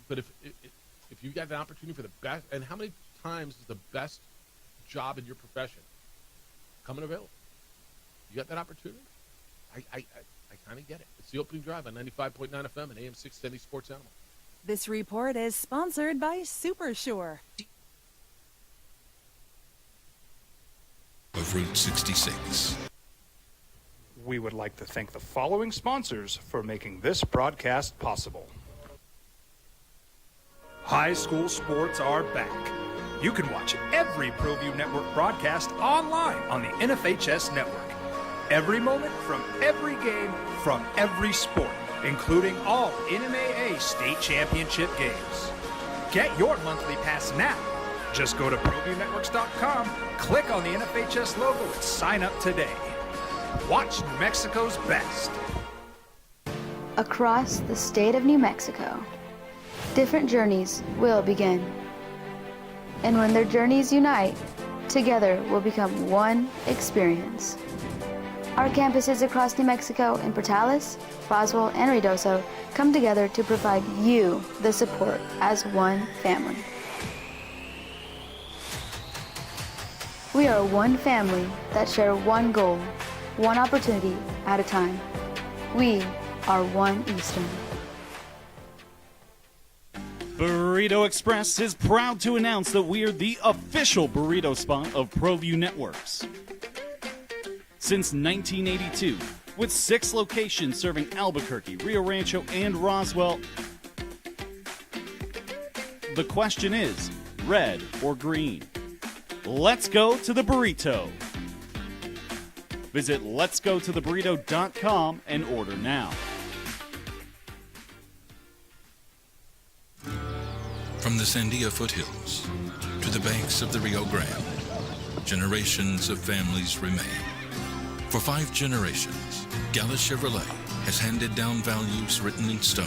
But if you got the opportunity for the best, and how many times is the best job in your profession coming available? You got that opportunity? I kind of get it. It's the opening drive on 95.9 FM and AM 670 Sports Animal. This report is sponsored by Supersure. Of Route 66. We would like to thank the following sponsors for making this broadcast possible. High school sports are back. You can watch every ProView Network broadcast online on the NFHS network. Every moment from every game from every sport, including all NMAA state championship games. Get your monthly pass now. Just go to ProViewNetworks.com, click on the NFHS logo, and sign up today. Watch New Mexico's best. Across the state of New Mexico, different journeys will begin. And when their journeys unite, together will become one experience. Our campuses across New Mexico in Portales, Roswell, and Ruidoso come together to provide you the support as one family. We are one family that share one goal, one opportunity at a time. We are One Eastern. Burrito Express is proud to announce that we are the official burrito spot of ProView Networks. Since 1982, with 6 locations serving Albuquerque, Rio Rancho, and Roswell, the question is, red or green? Let's go to the burrito. Visit letsgototheburrito.com and order now. From the Sandia foothills to the banks of the Rio Grande, generations of families remain. For 5 generations, Gallus Chevrolet has handed down values written in stone,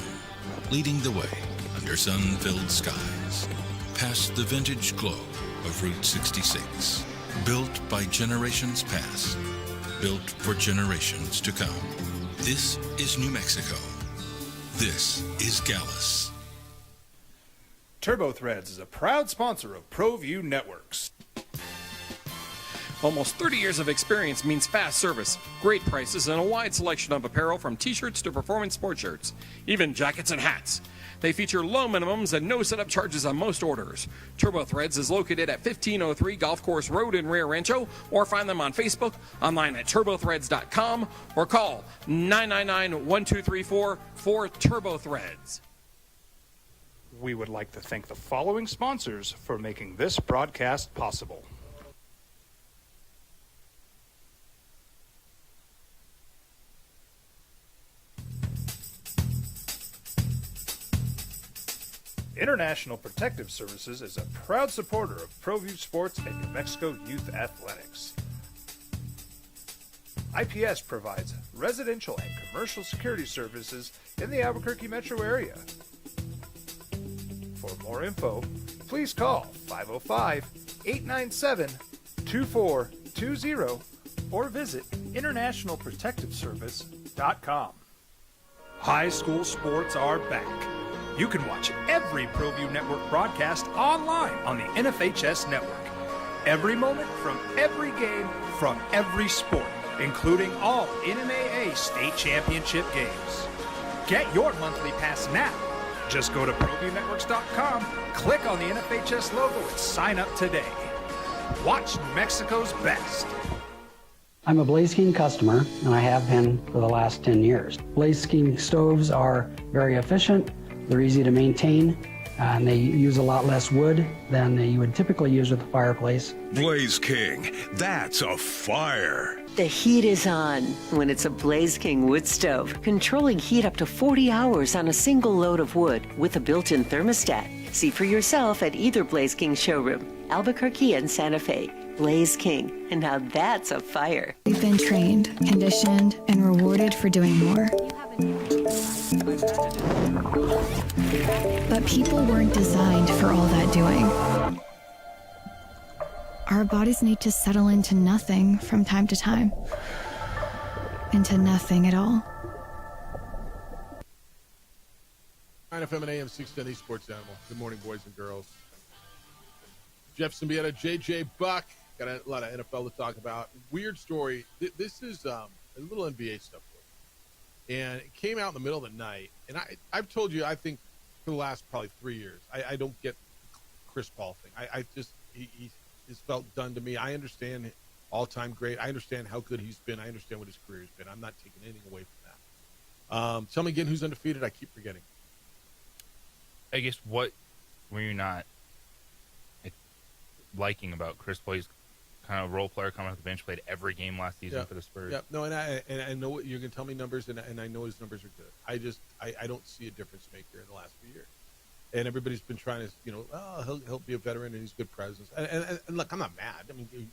leading the way under sun-filled skies, past the vintage glow of Route 66. Built by generations past, built for generations to come. This is New Mexico. This is Gallus. TurboThreads is a proud sponsor of ProView Networks. Almost 30 years of experience means fast service, great prices, and a wide selection of apparel from t-shirts to performance sport shirts, even jackets and hats. They feature low minimums and no setup charges on most orders. Turbo Threads is located at 1503 Golf Course Road in Rio Rancho, or find them on Facebook, online at turbothreads.com, or call 999-1234 for Turbo Threads. We would like to thank the following sponsors for making this broadcast possible. International Protective Services is a proud supporter of ProView Sports and New Mexico Youth Athletics. IPS provides residential and commercial security services in the Albuquerque metro area. For more info, please call 505-897-2420 or visit internationalprotectiveservice.com. High school sports are back. You can watch every ProView Network broadcast online on the NFHS network. Every moment from every game from every sport, including all NMAA state championship games. Get your monthly pass now. Just go to ProViewNetworks.com, click on the NFHS logo, and sign up today. Watch New Mexico's best. I'm a Blaze King customer, and I have been for the last 10 years. Blaze King stoves are very efficient. They're easy to maintain, and they use a lot less wood than you would typically use with a fireplace. Blaze King, that's a fire. The heat is on when it's a Blaze King wood stove, controlling heat up to 40 hours on a single load of wood with a built-in thermostat. See for yourself at either Blaze King showroom, Albuquerque and Santa Fe. Blaze King, and now that's a fire. We've been trained, conditioned, and rewarded for doing more. But people weren't designed for all that doing. Our bodies need to settle into nothing from time to time. Into nothing at all. 9 FM and AM 610 Sports Animal. Good morning, boys and girls. Jeff Symbieta, JJ Buck. Got a lot of NFL to talk about. Weird story. This is a little NBA stuff. And it came out in the middle of the night. And I've told you, I think, for the last probably 3 years, I don't get the Chris Paul thing. He has felt done to me. I understand all-time great. I understand how good he's been. I understand what his career has been. I'm not taking anything away from that. Tell me again who's undefeated. I keep forgetting. I guess what were you not liking about Chris Paul? He's kind of a role player coming off the bench, played every game last season for the Spurs. Yeah, no, and I know what you're going to tell me numbers, and I know his numbers are good. I don't see a difference maker in the last few years. And everybody's been trying to, he'll be a veteran and he's good presence. And look, I'm not mad. I mean, you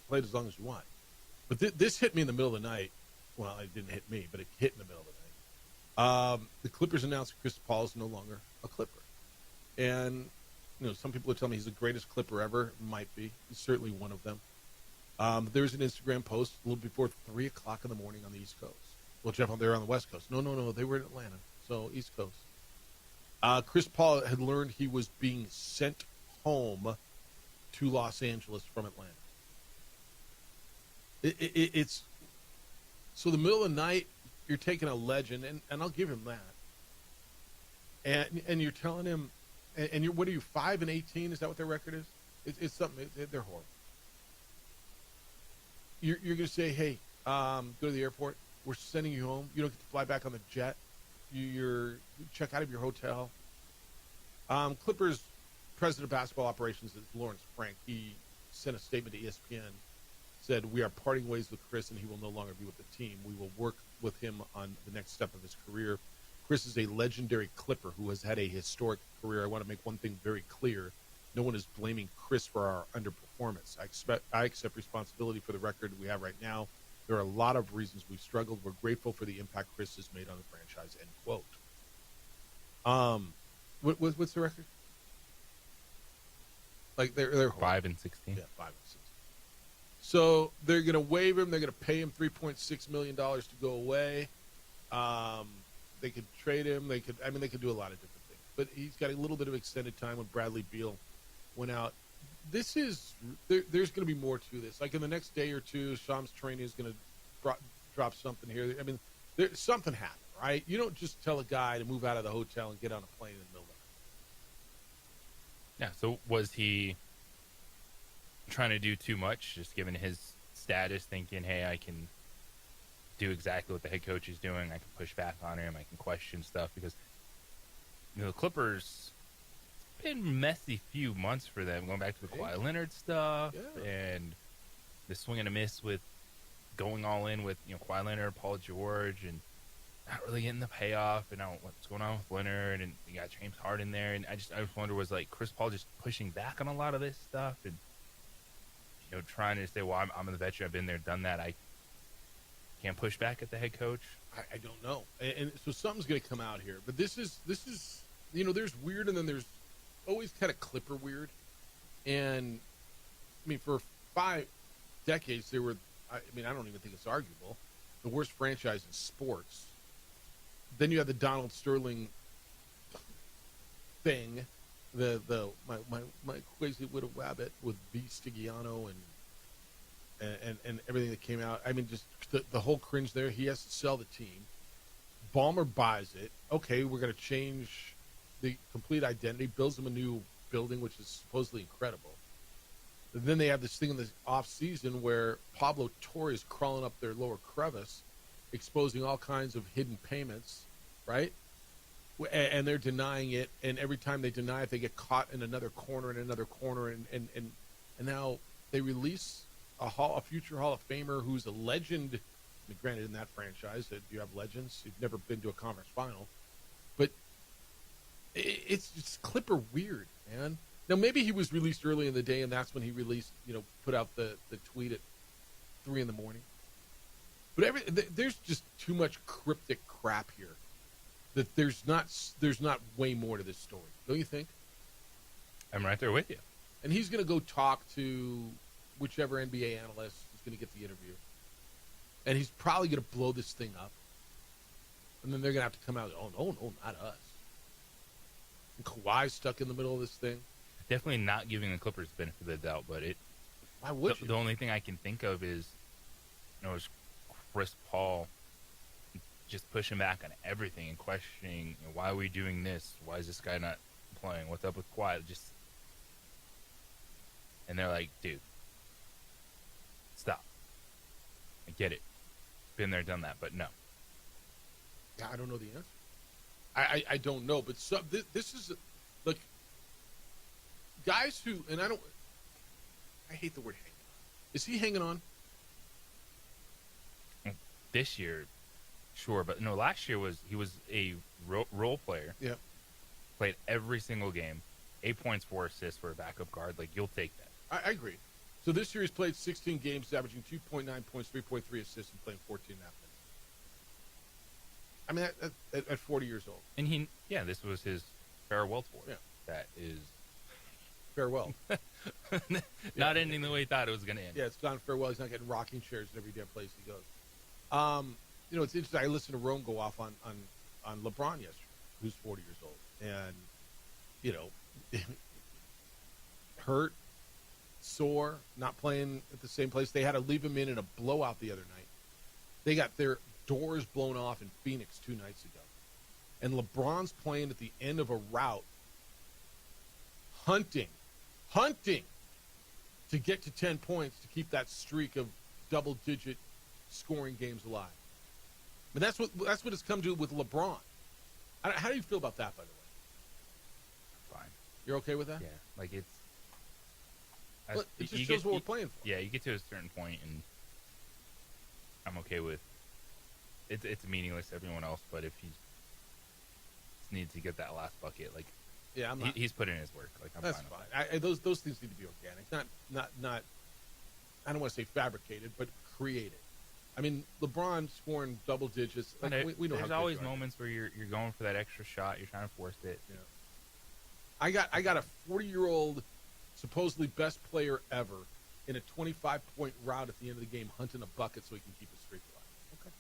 played as long as you want. But this hit me in the middle of the night. Well, it didn't hit me, but it hit in the middle of the night. The Clippers announced Chris Paul is no longer a Clipper. And, some people are telling me he's the greatest Clipper ever. Might be. He's certainly one of them. There was an Instagram post a little before 3 o'clock in the morning on the East Coast. Well, Jeff, they're on the West Coast. No, they were in Atlanta, so East Coast. Chris Paul had learned he was being sent home to Los Angeles from Atlanta. It's so the middle of the night, you're taking a legend, and I'll give him that. And you're telling him, and you're, what are you, 5-18? Is that what their record is? It's something. They're horrible. You're going to say, hey, go to the airport. We're sending you home. You don't get to fly back on the jet. You check out of your hotel. Clippers president of basketball operations is Lawrence Frank. He sent a statement to ESPN, said, we are parting ways with Chris, and he will no longer be with the team. We will work with him on the next step of his career. Chris is a legendary Clipper who has had a historic career. I want to make one thing very clear. No one is blaming Chris for our underperformance. I accept responsibility for the record we have right now. There are a lot of reasons we've struggled. We're grateful for the impact Chris has made on the franchise, end quote. What's the record? Like they're 5-16. Yeah, 5-16. So they're going to waive him. They're going to pay him $3.6 million to go away. They could trade him. They could do a lot of different things. But he's got a little bit of extended time when Bradley Beal went out. this is there's going to be more to this. Like in the next day or two, Shams Charania is going to drop something here. I mean, there's something happened, right? You don't just tell a guy to move out of the hotel and get on a plane in the middle of Yeah. So was he trying to do too much, just given his status, thinking, hey, I can do exactly what the head coach is doing. I can push back on him. I can question stuff because, the Clippers, it's been messy few months for them, going back to the Kawhi Leonard stuff and the swing and a miss with going all in with, Kawhi Leonard, Paul George, and not really getting the payoff. And now what's going on with Leonard, and you got James Harden there. And I just wonder, was like Chris Paul just pushing back on a lot of this stuff and, trying to say, well, I'm the veteran. I've been there, done that. I can't push back at the head coach. I don't know. And so something's going to come out here. But this is there's weird, and then there's always kind of Clipper weird. And, I mean, for 5 decades, they were, I don't even think it's arguable, the worst franchise in sports. Then you have the Donald Sterling thing, my crazy little rabbit with B. Stigiano and everything that came out. I mean, just the whole cringe there. He has to sell the team. Ballmer buys it. Okay, we're going to change the complete identity, builds them a new building, which is supposedly incredible. And then they have this thing in the off season where Pablo Torre is crawling up their lower crevice, exposing all kinds of hidden payments, right? And they're denying it, and every time they deny it, they get caught in another corner, and now they release a future Hall of Famer who's a legend. I mean, granted, in that franchise, you have legends. You've never been to a conference final, but it's just Clipper weird, man. Now maybe he was released early in the day, and that's when he released, put out the tweet at 3 a.m. But there's just too much cryptic crap here. That there's not way more to this story, don't you think? I'm right there with you. And he's going to go talk to whichever NBA analyst is going to get the interview, and he's probably going to blow this thing up. And then they're going to have to come out. Oh no, not us. And Kawhi's stuck in the middle of this thing. Definitely not giving the Clippers the benefit of the doubt, but why would you? The only thing I can think of is, is Chris Paul just pushing back on everything and questioning, why are we doing this? Why is this guy not playing? What's up with Kawhi? And they're like, dude, stop. I get it. Been there, done that, but no. I don't know the answer. I don't know, but this is like guys who, and I hate the word hanging on. Is he hanging on? This year, sure, but no. Last year he was a role player. Yeah, played every single game, 8 points, 4 assists for a backup guard. Like, you'll take that. I agree. So this year he's played 16 games, averaging 2.9 points, 3.3 assists, and playing 14 and a half minutes. I mean, at 40 years old. And this was his farewell tour. Yeah, that is farewell. Not ending the way he thought it was going to end. Yeah, it's gone farewell. He's not getting rocking chairs in every damn place he goes. It's interesting. I listened to Rome go off on LeBron yesterday, who's 40 years old. And, hurt, sore, not playing at the same place. They had to leave him in a blowout the other night. They got their doors blown off in Phoenix 2 nights ago. And LeBron's playing at the end of a route, hunting to get to 10 points to keep that streak of double-digit scoring games alive. But that's what it's come to with LeBron. How do you feel about that, by the way? Fine. You're okay with that? Yeah. Like, it just shows what we're playing for. Yeah, you get to a certain point, and I'm okay with it. It's meaningless to everyone else, but if he needs to get that last bucket, like, yeah, he's put in his work. Like, I'm that's fine. Those things need to be organic, not. I don't want to say fabricated, but created. I mean, LeBron scoring double digits. Like, we know. There's always moments where you're going for that extra shot. You're trying to force it. Yeah. I got a 40-year-old, supposedly best player ever, in a 25-point route at the end of the game, hunting a bucket so he can keep his streak alive. Okay.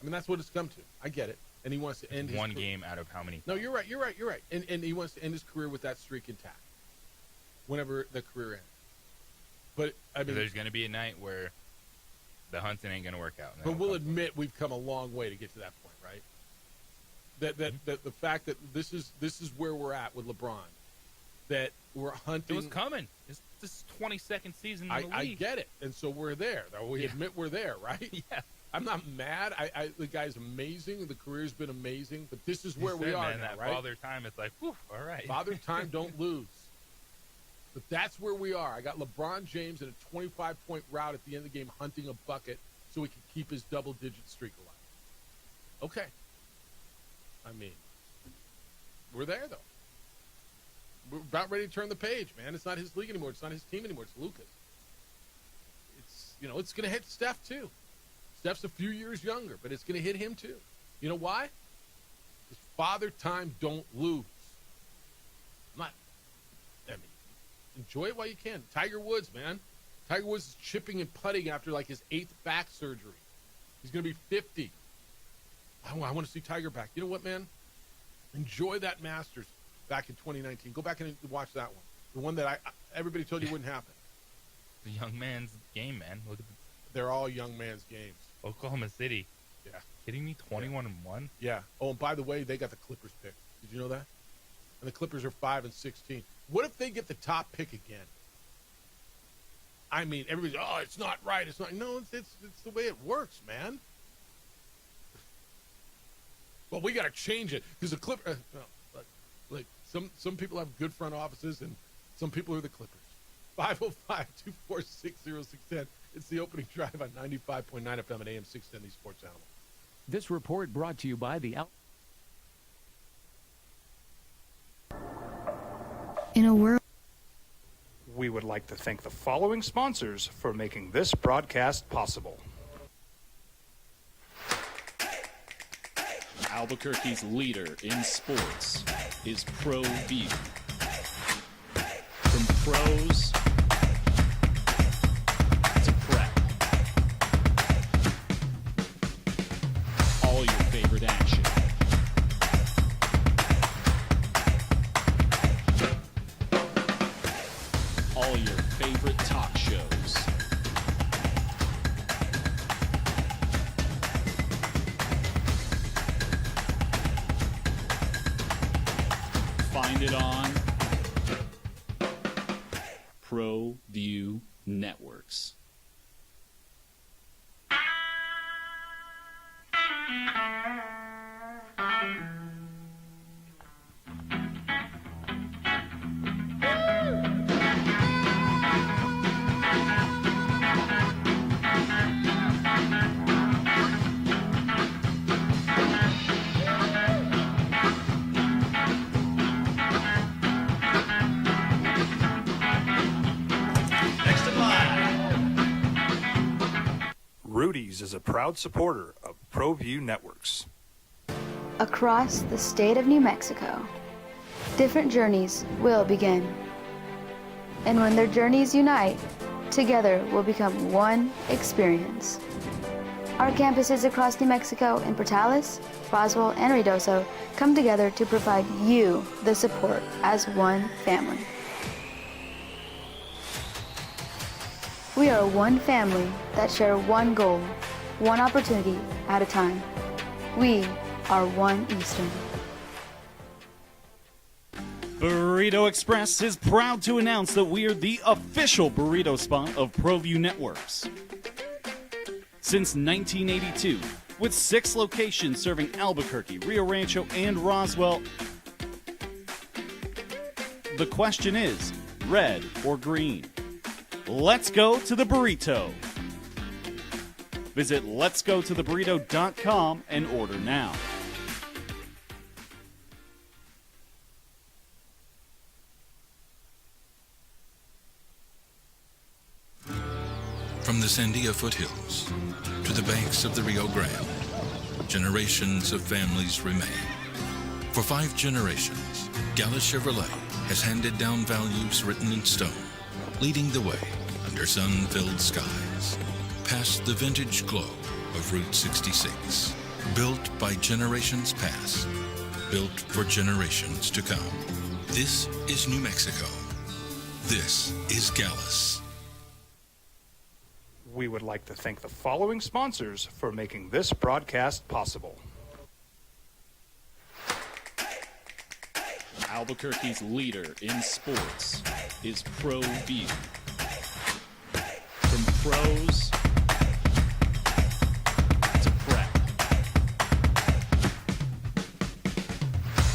I mean, that's what it's come to. I get it. And he wants to end one game out of how many? No, you're right. And he wants to end his career with that streak intact. whenever the career ends. But I mean, there's going to be a night where the hunting ain't going to work out. But we'll admit we've come a long way to get to that point, right? That the fact that this is where we're at with LeBron, that we're hunting. It was coming. This is 22nd season in the league. I get it, and so we're there. We admit we're there, right? Yeah. I'm not mad. The guy's amazing. The career's been amazing, but this is where we are man, now, that right? Father Time, it's like, whew, all right. Father Time, don't lose. But that's where we are. I got LeBron James in a 25-point route at the end of the game hunting a bucket so he can keep his double-digit streak alive. Okay. I mean, we're there, though. We're about ready to turn the page, man. It's not his league anymore. It's not his team anymore. It's Luka's. It's going to hit Steph, too. Steph's a few years younger, but it's going to hit him, too. You know why? Because Father Time, don't lose. Enjoy it while you can. Tiger Woods, man. Tiger Woods is chipping and putting after like his 8th back surgery. He's going to be 50. I want to see Tiger back. You know what, man? Enjoy that Masters back in 2019. Go back and watch that one. The one that everybody told you wouldn't happen. The young man's game, man. Look at They're all young man's games. Oklahoma City. Yeah. Kidding me? 21-1? Yeah. Oh, and by the way, they got the Clippers pick. Did you know that? And the Clippers are 5-16. What if they get the top pick again? I mean, everybody's, it's not right. It's not. No, it's the way it works, man. Well, we got to change it because the Clippers. Like some people have good front offices, and some people are the Clippers. 505-246-0610. It's the opening drive on 95.9 FM and AM 610, the Sports Animal. This report brought to you by the. In a world. We would like to thank the following sponsors for making this broadcast possible. Albuquerque's leader in sports is ProView. From pros to prep. All your favorite action. All your favorite talk shows. Find it on ProView Networks. Rudy's is a proud supporter of ProView Networks. Across the state of New Mexico, different journeys will begin. And when their journeys unite, together will become one experience. Our campuses across New Mexico in Portales, Roswell, and Ruidoso come together to provide you the support as one family. We are one family that share one goal, one opportunity at a time. We are One Eastern. Burrito Express is proud to announce that we are the official burrito spot of ProView Networks. Since 1982, with 6 locations serving Albuquerque, Rio Rancho, and Roswell, the question is, red or green? Let's go to the burrito. Visit letsgototheburrito.com and order now. From the Sandia foothills to the banks of the Rio Grande, generations of families remain. For 5 generations, Gala Chevrolet has handed down values written in stone, leading the way under sun-filled skies, past the vintage glow of Route 66. Built by generations past, built for generations to come. This is New Mexico. This is Gallus. We would like to thank the following sponsors for making this broadcast possible. Albuquerque's leader in sports is ProView. From pros to prep,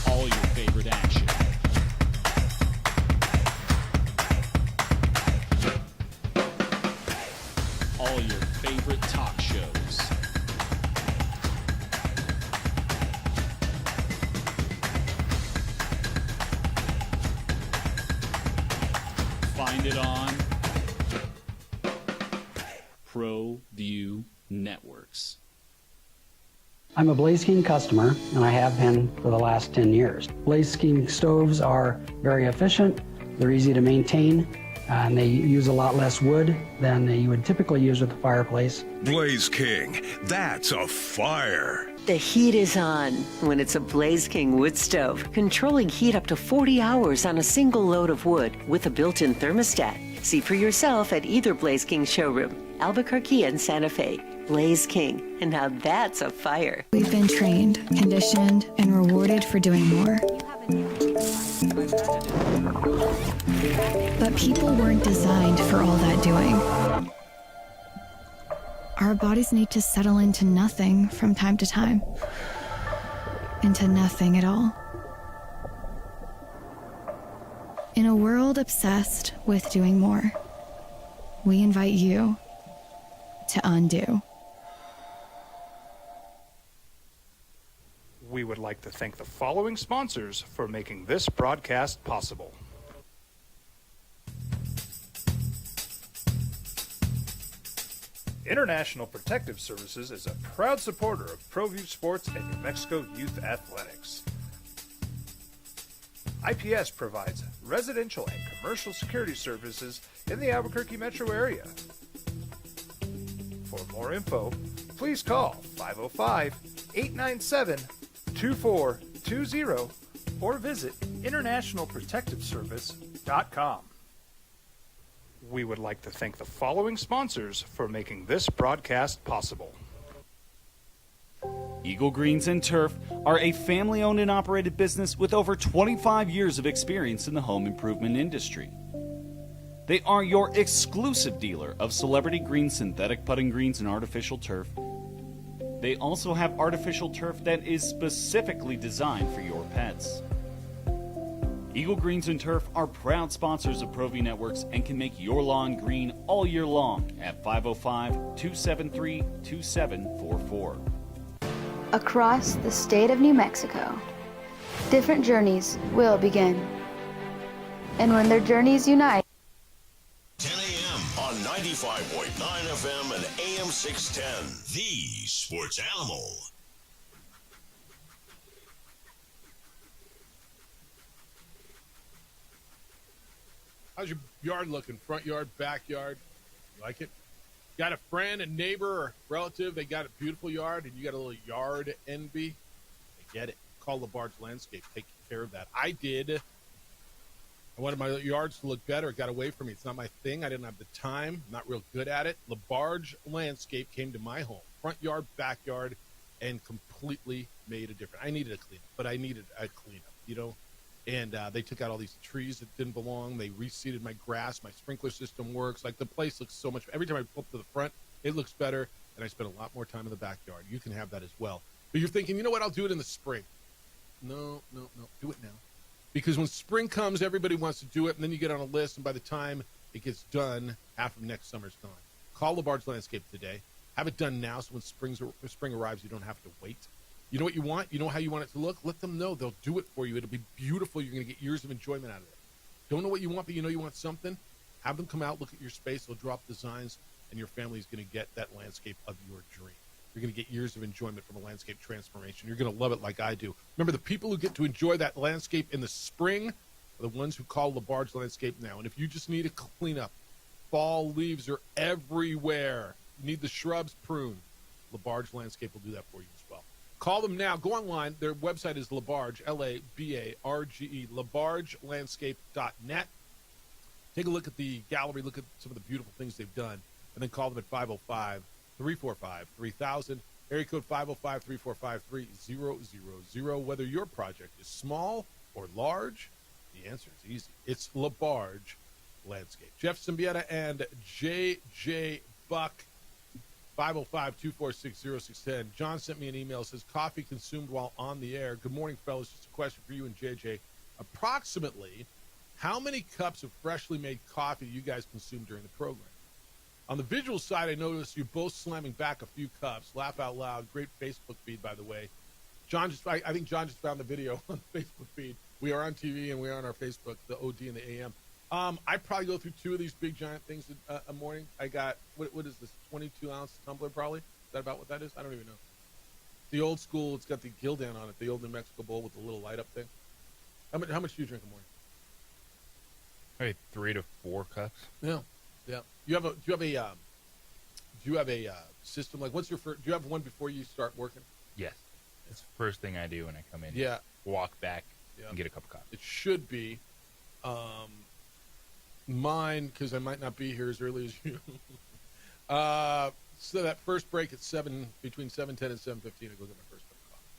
all your favorite action. All your favorite talk shows. Find it on ProView Networks. I'm a Blaze King customer, and I have been for the last 10 years. Blaze King stoves are very efficient, they're easy to maintain, and they use a lot less wood than you would typically use with a fireplace. Blaze King, that's a fire. The heat is on when it's a Blaze King wood stove, controlling heat up to 40 hours on a single load of wood with a built-in thermostat. See for yourself at either Blaze King showroom, Albuquerque and Santa Fe. Blaze King, and now that's a fire. We've been trained, conditioned, and rewarded for doing more. But people weren't designed for all that doing. Our bodies need to settle into nothing from time to time. Into nothing at all. In a world obsessed with doing more, we invite you to undo. We would like to thank the following sponsors for making this broadcast possible. International Protective Services is a proud supporter of ProView Sports and New Mexico Youth Athletics. IPS provides residential and commercial security services in the Albuquerque metro area. For more info, please call 505-897-2420 or visit internationalprotectiveservice.com. We would like to thank the following sponsors for making this broadcast possible. Eagle Greens and Turf are a family-owned and operated business with over 25 years of experience in the home improvement industry. They are your exclusive dealer of celebrity green synthetic putting greens and artificial turf. They also have artificial turf that is specifically designed for your pets. Eagle Greens and Turf are proud sponsors of ProView Networks and can make your lawn green all year long at 505-273-2744. Across the state of New Mexico, different journeys will begin. And when their journeys unite, 10 a.m. on 95.9 FM and AM 610. The Sports Animal. How's your yard looking? Front yard, backyard? You like it? Got a friend, a neighbor, or relative, they got a beautiful yard, and you got a little yard envy? I get it. Call LaBarge Landscape. Take care of that. I did. I wanted my yards to look better. It got away from me. It's not my thing. I didn't have the time. I'm not real good at it. LaBarge Landscape came to my home, front yard, backyard, and completely made a difference. I needed a cleanup, but I needed a cleanup, you know? And they took out all these trees that didn't belong. They reseeded my grass. My sprinkler system works. Like, the place looks so much. Every time I pull up to the front, it looks better. And I spend a lot more time in the backyard. You can have that as well. But you're thinking, you know what? I'll do it in the spring. No. Do it now. Because when spring comes, everybody wants to do it. And then you get on a list. And by the time it gets done, half of next summer's gone. Call LaBarge Landscape today. Have it done now so when spring arrives, you don't have to wait. You know what you want? You know how you want it to look? Let them know. They'll do it for you. It'll be beautiful. You're going to get years of enjoyment out of it. Don't know what you want, but you know you want something? Have them come out, look at your space. They'll drop designs, and your family's going to get that landscape of your dream. You're going to get years of enjoyment from a landscape transformation. You're going to love it like I do. Remember, the people who get to enjoy that landscape in the spring are the ones who call LaBarge Landscape now. And if you just need a cleanup, fall leaves are everywhere. You need the shrubs pruned. LaBarge Landscape will do that for you as well. Call them now. Go online. Their website is LaBarge, L-A-B-A-R-G-E, LaBargeLandscape.net. Take a look at the gallery, look at some of the beautiful things they've done, and then call them at 505-345-3000, area code 505-345-3000. Whether your project is small or large, the answer is easy. It's LaBarge Landscape. Jeff Symbieta and J.J. Buck, 505-246-0610. John sent me an email, says, coffee consumed while on the air. Good morning, fellas. Just a question for you and JJ. Approximately, how many cups of freshly made coffee do you guys consume during the program? On the visual side, I noticed you both slamming back a few cups. Laugh out loud. Great Facebook feed, by the way. I think John just found the video on the Facebook feed. We are on TV and we are on our Facebook, the OD and the AM. I probably go through 2 of these big giant things a morning. I got, what is this, 22-ounce tumbler probably? Is that about what that is? I don't even know. The old school, it's got the Gildan on it, the old New Mexico bowl with the little light up thing. How much do you drink a morning? Maybe 3 to 4 cups. Yeah. Do you have a system? Like, what's your first? Do you have one before you start working? Yes, it's the first thing I do when I come in. Yeah. Walk back and get a cup of coffee. It should be mine, because I might not be here as early as you. So that first break at between 7:10 and 7:15, I go get my first cup of coffee,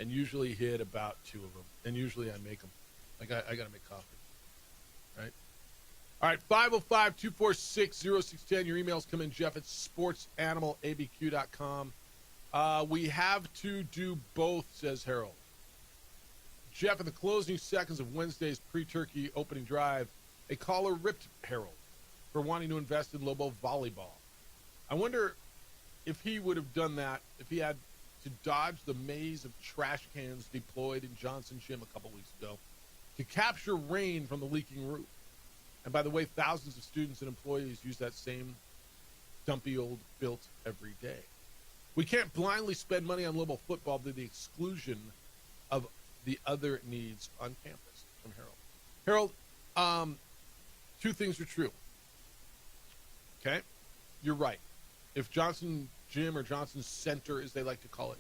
and usually hit about 2 of them. And usually I make them. I got to make coffee. Right. All right, 505-246-0610. Your emails come in, Jeff, at sportsanimалabq.com. We have to do both, says Harold. Jeff, in the closing seconds of Wednesday's pre-turkey opening drive, a caller ripped Harold for wanting to invest in Lobo volleyball. I wonder if he would have done that if he had to dodge the maze of trash cans deployed in Johnson Gym a couple weeks ago to capture rain from the leaking roof. And by the way, thousands of students and employees use that same dumpy old built every day. We can't blindly spend money on Lobo football to the exclusion of the other needs on campus. From Harold. Harold, 2 things are true. Okay? You're right. If Johnson Gym or Johnson Center, as they like to call it,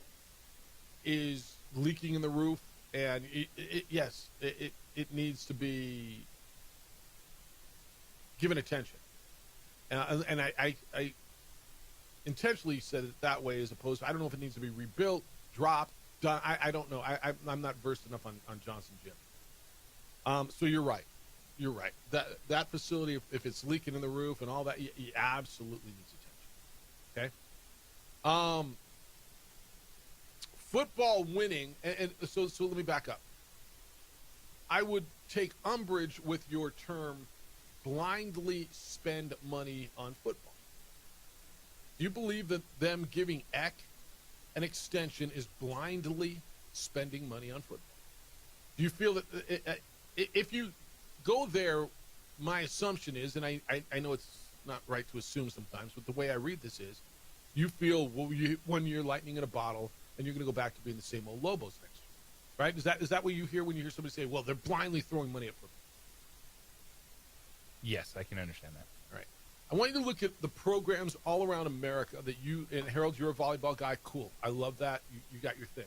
is leaking in the roof, and it needs to be given attention. And I intentionally said it that way as opposed to, I don't know if it needs to be rebuilt, dropped, done. I don't know. I'm not versed enough on Johnson Gym. So you're right. You're right. That facility, if it's leaking in the roof and all that, you absolutely needs attention. Okay? Football winning, and so let me back up. I would take umbrage with your term, blindly spend money on football. Do you believe that them giving Eck an extension is blindly spending money on football? Do you feel that if you go there, my assumption is, and I know it's not right to assume sometimes, but the way I read this is, you feel, well, one year lightning in a bottle, and you're going to go back to being the same old Lobos next year, right? Is that what you hear when you hear somebody say, well, they're blindly throwing money at football? Yes, I can understand that. All right. I want you to look at the programs all around America that you, and Harold, you're a volleyball guy. Cool. I love that. You got your thing.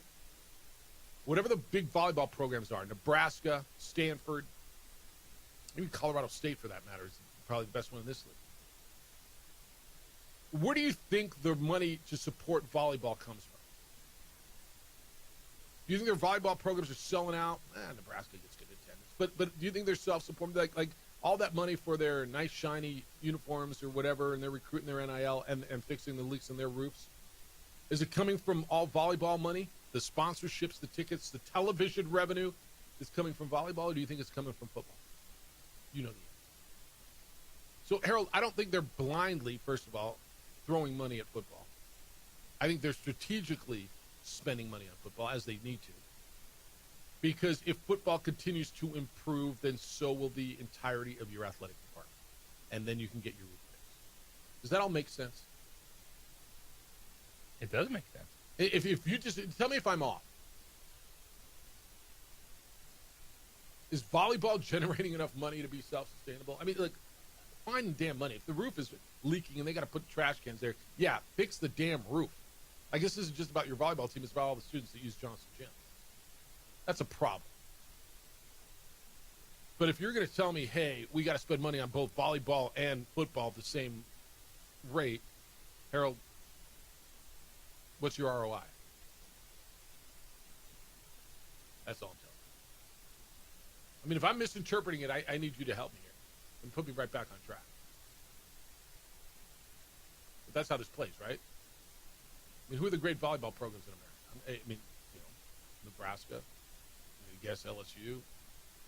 Whatever the big volleyball programs are, Nebraska, Stanford, even Colorado State for that matter is probably the best one in this league. Where do you think their money to support volleyball comes from? Do you think their volleyball programs are selling out? Nebraska gets good attendance. But do you think they're self-supporting? Like all that money for their nice, shiny uniforms or whatever, and they're recruiting their NIL and fixing the leaks on their roofs? Is it coming from all volleyball money? The sponsorships, the tickets, the television revenue is coming from volleyball, or do you think it's coming from football? You know the answer. So, Harold, I don't think they're blindly, first of all, throwing money at football. I think they're strategically spending money on football, as they need to. Because if football continues to improve, then so will the entirety of your athletic department. And then you can get your roof fixed. Does that all make sense? It does make sense. If you just tell me if I'm off. Is volleyball generating enough money to be self-sustainable? I mean, look, find the damn money. If the roof is leaking and they got to put trash cans there, yeah, fix the damn roof. I guess this isn't just about your volleyball team. It's about all the students that use Johnson Gym. That's a problem. But if you're going to tell me, hey, we got to spend money on both volleyball and football at the same rate, Harold, what's your ROI? That's all I'm telling you. I mean, if I'm misinterpreting it, I need you to help me here and put me right back on track. But that's how this plays, right? I mean, who are the great volleyball programs in America? I mean, you know, Nebraska, I guess LSU,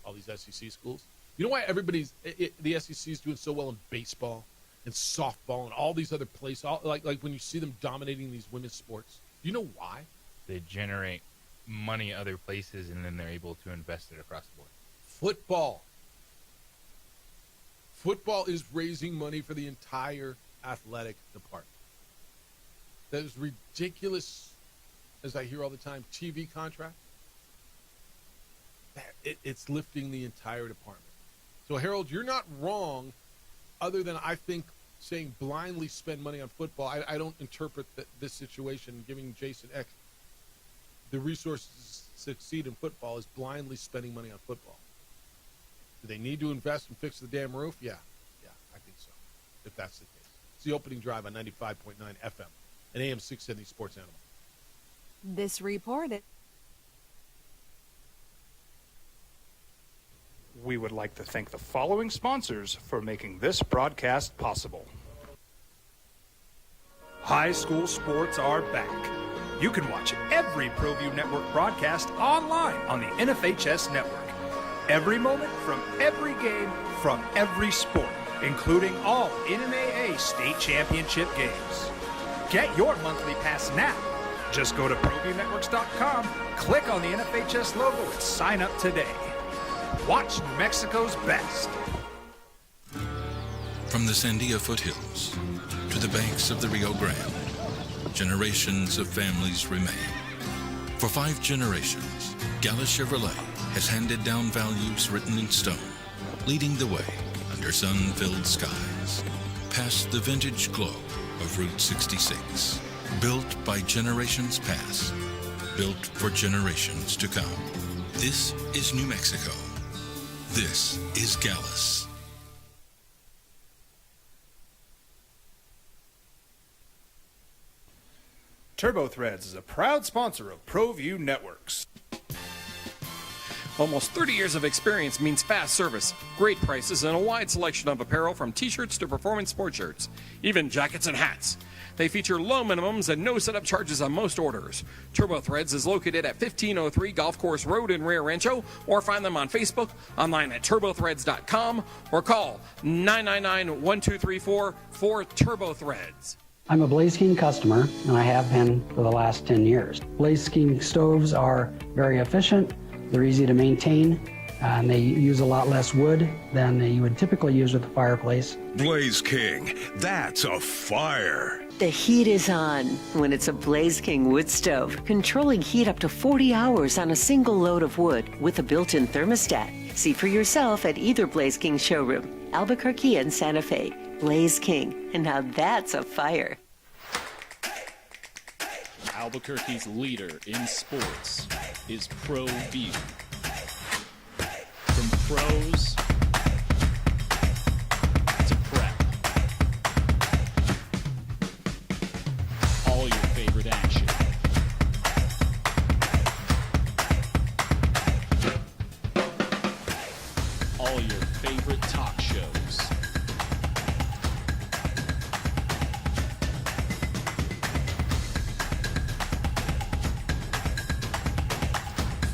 all these SEC schools. You know why the SEC is doing so well in baseball and softball and all these other places? Like when you see them dominating these women's sports. Do you know why? They generate money other places, and then they're able to invest it across the board. Football is raising money for the entire athletic department. That is ridiculous, as I hear all the time, TV contract. It's lifting the entire department. So, Harold, you're not wrong, other than I think saying blindly spend money on football. I don't interpret this situation, giving Jason Eck the resources to succeed in football, is blindly spending money on football. Do they need to invest and fix the damn roof? Yeah, I think so, if that's the case. It's the opening drive on 95.9 FM and AM 670 Sports Animal. This report. We would like to thank the following sponsors for making this broadcast possible. High school sports are back. You can watch every ProView Network broadcast online on the NFHS network. Every moment from every game from every sport, including all NMAA state championship games. Get your monthly pass now. Just go to ProViewNetworks.com, click on the NFHS logo, and sign up today. Watch New Mexico's best. From the Sandia foothills to the banks of the Rio Grande, generations of families remain. For 5 generations, Gallus Chevrolet has handed down values written in stone, leading the way under sun-filled skies, past the vintage glow of Route 66. Built by generations past, built for generations to come. This is New Mexico. This is Gallus. TurboThreads is a proud sponsor of ProView Networks. Almost 30 years of experience means fast service, great prices, and a wide selection of apparel from t-shirts to performance sport shirts, even jackets and hats. They feature low minimums and no setup charges on most orders. TurboThreads is located at 1503 Golf Course Road in Rio Rancho, or find them on Facebook, online at turbothreads.com, or call 999-1234 for TurboThreads. I'm a Blaze King customer, and I have been for the last 10 years. Blaze King stoves are very efficient, they're easy to maintain, and they use a lot less wood than you would typically use with a fireplace. Blaze King, that's a fire. The heat is on when it's a Blaze King wood stove, controlling heat up to 40 hours on a single load of wood with a built-in thermostat. See for yourself at either Blaze King showroom, Albuquerque and Santa Fe. Blaze King, and now that's a fire. Albuquerque's leader in sports is ProView. From pros to prep, all your favorite action. All your favorite talk shows.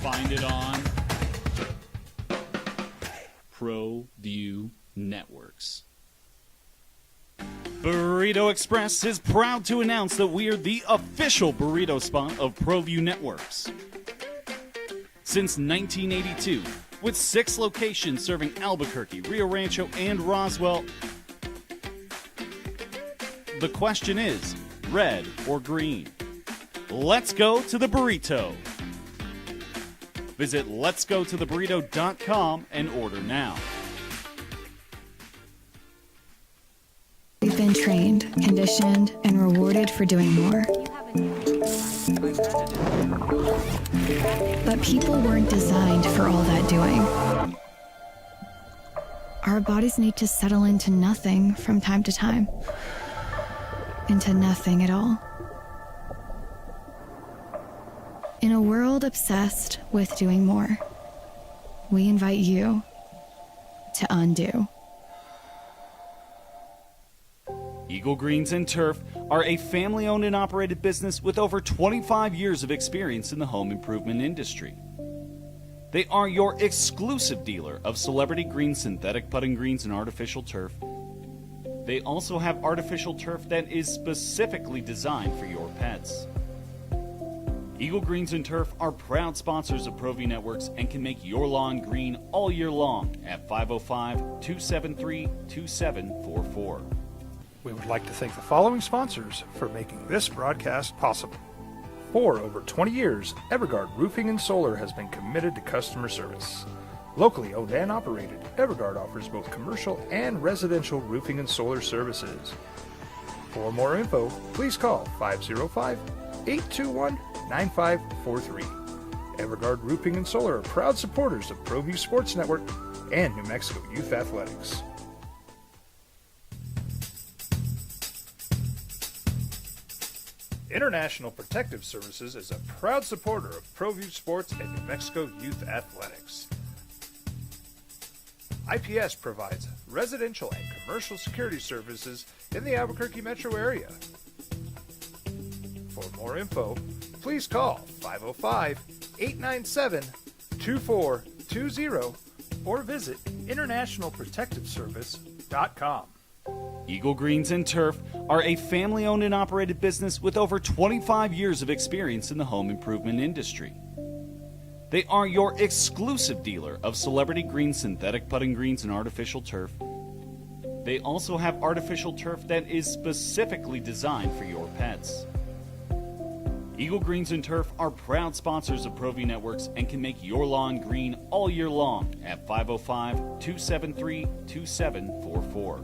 Find it on ProView Networks. Burrito Express is proud to announce that we are the official burrito spot of ProView Networks. Since 1982, with 6 locations serving Albuquerque, Rio Rancho, and Roswell, the question is, red or green? Let's go to the burrito. Visit letsgototheburrito.com and order now. We've been trained, conditioned, and rewarded for doing more. But people weren't designed for all that doing. Our bodies need to settle into nothing from time to time. Into nothing at all. In a world obsessed with doing more, we invite you to undo. Eagle Greens and Turf are a family-owned and operated business with over 25 years of experience in the home improvement industry. They are your exclusive dealer of Celebrity Green synthetic putting greens and artificial turf. They also have artificial turf that is specifically designed for your pets. Eagle Greens and Turf are proud sponsors of ProView Networks and can make your lawn green all year long at 505-273-2744. We would like to thank the following sponsors for making this broadcast possible. For over 20 years, Evergard Roofing and Solar has been committed to customer service. Locally owned and operated, Evergard offers both commercial and residential roofing and solar services. For more info, please call 505-821-9543. Evergard Roofing and Solar are proud supporters of ProView Sports Network and New Mexico Youth Athletics. International Protective Services is a proud supporter of ProView Sports and New Mexico Youth Athletics. IPS provides residential and commercial security services in the Albuquerque metro area. For more info, please call 505-897-2420 or visit internationalprotectiveservice.com. Eagle Greens and Turf are a family-owned and operated business with over 25 years of experience in the home improvement industry. They are your exclusive dealer of Celebrity Green synthetic putting greens and artificial turf. They also have artificial turf that is specifically designed for your pets. Eagle Greens and Turf are proud sponsors of ProView Networks and can make your lawn green all year long at 505-273-2744.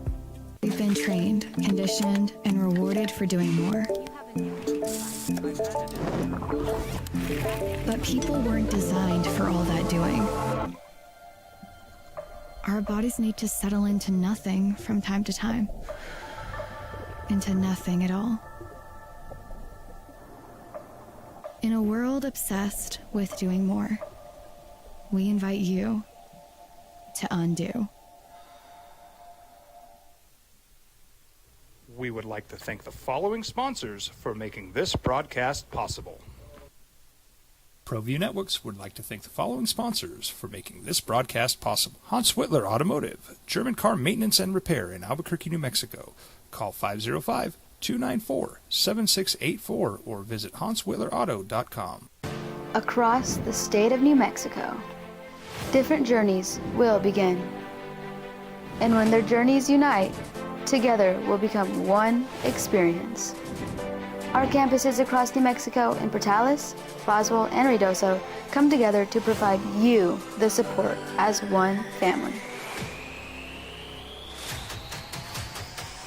We've been trained, conditioned, and rewarded for doing more. But people weren't designed for all that doing. Our bodies need to settle into nothing from time to time. Into nothing at all. In a world obsessed with doing more, we invite you to undo. We would like to thank the following sponsors for making this broadcast possible. ProView Networks would like to thank the following sponsors for making this broadcast possible. Hans Whitler Automotive, German car maintenance and repair in Albuquerque, New Mexico. Call 505-294-7684 or visit hanswhitlerauto.com. Across the state of New Mexico, different journeys will begin. And when their journeys unite, together will become one experience. Our campuses across New Mexico in Portales, Roswell, and Ruidoso come together to provide you the support as one family.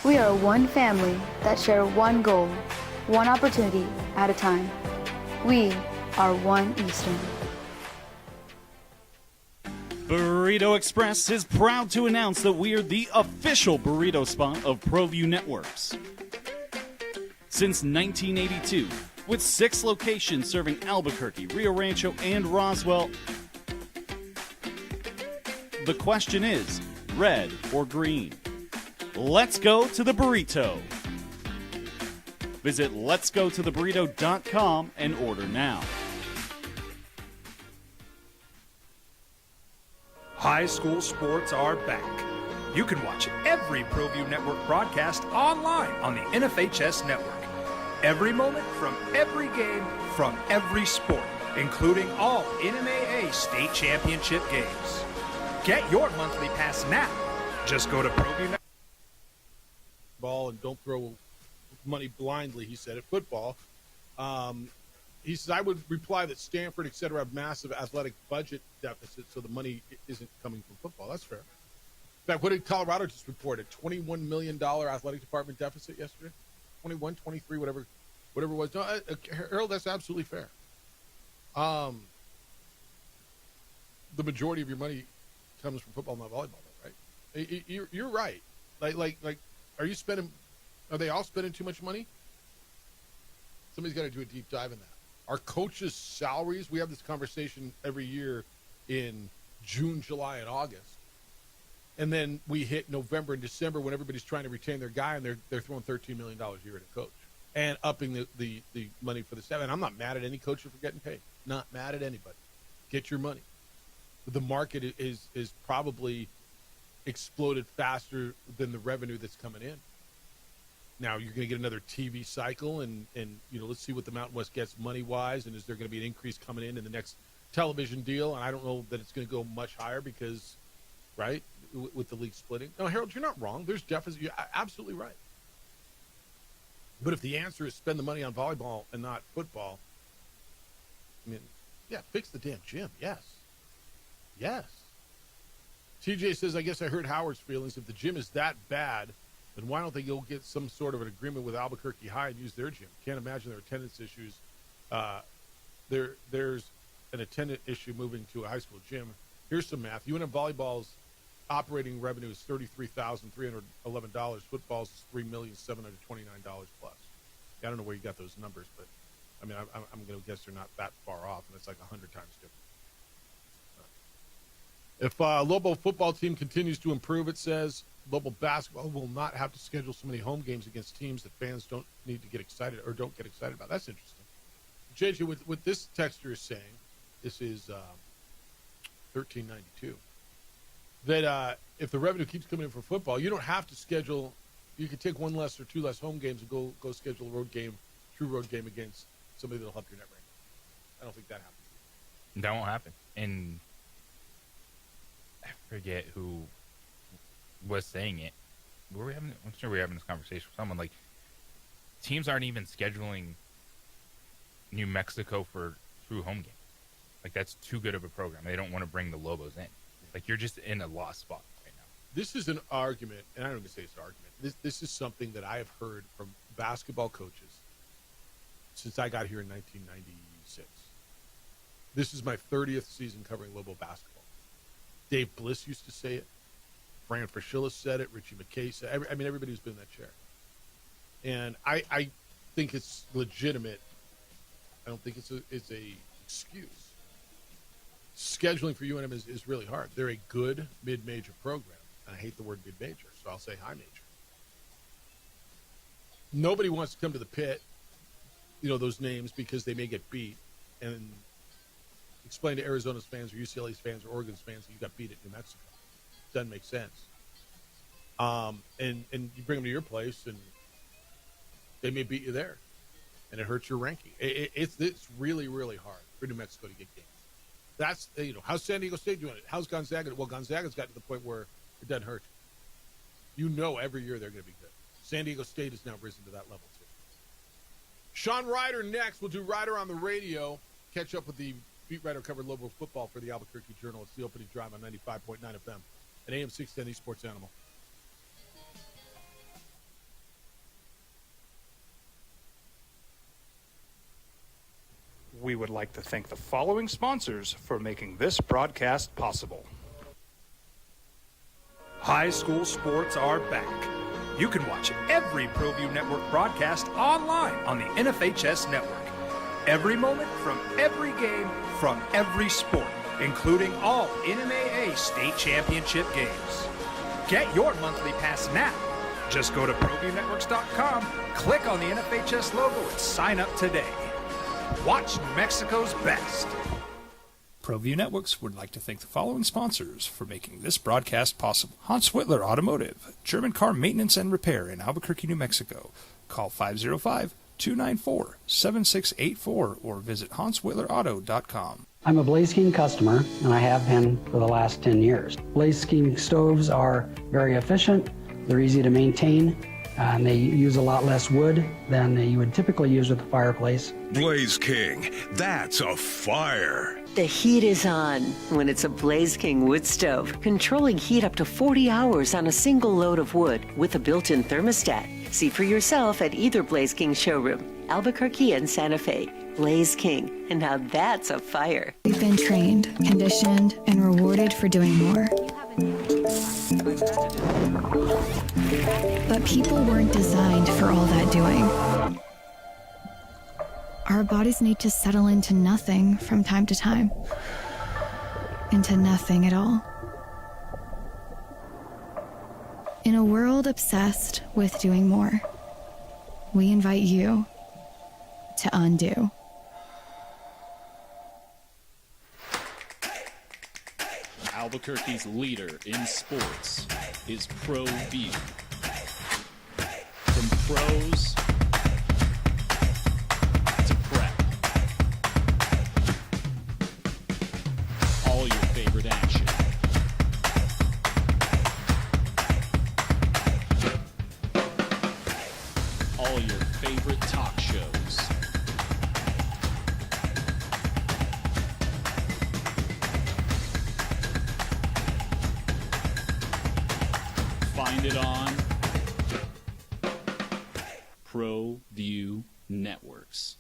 We are one family that share one goal, one opportunity at a time. We are One Eastern. Burrito Express is proud to announce that we are the official burrito spot of ProView Networks. Since 1982, with 6 locations serving Albuquerque, Rio Rancho, and Roswell, the question is, red or green? Let's go to the burrito. Visit letsgototheburrito.com and order now. High school sports are back. You can watch every ProView Network broadcast online on the NFHS network. Every moment from every game from every sport, including all NMAA state championship games. Get your monthly pass now. Just go to ProView Network. Ball and don't throw money blindly, he said, at football. He says, I would reply that Stanford, et cetera, have massive athletic budget deficits, so the money isn't coming from football. That's fair. In fact, what did Colorado just report? A $21 million athletic department deficit yesterday? 21, 23, whatever it was. No, Harold, that's absolutely fair. The majority of your money comes from football, not volleyball, though, right? You're right. Like, are you spending? Are they all spending too much money? Somebody's got to do a deep dive in that. Our coaches' salaries. We have this conversation every year in June, July, and August, and then we hit November and December when everybody's trying to retain their guy, and they're throwing $13 million a year at a coach and upping the money for the staff. And I'm not mad at any coach for getting paid. Not mad at anybody. Get your money. The market is probably exploded faster than the revenue that's coming in. Now you're going to get another TV cycle, and let's see what the Mountain West gets money wise, and is there going to be an increase coming in the next television deal? And I don't know that it's going to go much higher because, right, with the league splitting. No, Harold, you're not wrong. There's deficit. You're absolutely right. But if the answer is spend the money on volleyball and not football, I mean, yeah, fix the damn gym. Yes. TJ says, I guess I hurt Howard's feelings. If the gym is that bad, then why don't they go get some sort of an agreement with Albuquerque High and use their gym? Can't imagine their attendance issues. There's an attendant issue moving to a high school gym. Here's some math. UNM volleyball's operating revenue is $33,311. Football's is $3,729 plus. I don't know where you got those numbers, but I mean, I'm going to guess they're not that far off, and it's like 100 times different. If Lobo football team continues to improve, it says, Lobo basketball will not have to schedule so many home games against teams that fans don't need to get excited or don't get excited about. That's interesting. JJ, what this texter is saying, this is 1392, that if the revenue keeps coming in for football, you don't have to schedule. You could take one less or two less home games and go schedule a true road game against somebody that'll help your net ranking. I don't think that happens. That won't happen. And I forget who was saying it. I'm sure we were having this conversation with someone. Like, teams aren't even scheduling New Mexico for true home games. Like, that's too good of a program. They don't want to bring the Lobos in. Like, you're just in a lost spot right now. This is an argument, and I don't even say it's an argument. This is something that I have heard from basketball coaches since I got here in 1996. This is my 30th season covering Lobo basketball. Dave Bliss used to say it. Fran Fraschilla said it. Richie McKay said it. I mean, everybody who's been in that chair. And I think it's legitimate. I don't think it's a excuse. Scheduling for UNM is really hard. They're a good mid-major program. And I hate the word mid-major, so I'll say high major. Nobody wants to come to the pit, those names, because they may get beat. And explain to Arizona's fans or UCLA's fans or Oregon's fans that you got beat at New Mexico. Doesn't make sense. And you bring them to your place, and they may beat you there, and it hurts your ranking. It's really, really hard for New Mexico to get games. That's, how's San Diego State doing it? How's Gonzaga? Well, Gonzaga's got to the point where it doesn't hurt you. Every year they're going to be good. San Diego State has now risen to that level, too. Sean Ryder next. We'll do Ryder on the radio. Catch up with the beat writer covered Lobo football for the Albuquerque Journal. It's the opening drive on 95.9 FM at AM 610 Sports Animal. We would like to thank the following sponsors for making this broadcast possible. High school sports are back. You can watch every ProView Network broadcast online on the NFHS network. Every moment from every game from every sport, including all NMAA state championship games. Get your monthly pass now. Just go to ProViewNetworks.com, click on the NFHS logo, and sign up today. Watch New Mexico's best. ProView Networks would like to thank the following sponsors for making this broadcast possible. Hans Whitler Automotive, German car maintenance and repair in Albuquerque, New Mexico. Call 505-294-7684 or visit HansWhitlerAuto.com. I'm a Blaze King customer, and I have been for the last 10 years. Blaze King stoves are very efficient, they're easy to maintain, and they use a lot less wood than you would typically use with a fireplace. Blaze King, that's a fire. The heat is on when it's a Blaze King wood stove, controlling heat up to 40 hours on a single load of wood with a built-in thermostat. See for yourself at either Blaze King showroom, Albuquerque and Santa Fe. Blaze King, and now that's a fire. We've been trained, conditioned, and rewarded for doing more. But people weren't designed for all that doing. Our bodies need to settle into nothing from time to time. Into nothing at all. In a world obsessed with doing more, we invite you to undo. Albuquerque's leader in sports is ProView. From pros to prep. All your favorite action. All your favorite talk shows. Find it on ProView Networks.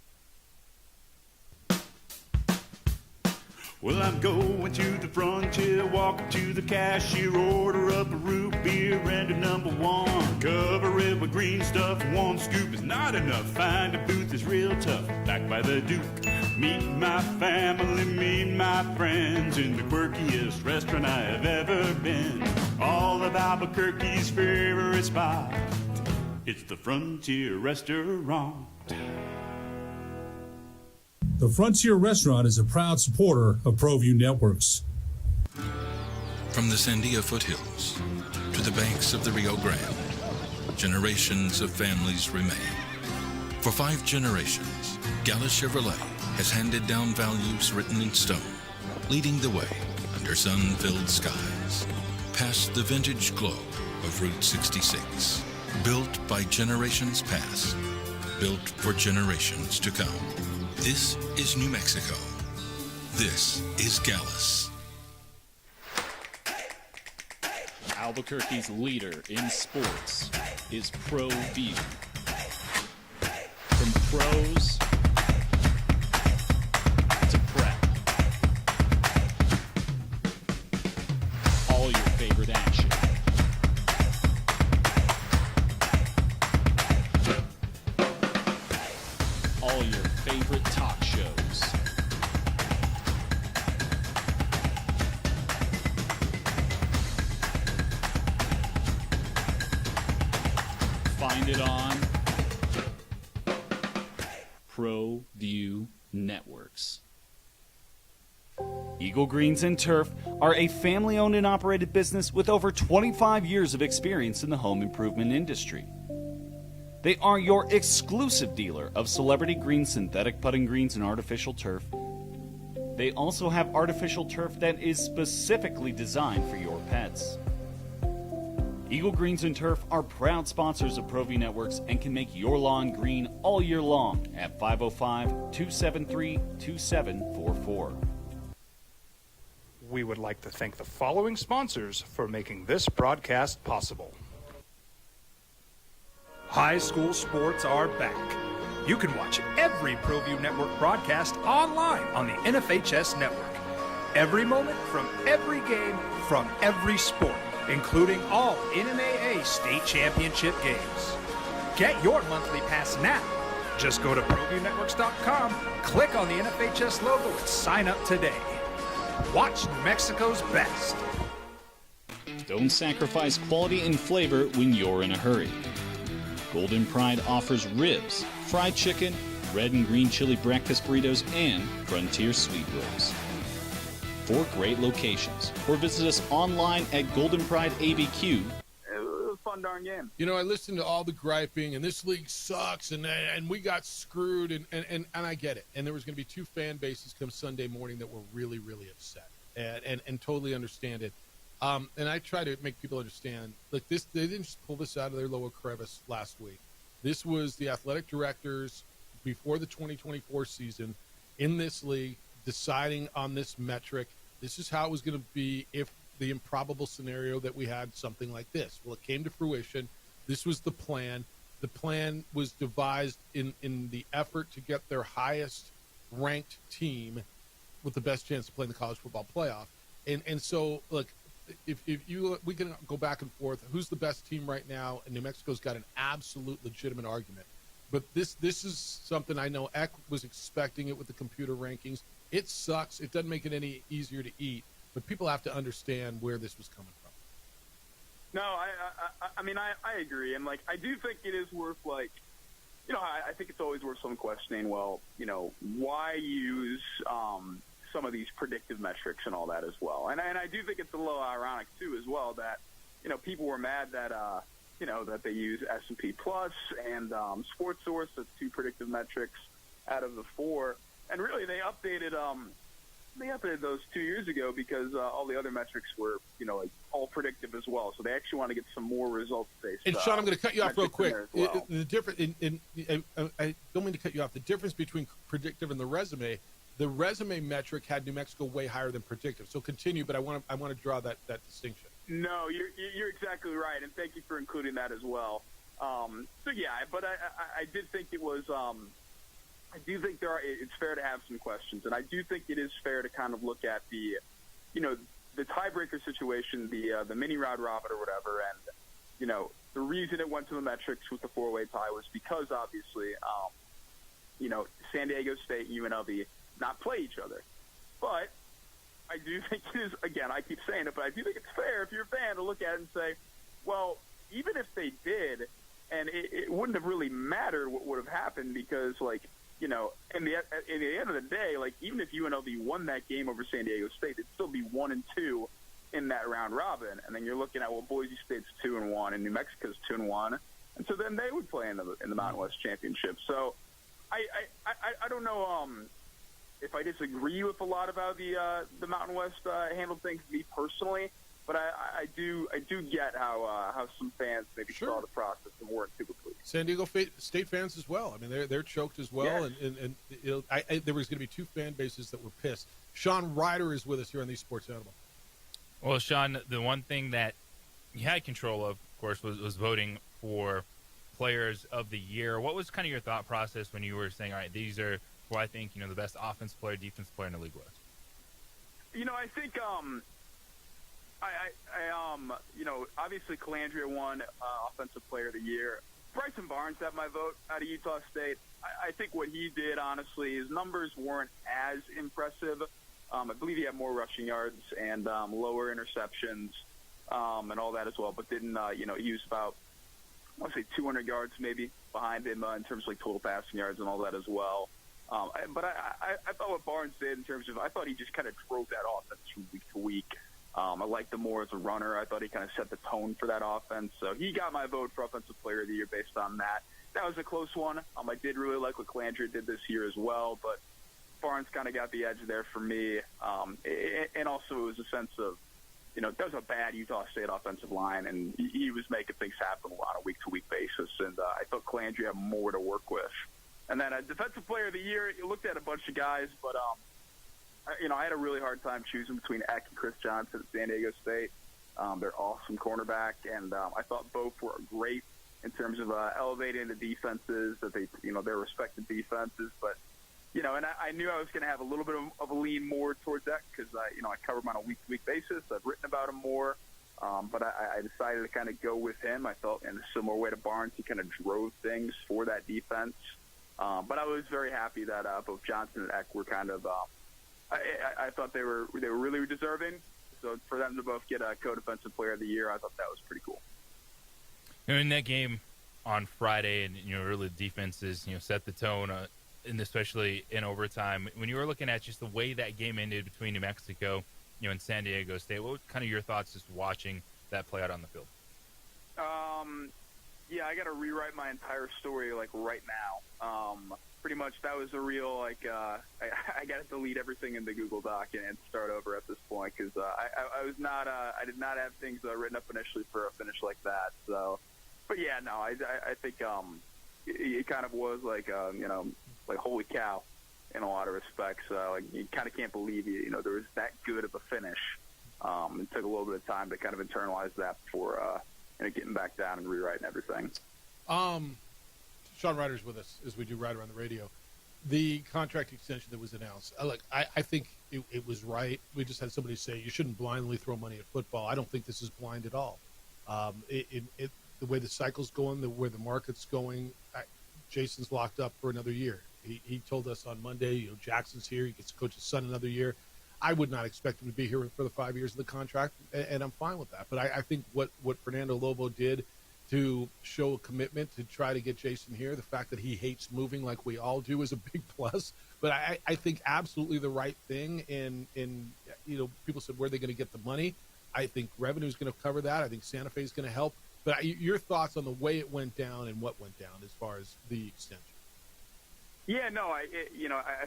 Well, I'm going to the frontier, walking to the cashier, order up a root beer and a number one. Cover it with green stuff, one scoop is not enough. Find a booth is real tough, back by the Duke. Meet my family, meet my friends in the quirkiest restaurant I have ever been. All of Albuquerque's favorite spot, it's the Frontier Restaurant. The Frontier Restaurant is a proud supporter of ProView Networks. From the Sandia foothills to the banks of the Rio Grande, generations of families remain. For 5 generations, Gallus Chevrolet has handed down values written in stone, leading the way under sun-filled skies, past the vintage glow of Route 66. Built by generations past, built for generations to come. This is New Mexico. This is Gallus. Albuquerque's leader in sports is ProView. From pros to prep. All your favorite action. All your favorite talk shows. Find it on ProView Networks. Eagle Greens and Turf are a family-owned and operated business with over 25 years of experience in the home improvement industry. They are your exclusive dealer of celebrity green, synthetic putting greens, and artificial turf. They also have artificial turf that is specifically designed for your pets. Eagle Greens and Turf are proud sponsors of ProView Networks and can make your lawn green all year long at 505-273-2744. We would like to thank the following sponsors for making this broadcast possible. High school sports are back. You can watch every ProView Network broadcast online on the NFHS network. Every moment from every game from every sport, including all NMAA state championship games. Get your monthly pass now. Just go to ProViewNetworks.com, click on the NFHS logo, and sign up today. Watch New Mexico's best. Don't sacrifice quality and flavor when you're in a hurry. Golden Pride offers ribs, fried chicken, red and green chili breakfast burritos, and Frontier sweet rolls. 4 great locations, or visit us online at Golden Pride ABQ. It was a fun darn game. You know, I listened to all the griping, and this league sucks, and we got screwed, and I get it. And there was going to be 2 fan bases come Sunday morning that were really, really upset, and totally understand it. And I try to make people understand, like this, they didn't just pull this out of their lower crevice last week. This was the athletic directors before the 2024 season in this league deciding on this metric. This is how it was going to be if the improbable scenario that we had something like this. Well, it came to fruition. This was the plan. The plan was devised in the effort to get their highest ranked team with the best chance to play in the college football playoff. And so, look, if we can go back and forth. Who's the best team right now? And New Mexico's got an absolute legitimate argument. But this is something I know Eck was expecting it with the computer rankings. It sucks. It doesn't make it any easier to eat. But people have to understand where this was coming from. No, I mean, I agree. And, like, I do think it is worth, like, you know, I think it's always worth some questioning, well, you know, why use some of these predictive metrics and all that as well. And I do think it's a little ironic, too, as well, that, you know, people were mad that, you know, that they use S&P Plus and Sports Source as 2 predictive metrics out of the 4. And really, they updated those 2 years ago because all the other metrics were, you know, like all predictive as well. So they actually want to get some more results-based. And Sean, I'm going to cut you off real quick. Well. The difference, I don't mean to cut you off. The difference between predictive and the resume metric had New Mexico way higher than predictive. So continue, but I want to draw that distinction. No, you're exactly right, and thank you for including that as well. So yeah, but I did think it was. I do think it's fair to have some questions, and I do think it is fair to kind of look at the, you know, the tiebreaker situation, the mini round robin or whatever, and you know the reason it went to the metrics with the 4-way tie was because obviously, you know, San Diego State and UNLV not play each other, but I do think it is, again, I keep saying it, but I do think it's fair if you're a fan to look at it and say, well, even if they did, and it wouldn't have really mattered what would have happened because, like, you know, in the end of the day, like, even if UNLV won that game over San Diego State, it'd still be 1-2 in that round robin. And then you're looking at, well, Boise State's 2-1 and New Mexico's 2-1. And so then they would play in the Mountain West Championship. So I don't know if I disagree with a lot about the Mountain West handled things, me personally, but I do get how some fans maybe saw the process and weren't super pleased. San Diego State fans as well. I mean, they're choked as well, and there was going to be 2 fan bases that were pissed. Sean Ryder is with us here on the Sports Animal. Well, Sean, the one thing that you had control of course, was voting for Players of the Year. What was kind of your thought process when you were saying, all right, these are who I think, the best offensive player, defensive player in the league was? I think obviously Calandria won Offensive Player of the Year. Bryson Barnes had my vote out of Utah State. I think what he did, honestly, his numbers weren't as impressive. I believe he had more rushing yards and lower interceptions and all that as well, but didn't, he was about, I want to say 200 yards maybe behind him in terms of total passing yards and all that as well. But I thought what Barnes did in terms of, I thought he just kind of drove that offense from week to week. I liked him more as a runner. I thought he kind of set the tone for that offense. So he got my vote for Offensive Player of the Year based on that. That was a close one. I did really like what Calandria did this year as well, but Barnes kind of got the edge there for me. And also it was a sense of, that was a bad Utah State offensive line, and he was making things happen on a week-to-week basis. And I thought Calandria had more to work with. And then a Defensive Player of the Year, you looked at a bunch of guys, but I had a really hard time choosing between Eck and Chris Johnson at San Diego State. They're awesome cornerback, and I thought both were great in terms of elevating the defenses that they, their respective defenses. But and I knew I was going to have a little bit of a lean more towards Eck because I cover him on a week-to-week basis. I've written about him more, but I decided to kind of go with him. I felt in a similar way to Barnes, he kind of drove things for that defense. But I was very happy that both Johnson and Eck were kind of. I thought they were really deserving. So for them to both get a co-defensive player of the year, I thought that was pretty cool. In that game on Friday, and really the defenses set the tone, and especially in overtime. When you were looking at just the way that game ended between New Mexico, and San Diego State, what were kind of your thoughts just watching that play out on the field? Yeah, I got to rewrite my entire story right now. Pretty much that was a real I got to delete everything in the Google Doc and start over at this point because I was not I did not have things written up initially for a finish like that. So, but yeah, no, I think it kind of was like holy cow in a lot of respects. You kind of can't believe there was that good of a finish. It took a little bit of time to kind of internalize that before getting back down and rewriting everything. Sean Ryder's with us as we do Right Around the Radio. the contract extension that was announced, look, I think it was right. We just had somebody say you shouldn't blindly throw money at football. I don't think this is blind at all. The way the cycle's going, the way the market's going, Jason's locked up for another year. He told us on Monday, Jackson's here. He gets to coach his son another year. I would not expect him to be here for the 5 years of the contract, and I'm fine with that. But I think what Fernando Lobo did to show a commitment to try to get Jason here, the fact that he hates moving like we all do, is a big plus. But I think absolutely the right thing. And people said, where are they going to get the money? I think revenue is going to cover that. I think Santa Fe is going to help. But your thoughts on the way it went down and what went down as far as the extension? Yeah, no, I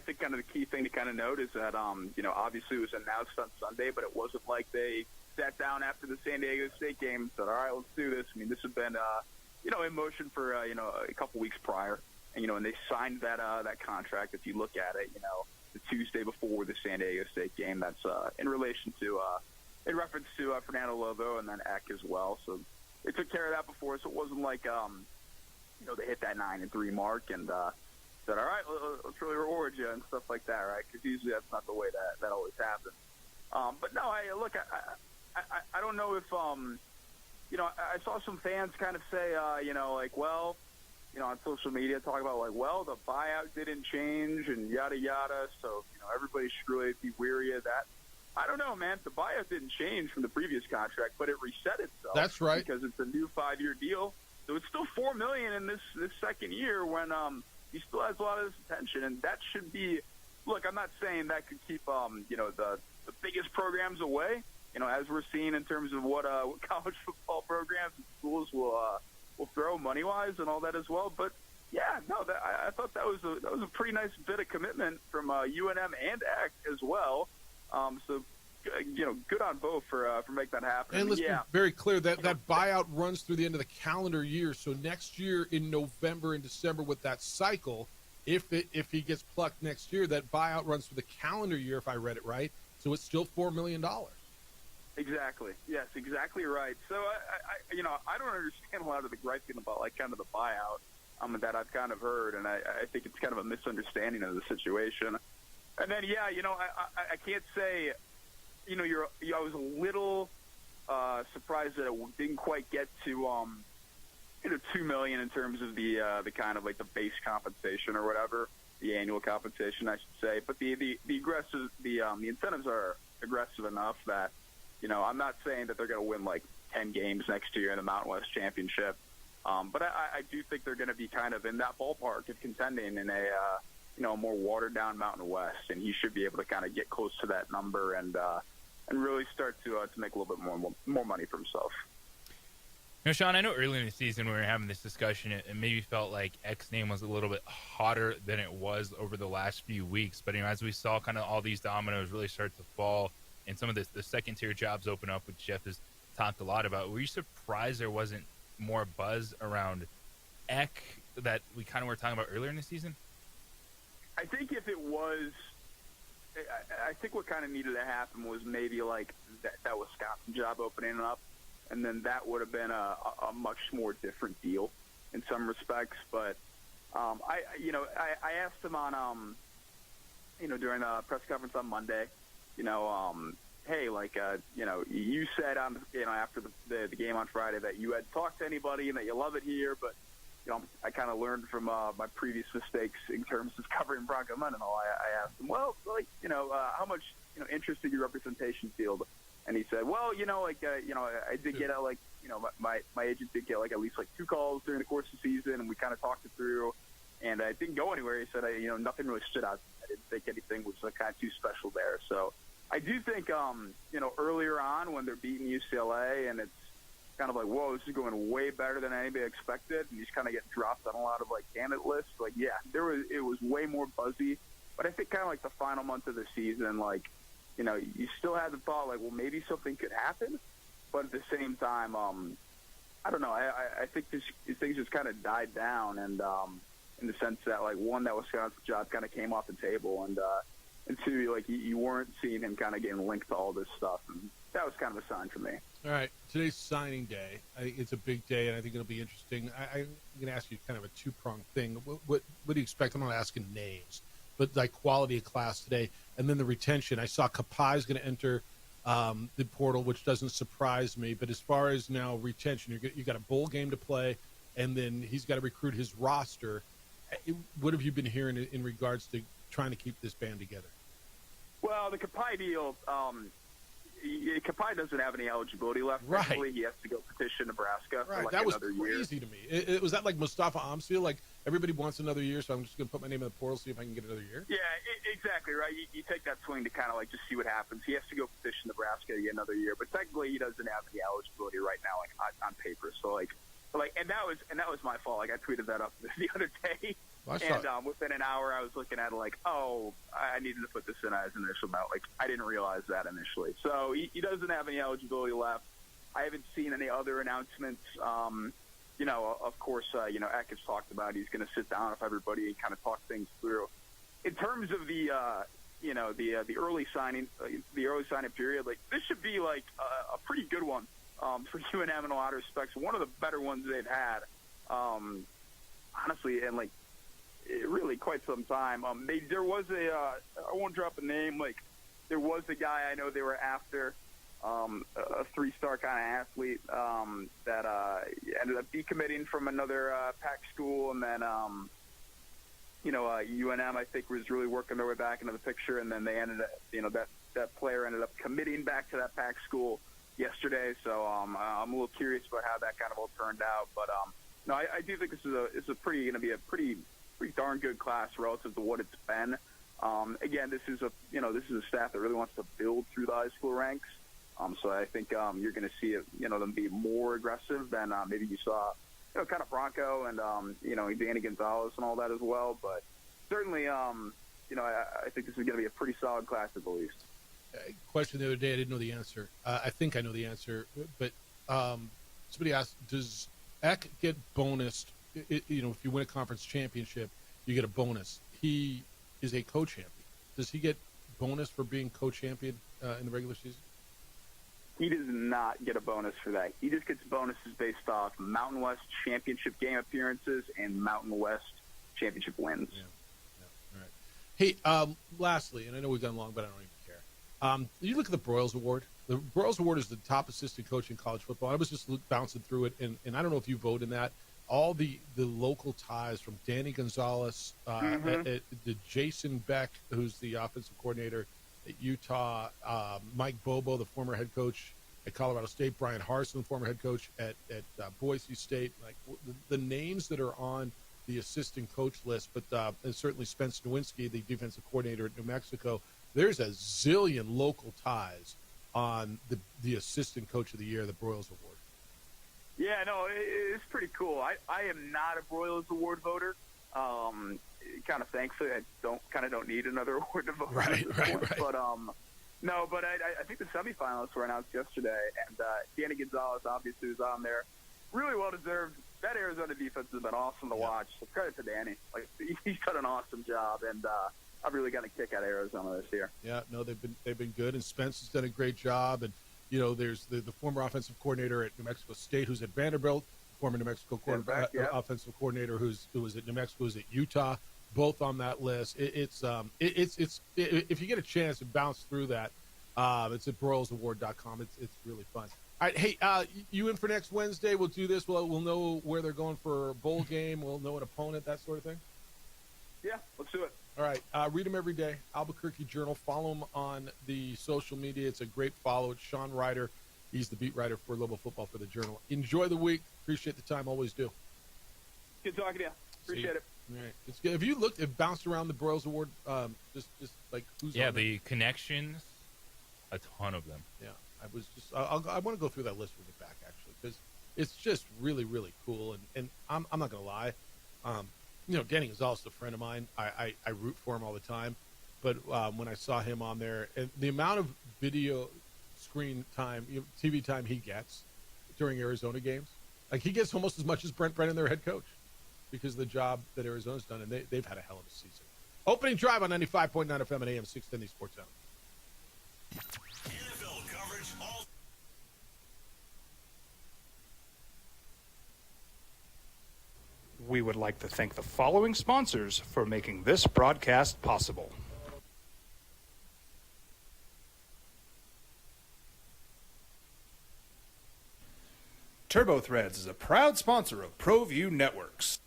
think kind of the key thing to kind of note is that, obviously it was announced on Sunday, but it wasn't like they sat down after the San Diego State game and said, all right, let's do this. I mean, this had been, in motion for, a couple weeks prior. And, and they signed that contract. If you look at it, the Tuesday before the San Diego State game, that's in relation to, in reference to Fernando Lobo and then Eck as well. So they took care of that before. So it wasn't like, they hit that 9-3 mark and, said, all right, let's really reward you and stuff like that, right? Because usually that's not the way that always happens. But no, I don't know if, I saw some fans kind of say, on social media talk about the buyout didn't change and yada yada, so everybody should really be weary of that. I don't know, man. The buyout didn't change from the previous contract, but it reset itself. That's right, because it's a new 5-year deal. So it's still $4 million in this second year when he still has a lot of this attention, and that should be. Look, I'm not saying that could keep the biggest programs away. As we're seeing in terms of what college football programs and schools will throw money wise and all that as well. But yeah, no, I thought that was a pretty nice bit of commitment from UNM and Eck as well. So good on both for making that happen. And let's be very clear that buyout runs through the end of the calendar year. So next year in November and December with that cycle, if he gets plucked next year, that buyout runs through the calendar year, if I read it right. So it's still $4 million. Exactly. Yes, exactly right. So I don't understand a lot of the griping about kind of the buyout that I've kind of heard, and I think it's kind of a misunderstanding of the situation. And then I can't say I was a little surprised that it didn't quite get to $2 million in terms of the kind of the base compensation or whatever, the annual compensation I should say. But the aggressive the incentives are aggressive enough that I'm not saying that they're going to win 10 games next year in the Mountain West Championship, but I do think they're going to be kind of in that ballpark of contending in a more watered down Mountain West, and he should be able to kind of get close to that number and really start to make a little bit more money for himself. Sean, I know early in the season when we were having this discussion, it maybe felt like Eck's name was a little bit hotter than it was over the last few weeks. But as we saw kind of all these dominoes really start to fall and some of the second-tier jobs open up, which Jeff has talked a lot about, were you surprised there wasn't more buzz around Eck that we kind of were talking about earlier in the season? I think if it was, I think what kind of needed to happen was maybe that Wisconsin job opening up, and then that would have been a much more different deal in some respects. But I asked him on during a press conference on Monday, hey, you said on after the game on Friday that you had talked to anybody and that you love it here, but I kind of learned from my previous mistakes in terms of covering Bronco Monday and all. I asked him, well, how much interest in your representation field? And he said, well, I did get my agent did get at least 2 calls during the course of the season, and we kind of talked it through, and I didn't go anywhere. He said, nothing really stood out. I didn't think anything was kind of too special there. So I do think, earlier on when they're beating UCLA and it's kind of whoa, this is going way better than anybody expected, and he's kind of getting dropped on a lot of candidate lists. It was way more buzzy, but I think kind of the final month of the season, you still had the thought well, maybe something could happen, but at the same time, I don't know. I think things just kind of died down, and in the sense that one, that Wisconsin job kind of came off the table, and two, you weren't seeing him kind of getting linked to all this stuff, and that was kind of a sign for me. All right, today's signing day. I think it's a big day, and I think it'll be interesting. I'm going to ask you kind of a two-pronged thing. What do you expect? I'm not asking names, but like quality of class today, and then the retention. I saw Kapai is going to enter the portal, which doesn't surprise me. But as far as now retention, you got a bowl game to play, and then he's got to recruit his roster. What have you been hearing in regards to trying to keep this band together? Well, the Kapai deal. Kapai doesn't have any eligibility left. Right. Actually, he has to go petition Nebraska for like that was another year. crazy to me. Was that like Mustafa Amsil? Like everybody wants another year, so I'm just going to put my name in the portal, see if I can get another year. Yeah, exactly right. You take that swing to kind of like just see what happens. He has to go petition Nebraska to get another year, but technically he doesn't have any eligibility right now, like on paper. So and that was my fault. Like I tweeted that up the other day. And within an hour, I was looking at it like, oh, I needed to put this in as an initial ballot. Like, I didn't realize that initially. So he doesn't have any eligibility left. I haven't seen any other announcements. Of course, Eck has talked about he's going to sit down with everybody and kind of talk things through. In terms of the early signing, period, like this should be like a pretty good one for UNM in a lot of respects. One of the better ones they've had, honestly, and like. Really quite some time. There was I won't drop a name, like there was a guy I know they were after, a 3-star kind of athlete that ended up decommitting from another Pac school, and then UNM I think was really working their way back into the picture, and then they ended up, that player ended up committing back to that Pac school yesterday. So I'm a little curious about how that kind of all turned out, but no, I do think this is going to be a pretty darn good class relative to what it's been. Again, this is a staff that really wants to build through the high school ranks. So I think you're going to see it, them be more aggressive than maybe you saw, kind of Bronco and Danny Gonzalez and all that as well. But certainly, I think this is going to be a pretty solid class at the least. Question the other day, I didn't know the answer. I think I know the answer, but somebody asked, does Eck get bonused? If you win a conference championship, you get a bonus. He is a co-champion. Does he get bonus for being co-champion in the regular season? He does not get a bonus for that. He just gets bonuses based off Mountain West championship game appearances and Mountain West championship wins. Yeah. All right. Hey, lastly, and I know we've gone long, but I don't even care. You look at the Broyles Award. The Broyles Award is the top assistant coach in college football. I was just bouncing through it, and I don't know if you vote in that. All the local ties from Danny Gonzalez, to Jason Beck, who's the offensive coordinator at Utah, Mike Bobo, the former head coach at Colorado State, Brian Harsin, former head coach at Boise State. Like the names that are on the assistant coach list, but and certainly Spence Nowinski, the defensive coordinator at New Mexico. There's a zillion local ties on the assistant coach of the year, the Broyles Award. Yeah, no, it's pretty cool. I am not a Broyles Award voter. Kind of thankfully, I don't need another award to vote. Right. But I think the semifinalists were announced yesterday, and Danny Gonzalez obviously was on there. Really well deserved. That Arizona defense has been awesome to watch. So credit to Danny. Like he's done an awesome job, and I've really got a kick out of Arizona this year. Yeah, no, they've been good, and Spence has done a great job, and. There's the former offensive coordinator at New Mexico State who's at Vanderbilt, former New Mexico offensive coordinator who was at New Mexico, who's at Utah, both on that list. It's if you get a chance to bounce through that, it's at BroylesAward.com. It's really fun. All right, hey, you in for next Wednesday? We'll do this. We'll know where they're going for a bowl game. We'll know an opponent, that sort of thing. Yeah, let's do it. All right, read them every day. Albuquerque Journal. Follow him on the social media. It's a great follow. It's Sean Ryder. He's the beat writer for Louisville football for the Journal. Enjoy the week. Appreciate the time. Always do. Good talking to you. Appreciate it. All right. It's good. Have you looked? Have bounced around the Broyles Award? Just like who's on the it? Connections. A ton of them. Yeah, I was just. I want to go through that list when we get back actually because it's just really really cool. And I'm not gonna lie. Danny Gonzalez is a friend of mine. I root for him all the time. But when I saw him on there, and the amount of video screen time, TV time he gets during Arizona games, like he gets almost as much as Brent Brennan, their head coach, because of the job that Arizona's done, and they've had a hell of a season. Opening drive on 95.9 FM and AM 610 Sports Zone. NFL coverage all We would like to thank the following sponsors for making this broadcast possible. TurboThreads is a proud sponsor of ProView Networks.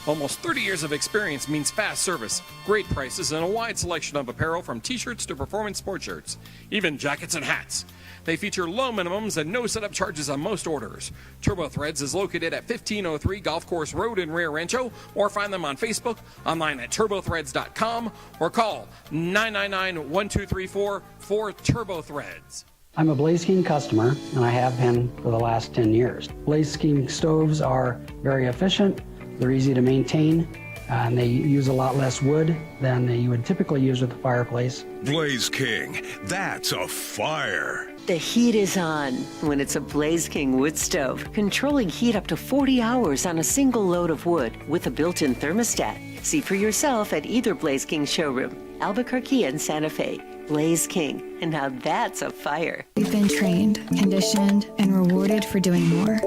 Almost 30 years of experience means fast service, great prices, and a wide selection of apparel from t-shirts to performance sport shirts, even jackets and hats. They feature low minimums and no setup charges on most orders. TurboThreads is located at 1503 Golf Course Road in Rio Rancho, or find them on Facebook, online at turbothreads.com, or call 999-1234 for TurboThreads. I'm a Blaze King customer, and I have been for the last 10 years. Blaze King stoves are very efficient, they're easy to maintain, and they use a lot less wood than you would typically use with a fireplace. Blaze King, that's a fire. The heat is on when it's a Blaze King wood stove, controlling heat up to 40 hours on a single load of wood with a built-in thermostat. See for yourself at either Blaze King showroom, Albuquerque and Santa Fe. Blaze King, and now that's a fire. We've been trained, conditioned, and rewarded for doing more.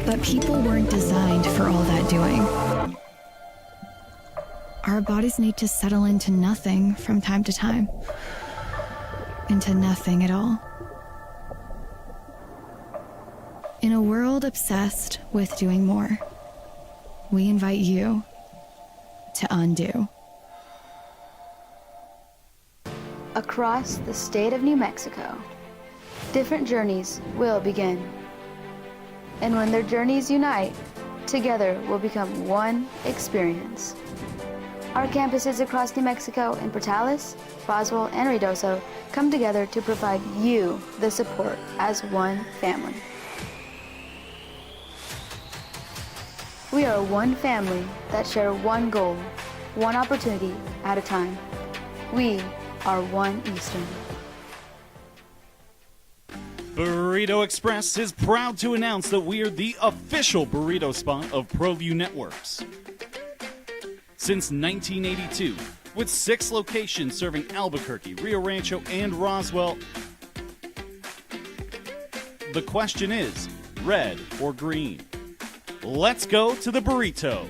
But people weren't designed for all that doing. Our bodies need to settle into nothing from time to time. Into nothing at all. In a world obsessed with doing more, we invite you to undo. Across the state of New Mexico, different journeys will begin. And when their journeys unite, together will become one experience. Our campuses across New Mexico in Portales, Roswell, and Ruidoso come together to provide you the support as one family. We are one family that share one goal, one opportunity at a time. We are One Eastern. Burrito Express is proud to announce that we are the official burrito spot of ProView Networks. Since 1982, with 6 locations serving Albuquerque, Rio Rancho, and Roswell, the question is, red or green? Let's go to the burrito.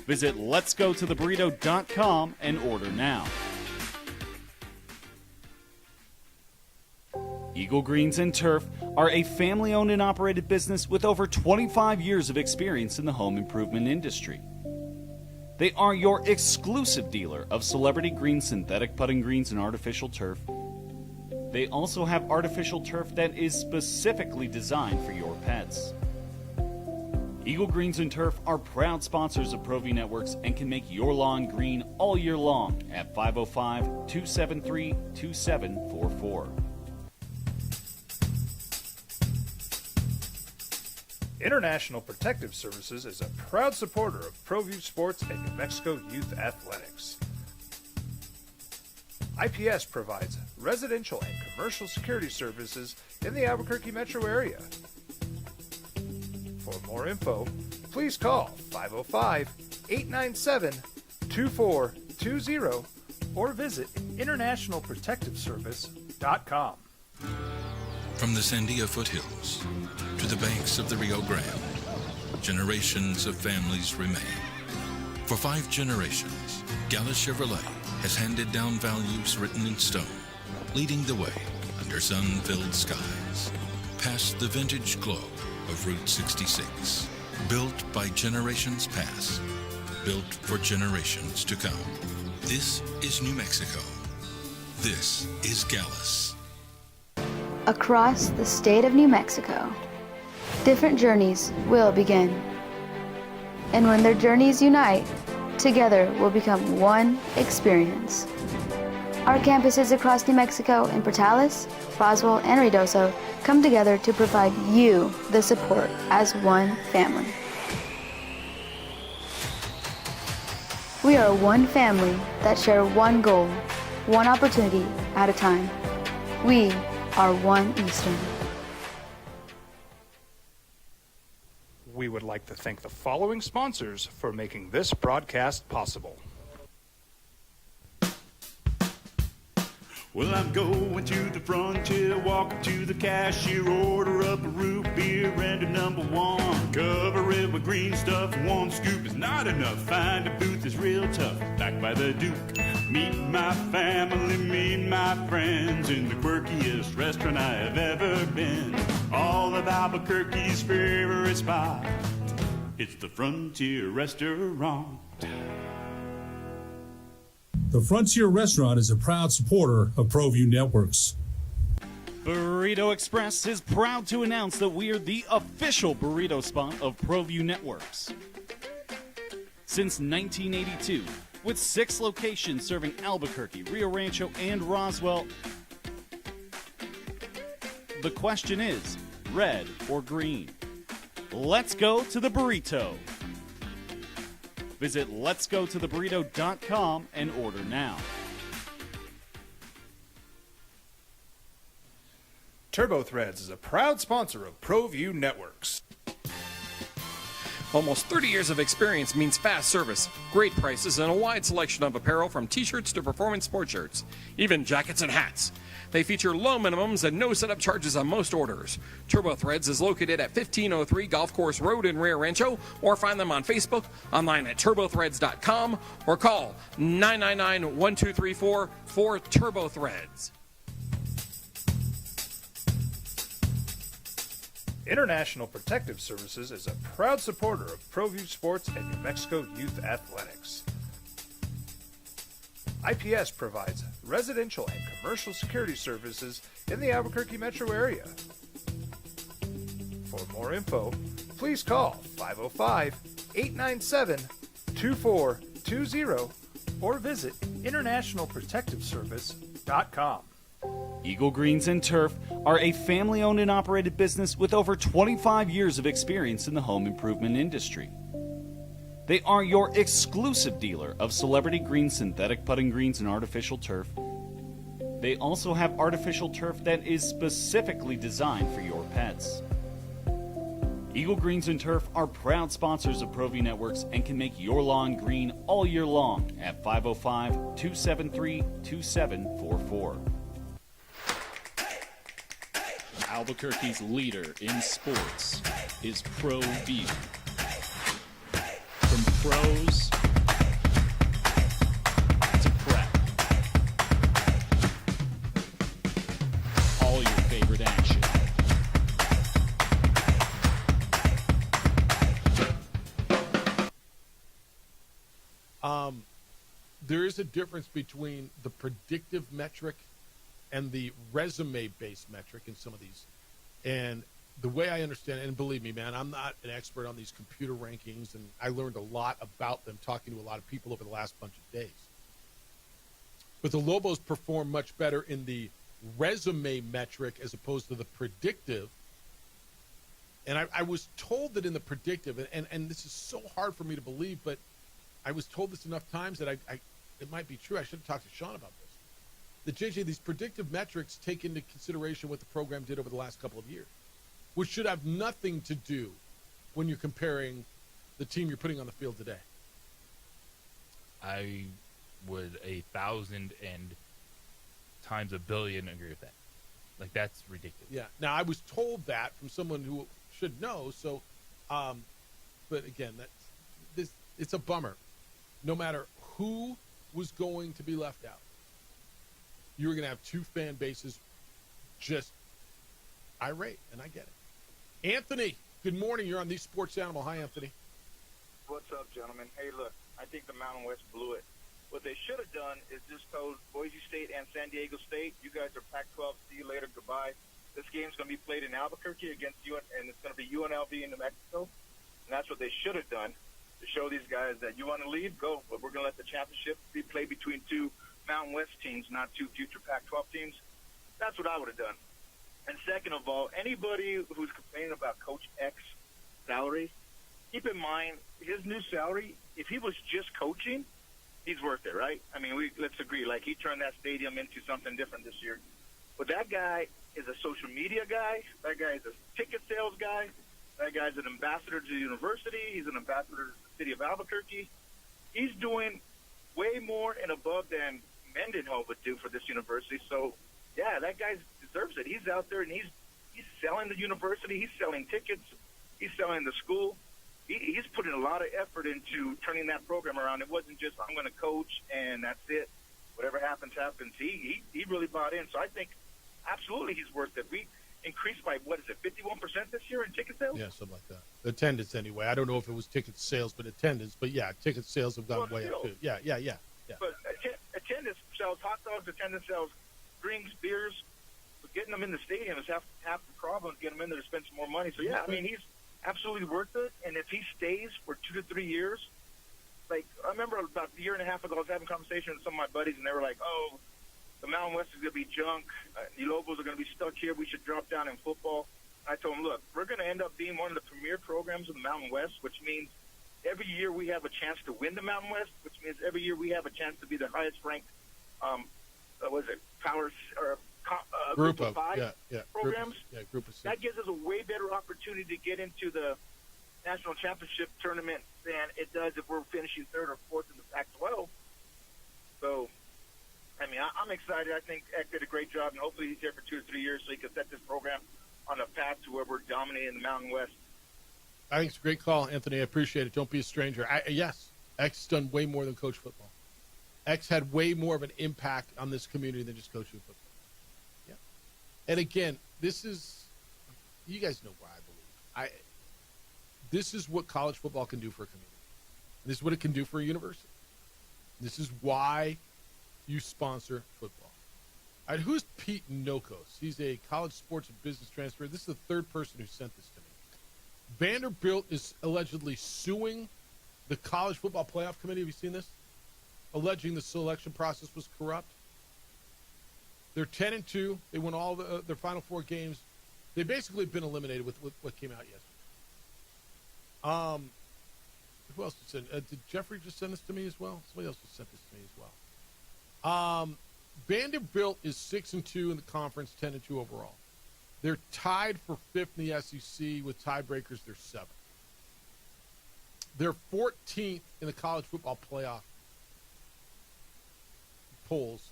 Visit letsgototheburrito.com and order now. Eagle Greens and Turf are a family-owned and operated business with over 25 years of experience in the home improvement industry. They are your exclusive dealer of celebrity green, synthetic putting greens, and artificial turf. They also have artificial turf that is specifically designed for your pets. Eagle Greens and Turf are proud sponsors of ProView Networks and can make your lawn green all year long at 505-273-2744. International Protective Services is a proud supporter of ProView Sports and New Mexico Youth Athletics. IPS provides residential and commercial security services in the Albuquerque metro area. For more info, please call 505-897-2420 or visit internationalprotectiveservice.com. From the Sandia foothills to the banks of the Rio Grande, generations of families remain. For 5 generations, Gallus Chevrolet has handed down values written in stone, leading the way under sun-filled skies, past the vintage glow of Route 66. Built by generations past, built for generations to come. This is New Mexico. This is Gallus. Across the state of New Mexico, different journeys will begin. And when their journeys unite, together will become one experience. Our campuses across New Mexico in Portales, Roswell, and Ruidoso come together to provide you the support as one family. We are one family that share one goal, one opportunity at a time. We are One Eastern. We would like to thank the following sponsors for making this broadcast possible. Well, I'm going to the frontier, walking to the cashier, order up a root beer and a number one. Cover it with green stuff, one scoop is not enough. Find a booth is real tough, back by the Duke. Meet my family, meet my friends in the quirkiest restaurant I have ever been. All of Albuquerque's favorite spot, it's the Frontier Restaurant. The Frontier Restaurant is a proud supporter of ProView Networks. Burrito Express is proud to announce that we are the official burrito spot of ProView Networks. Since 1982, with 6 locations serving Albuquerque, Rio Rancho, and Roswell, the question is, red or green? Let's go to the burrito. Visit letsgototheburrito.com and order now. TurboThreads is a proud sponsor of ProView Networks. Almost 30 years of experience means fast service, great prices, and a wide selection of apparel from t-shirts to performance sport shirts, even jackets and hats. They feature low minimums and no setup charges on most orders. TurboThreads is located at 1503 Golf Course Road in Rio Rancho, or find them on Facebook, online at turbothreads.com, or call 999-1234 for TurboThreads. International Protective Services is a proud supporter of ProView Sports and New Mexico Youth Athletics. IPS provides residential and commercial security services in the Albuquerque metro area. For more info, please call 505-897-2420 or visit internationalprotectiveservice.com. Eagle Greens and Turf are a family-owned and operated business with over 25 years of experience in the home improvement industry. They are your exclusive dealer of celebrity green, synthetic putting greens, and artificial turf. They also have artificial turf that is specifically designed for your pets. Eagle Greens and Turf are proud sponsors of ProView Networks and can make your lawn green all year long at 505-273-2744. Albuquerque's leader in sports is ProView. From pros to prep, all your favorite action. There is a difference between the predictive metric and the resume-based metric in some of these. And the way I understand it, and believe me, man, I'm not an expert on these computer rankings, and I learned a lot about them talking to a lot of people over the last bunch of days. But the Lobos perform much better in the resume metric as opposed to the predictive. And I was told that in the predictive, and this is so hard for me to believe, but I was told this enough times that it might be true. I should have talked to Sean about this. That, JJ, these predictive metrics take into consideration what the program did over the last couple of years, which should have nothing to do when you're comparing the team you're putting on the field today. I would 1,000 and times a billion agree with that. Like, that's ridiculous. Yeah. Now, I was told that from someone who should know. So, but again, it's a bummer. No matter who was going to be left out, you were going to have two fan bases just irate, and I get it. Anthony, good morning. You're on The Sports Animal. Hi, Anthony. What's up, gentlemen? Hey, look, I think the Mountain West blew it. What they should have done is just told Boise State and San Diego State, you guys are Pac-12, see you later, goodbye. This game's going to be played in Albuquerque against and it's going to be UNLV in New Mexico. And that's what they should have done to show these guys that you want to leave, go. But we're going to let the championship be played between two Mountain West teams, not two future Pac-12 teams. That's what I would have done. And second of all, anybody who's complaining about Coach X salary, keep in mind his new salary, if he was just coaching, he's worth it, right? I mean, let's agree. Like, he turned that stadium into something different this year. But that guy is a social media guy. That guy is a ticket sales guy. That guy's an ambassador to the university. He's an ambassador to the city of Albuquerque. He's doing way more and above than Mendenhove would do for this university. So, yeah, that guy deserves it. He's out there, and he's selling the university. He's selling tickets. He's selling the school. He's putting a lot of effort into turning that program around. It wasn't just, I'm going to coach, and that's it. Whatever happens, happens. He really bought in. So I think absolutely he's worth it. We increased by, 51% this year in ticket sales? Yeah, something like that. Attendance, anyway. I don't know if it was ticket sales, but attendance. But, yeah, ticket sales have gone way up, too. Yeah. But attendance sells hot dogs, attendance sells drinks, beers. But getting them in the stadium is half the problem. Getting them in there to spend some more money. So, yeah, I mean, he's absolutely worth it. And if he stays for 2 to 3 years, like I remember about a year and a half ago, I was having a conversation with some of my buddies, and they were like, oh, the Mountain West is going to be junk. The Lobos are going to be stuck here. We should drop down in football. I told them, look, we're going to end up being one of the premier programs of the Mountain West, which means every year we have a chance to win the Mountain West, which means every year we have a chance to be the highest ranked, group of five programs. Group of 6. That gives us a way better opportunity to get into the national championship tournament than it does if we're finishing 3rd or 4th in the Pac-12. So, I mean, I'm excited. I think Eck did a great job, and hopefully he's here for 2 or 3 years so he can set this program on a path to where we're dominating the Mountain West. I think it's a great call, Anthony. I appreciate it. Don't be a stranger. Yes, Eck's done way more than coach football. Eck's had way more of an impact on this community than just coaching football. Yeah. And again, this is, you guys know why I believe. This is what college football can do for a community. This is what it can do for a university. This is why you sponsor football. All right, who's Pete Nokos? He's a college sports and business transfer. This is the 3rd person who sent this to me. Vanderbilt is allegedly suing the College Football Playoff Committee. Have you seen this? Alleging the selection process was corrupt. They're 10-2. They won all their final 4 games. They've basically been eliminated with what came out yesterday. Who else just sent? Did Jeffrey just send this to me as well? Somebody else just sent this to me as well. Vanderbilt is 6-2 in the conference, 10-2 overall. They're tied for 5th in the SEC with tiebreakers. They're 7th. They're 14th in the college football playoff polls.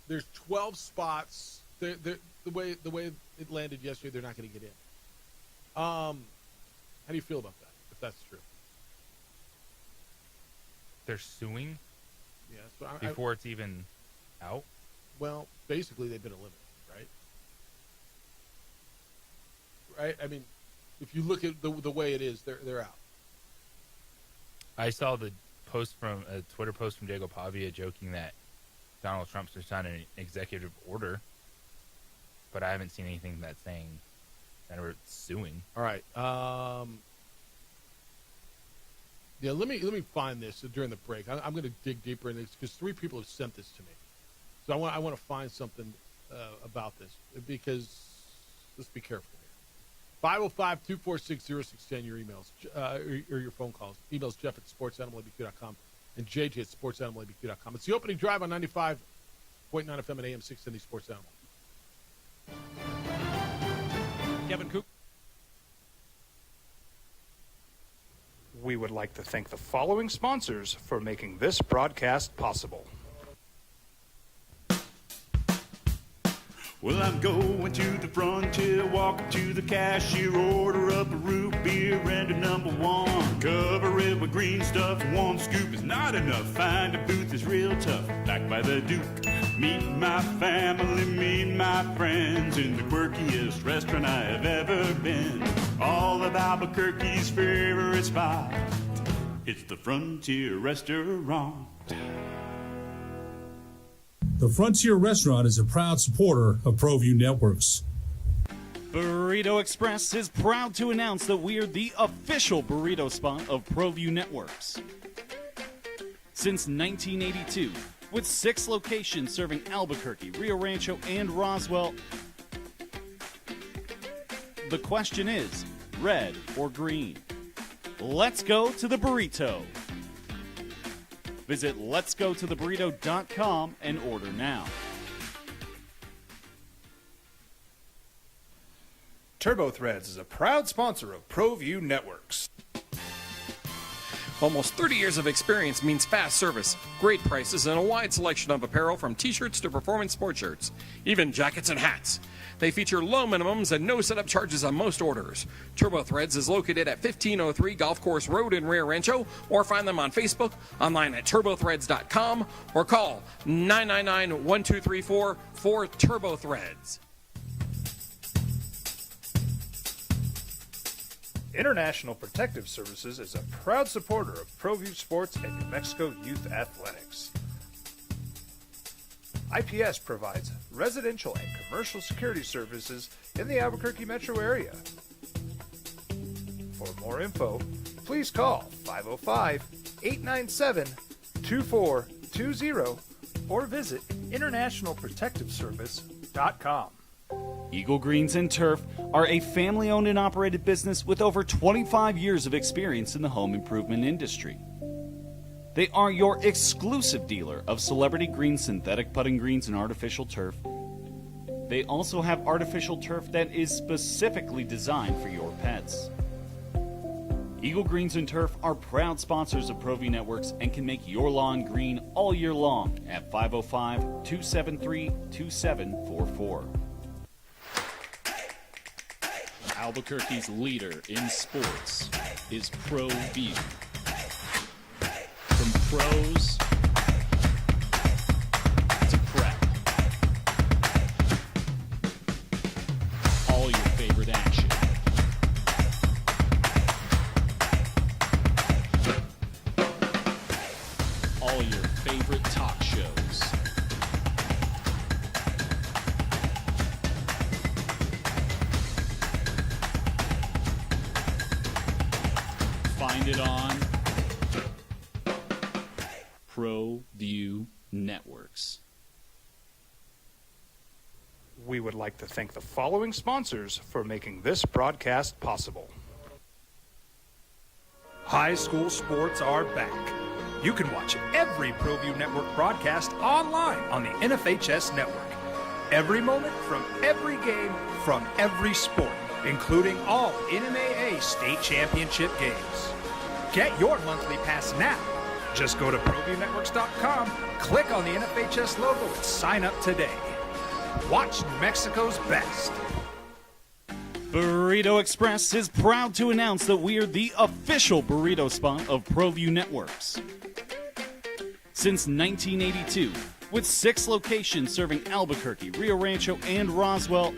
There's 12 spots. The way it landed yesterday, they're not going to get in. How do you feel about that, if that's true? They're suing? Yeah. So before it's even out? Well, basically they've been eliminated, right? Right? I mean, if you look at the way it is, they're out. I saw the post from a Twitter post from Diego Pavia joking that Donald Trump's just signed an executive order, but I haven't seen anything that's saying that we're suing. All right. Yeah, let me find this during the break. I'm going to dig deeper in this because 3 people have sent this to me. So I want to find something about this because let's be careful here. 505-246-0610, your emails or your phone calls. Emails Jeff at sportsanimalabq.com and JJ at sportsanimalabq.com. It's the opening drive on 95.9 FM and AM 670 Sports Animal. Kevin Coop. We would like to thank the following sponsors for making this broadcast possible. Well, I'm going to the frontier, walking to the cashier, order up a root beer and a number 1. Cover it with green stuff, 1 scoop is not enough. Find a booth is real tough, back by the Duke. Meet my family, meet my friends in the quirkiest restaurant I have ever been. All of Albuquerque's favorite spot, it's the Frontier Restaurant. The Frontier Restaurant is a proud supporter of ProView Networks. Burrito Express is proud to announce that we are the official burrito spot of ProView Networks. Since 1982, with 6 locations serving Albuquerque, Rio Rancho, and Roswell, the question is, red or green? Let's go to the burrito. Visit letsgototheburrito.com and order now. TurboThreads is a proud sponsor of ProView Networks. Almost 30 years of experience means fast service, great prices, and a wide selection of apparel from t-shirts to performance sport shirts, even jackets and hats. They feature low minimums and no setup charges on most orders. Turbo Threads is located at 1503 Golf Course Road in Rio Rancho, or find them on Facebook, online at turbothreads.com, or call 999-1234 for Turbo Threads. International Protective Services is a proud supporter of ProView Sports and New Mexico Youth Athletics. IPS provides residential and commercial security services in the Albuquerque metro area. For more info, please call 505-897-2420 or visit internationalprotectiveservice.com. Eagle Greens and Turf are a family-owned and operated business with over 25 years of experience in the home improvement industry. They are your exclusive dealer of Celebrity Green synthetic putting greens and artificial turf. They also have artificial turf that is specifically designed for your pets. Eagle Greens and Turf are proud sponsors of ProView Networks and can make your lawn green all year long at 505-273-2744. Albuquerque's leader in sports is ProView. From pros to prep, all your favorite action. All your favorite talk shows. Find it on ProView Networks. We would like to thank the following sponsors for making this broadcast possible. High school sports are back. You can watch every ProView Network broadcast online on the NFHS network. Every moment from every game from every sport, including all NMAA state championship games. Get your monthly pass now. Just go to ProViewNetworks.com, click on the NFHS logo, and sign up today. Watch New Mexico's best. Burrito Express is proud to announce that we are the official burrito spot of ProView Networks. Since 1982, with 6 locations serving Albuquerque, Rio Rancho, and Roswell,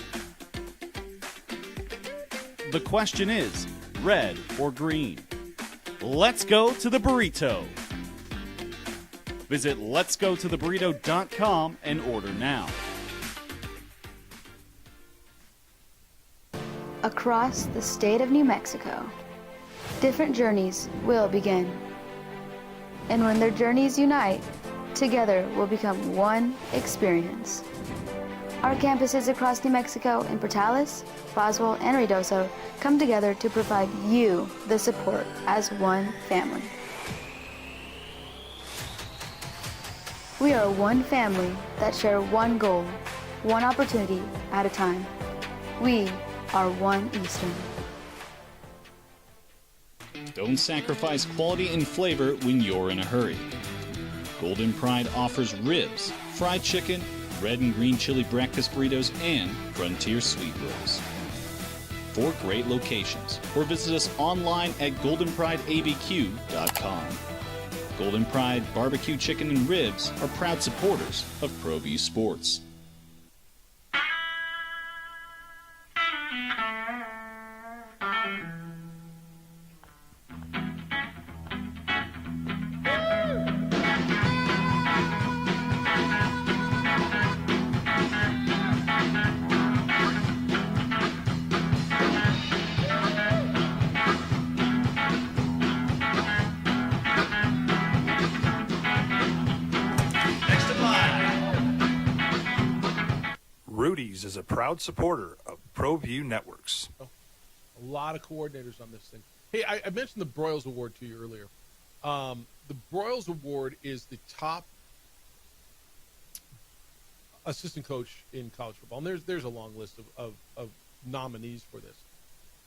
the question is, red or green? Let's go to the burrito. Visit letsgototheburrito.com and order now. Across the state of New Mexico, different journeys will begin. And when their journeys unite, together will become one experience. Our campuses across New Mexico in Portales, Roswell, and Ruidoso come together to provide you the support as one family. We are one family that share one goal, one opportunity at a time. We are One Eastern. Don't sacrifice quality and flavor when you're in a hurry. Golden Pride offers ribs, fried chicken, red and green chili breakfast burritos, and Frontier sweet rolls. 4 great locations, or visit us online at goldenprideabq.com. Golden Pride Barbecue Chicken and Ribs are proud supporters of ProView Sports. Rudy's is a proud supporter of ProView Networks. A lot of coordinators on this thing. Hey, I mentioned the Broyles Award to you earlier. The Broyles Award is the top assistant coach in college football. And there's a long list of nominees for this.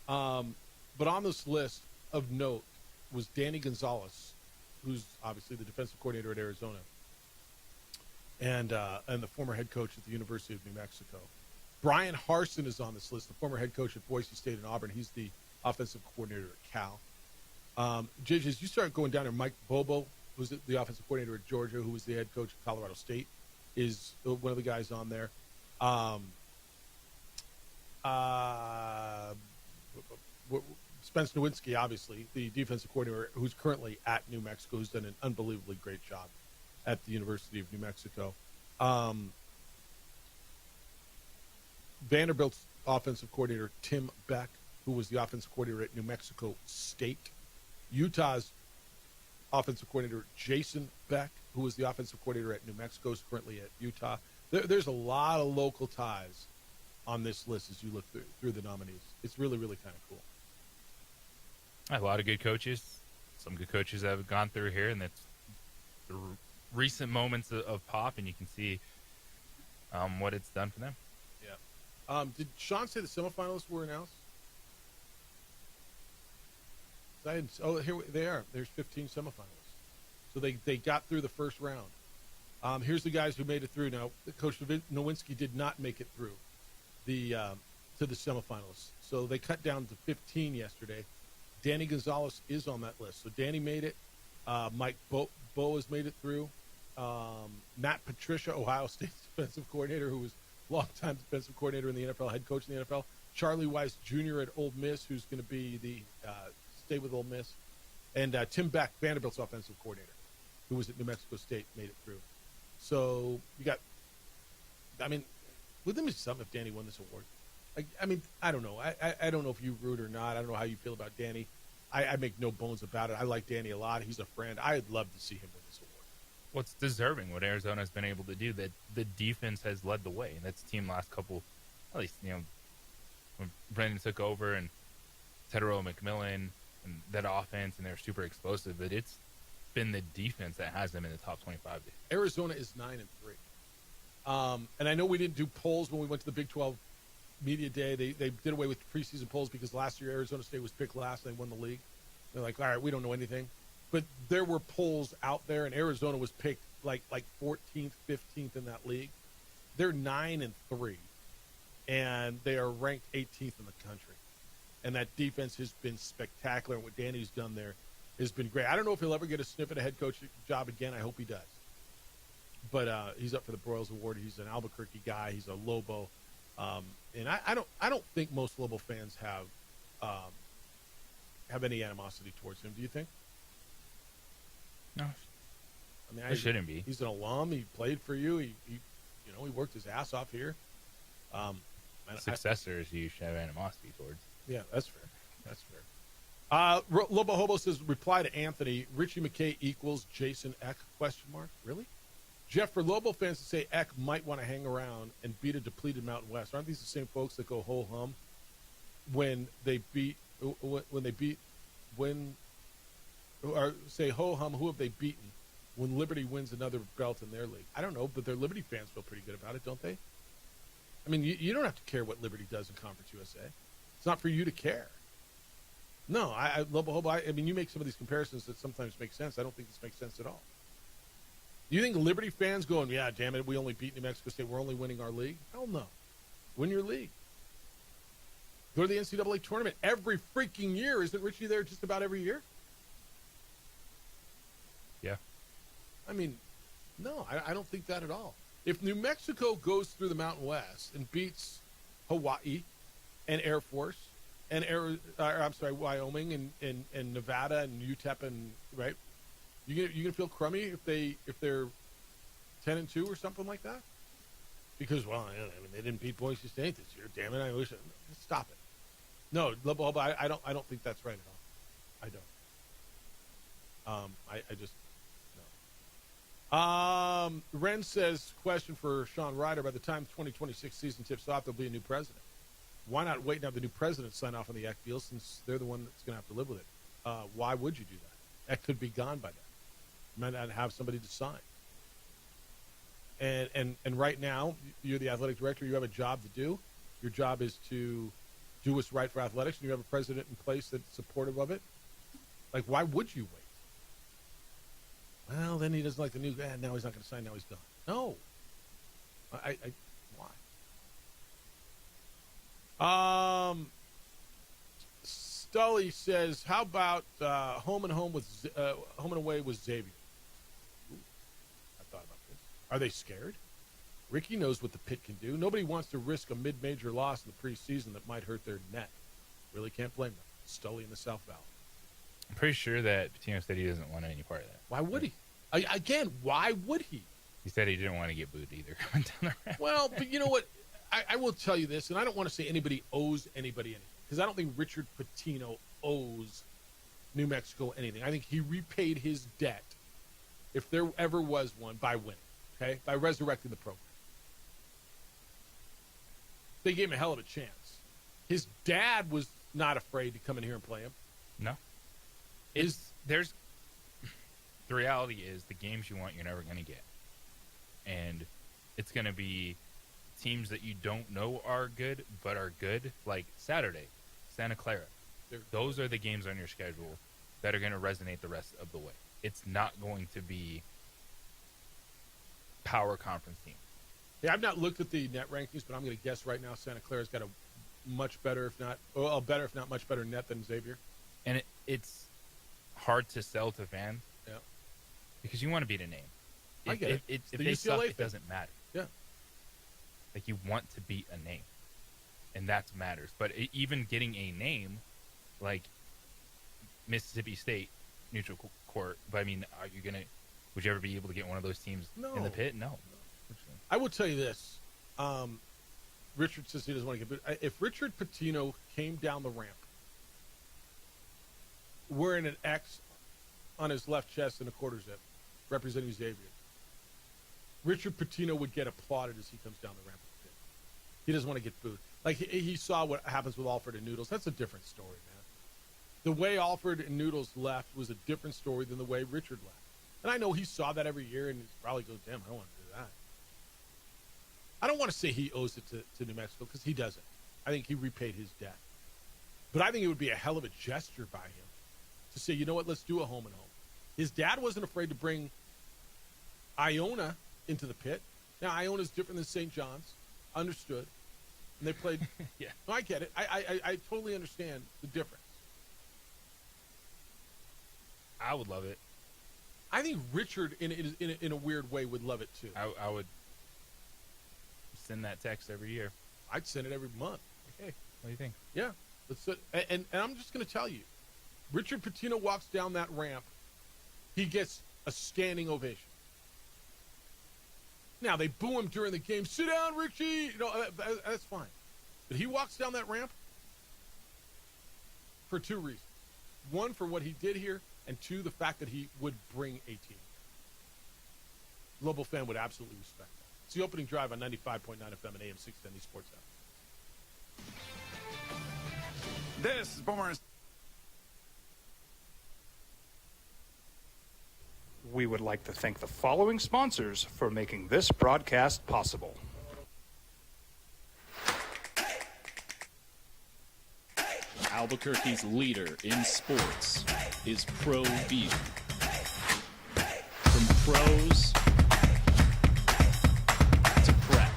But on this list of note was Danny Gonzalez, who's obviously the defensive coordinator at Arizona, and the former head coach at the University of New Mexico. Brian Harsin is on this list, the former head coach at Boise State and Auburn. He's the offensive coordinator at Cal. JJ, as you start going down there, Mike Bobo, who's the offensive coordinator at Georgia, who was the head coach at Colorado State, is one of the guys on there. Spence Nowinski, obviously, the defensive coordinator who's currently at New Mexico, who's done an unbelievably great job at the University of New Mexico. Vanderbilt's offensive coordinator, Tim Beck, who was the offensive coordinator at New Mexico State. Utah's offensive coordinator, Jason Beck, who was the offensive coordinator at New Mexico, is currently at Utah. There's a lot of local ties on this list as you look through the nominees. It's really, really kind of cool. A lot of good coaches. Some good coaches that have gone through here, and that's the recent moments of pop, and you can see what it's done for them. Yeah. Did Sean say the semifinalists were announced? Here they are. There's 15 semifinalists. So they got through the first round. Here's the guys who made it through. Now, Coach Nowinski did not make it through to the semifinalists. So they cut down to 15 yesterday. Danny Gonzalez is on that list. So Danny made it. Mike Bo has made it through. Matt Patricia, Ohio State's defensive coordinator, who was longtime defensive coordinator in the NFL, head coach in the NFL. Charlie Weiss Jr. at Ole Miss, who's going to be the stay with Ole Miss. And Tim Beck, Vanderbilt's offensive coordinator, who was at New Mexico State, made it through. So you got, I mean, wouldn't it be something if Danny won this award? I don't know. I don't know if you root or not. I don't know how you feel about Danny. I make no bones about it. I like Danny a lot. He's a friend. I'd love to see him win this award. Well, it's deserving what Arizona's been able to do. That the defense has led the way. And that's the team last couple, at least, when Brendan took over and Tedero McMillan and that offense, and they're super explosive. But it's been the defense that has them in the top 25. Arizona is 9-3. And I know we didn't do polls when we went to the Big 12 Media Day. They did away with preseason polls because last year Arizona State was picked last and they won the league. They're like, all right, we don't know anything. But there were polls out there, and Arizona was picked like 14th, 15th in that league. They're 9-3, and they are ranked 18th in the country. And that defense has been spectacular, and what Danny's done there has been great. I don't know if he'll ever get a sniff at a head coach job again. I hope he does. But he's up for the Broyles Award. He's an Albuquerque guy. He's a Lobo. And I don't think most Lobo fans have any animosity towards him. Do you think? No. I mean, there shouldn't be. He's an alum. He played for you. He worked his ass off here. Successors you should have animosity towards. Yeah, that's fair. That's fair. Lobo Hobo says, reply to Anthony, Richie McKay equals Jason Eck, ? Really? Jeff, for Lobo fans to say Eck might want to hang around and beat a depleted Mountain West, aren't these the same folks that go ho-hum when they say ho-hum, who have they beaten when Liberty wins another belt in their league? I don't know, but their Liberty fans feel pretty good about it, don't they? I mean, you don't have to care what Liberty does in Conference USA. It's not for you to care. No, Lobo Hobo, I mean, you make some of these comparisons that sometimes make sense. I don't think this makes sense at all. Do you think Liberty fans going, yeah, damn it, we only beat New Mexico State, we're only winning our league? Hell no. Win your league. Go to the NCAA tournament every freaking year. Isn't Richie there just about every year? Yeah. I mean, no, I don't think that at all. If New Mexico goes through the Mountain West and beats Hawaii and Air Force and Wyoming and Nevada and UTEP and right, you gonna feel crummy if they're 10-2 or something like that? Because I mean, they didn't beat Boise State this year. Damn it! I wish. Stop it. No, I don't think that's right at all. I don't. I just no. Ren says, question for Sean Ryder: by the time 2026 season tips off, there'll be a new president. Why not wait and have the new president sign off on the Eck deal, since they're the one that's going to have to live with it? Why would you do that? Eck could be gone by then. You might not have somebody to sign. And right now, you're the athletic director. You have a job to do. Your job is to do what's right for athletics, and you have a president in place that's supportive of it. Like, why would you wait? Well, then he doesn't like the new guy. Now he's not going to sign. Now he's done. No. Why? Stully says, "How about home and away with Xavier?" Ooh, I thought about this. Are they scared? Ricky knows what the Pit can do. Nobody wants to risk a mid-major loss in the preseason that might hurt their net. Really can't blame them. Stully in the South Valley. I'm pretty sure that Patino said he doesn't want any part of that. Why would he? Again, why would he? He said he didn't want to get booed either. Well, but you know what? I will tell you this, and I don't want to say anybody owes anybody anything, because I don't think Richard Pitino owes New Mexico anything. I think he repaid his debt, if there ever was one, by winning, okay? By resurrecting the program. They gave him a hell of a chance. His dad was not afraid to come in here and play him. No. The reality is the games you want, you're never going to get. And it's going to be teams that you don't know are good, but are good, like Saturday, Santa Clara. Those are the games on your schedule that are going to resonate the rest of the way. It's not going to be power conference team. Yeah, I've not looked at the net rankings, but I'm going to guess right now Santa Clara's got a much better, if not much better net than Xavier. And it's hard to sell to fans. Yeah. Because you want to beat a name. I get it. If The they UCLA suck, thing. it doesn't matter. Yeah. Like, you want to beat a name. And that matters. But even getting a name, like Mississippi State, neutral court, but I mean, would you ever be able to get one of those teams in the Pit? No. I will tell you this. Richard says he doesn't want to get booed. If Richard Pitino came down the ramp wearing an X on his left chest and a quarter zip, representing Xavier, Richard Pitino would get applauded as he comes down the ramp. He doesn't want to get booed. Like, he saw what happens with Alfred and Noodles. That's a different story, man. The way Alfred and Noodles left was a different story than the way Richard left. And I know he saw that every year and he probably goes, damn, I don't want to do that. I don't want to say he owes it to New Mexico, because he doesn't. I think he repaid his debt. But I think it would be a hell of a gesture by him to say, you know what, let's do a home and home. His dad wasn't afraid to bring Iona into the Pit. Now, Iona's different than St. John's. Understood. And they played. Yeah. No, I get it. I totally understand the difference. I would love it. I think Richard, in a weird way, would love it too. I would send that text every year. I'd send it every month. Hey, what do you think? Yeah. And I'm just going to tell you, Richard Pitino walks down that ramp, he gets a standing ovation. Now, they boo him during the game. Sit down, Richie. That's fine. But he walks down that ramp for two reasons. One, for what he did here, and two, the fact that he would bring a team. Global fan would absolutely respect that. It's the opening drive on 95.9 FM and AM 610 Sports Hour. This is Boomer. We would like to thank the following sponsors for making this broadcast possible. Albuquerque's leader in sports is ProView. From pros to prep,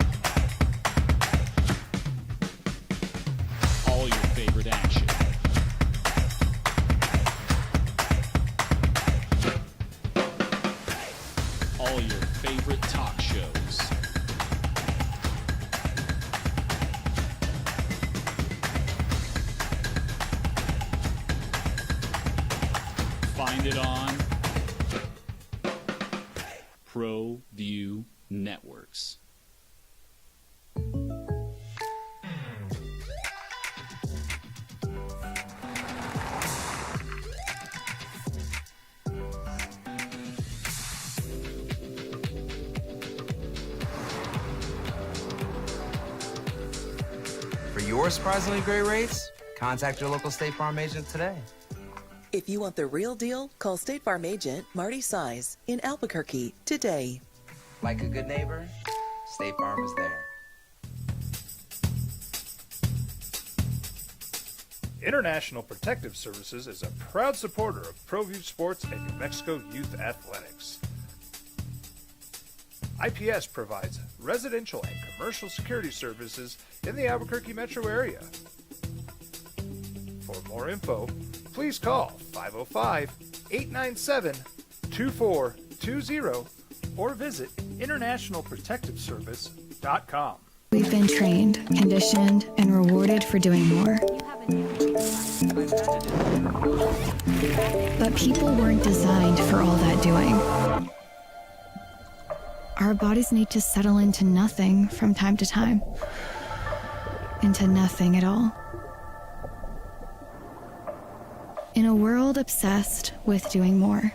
all your favorite action. All your favorite talk shows. Find it on ProView Networks. For your surprisingly great rates, contact your local State Farm agent today. If you want the real deal, call State Farm agent Marty Size in Albuquerque today. Like a good neighbor, State Farm is there. International Protective Services is a proud supporter of ProView Sports and New Mexico Youth Athletics. IPS provides residential and commercial security services in the Albuquerque metro area. For more info, please call 505-897-2420 or visit internationalprotectiveservice.com. We've been trained, conditioned, and rewarded for doing more. But people weren't designed for all that doing. Our bodies need to settle into nothing from time to time. Into nothing at all. In a world obsessed with doing more,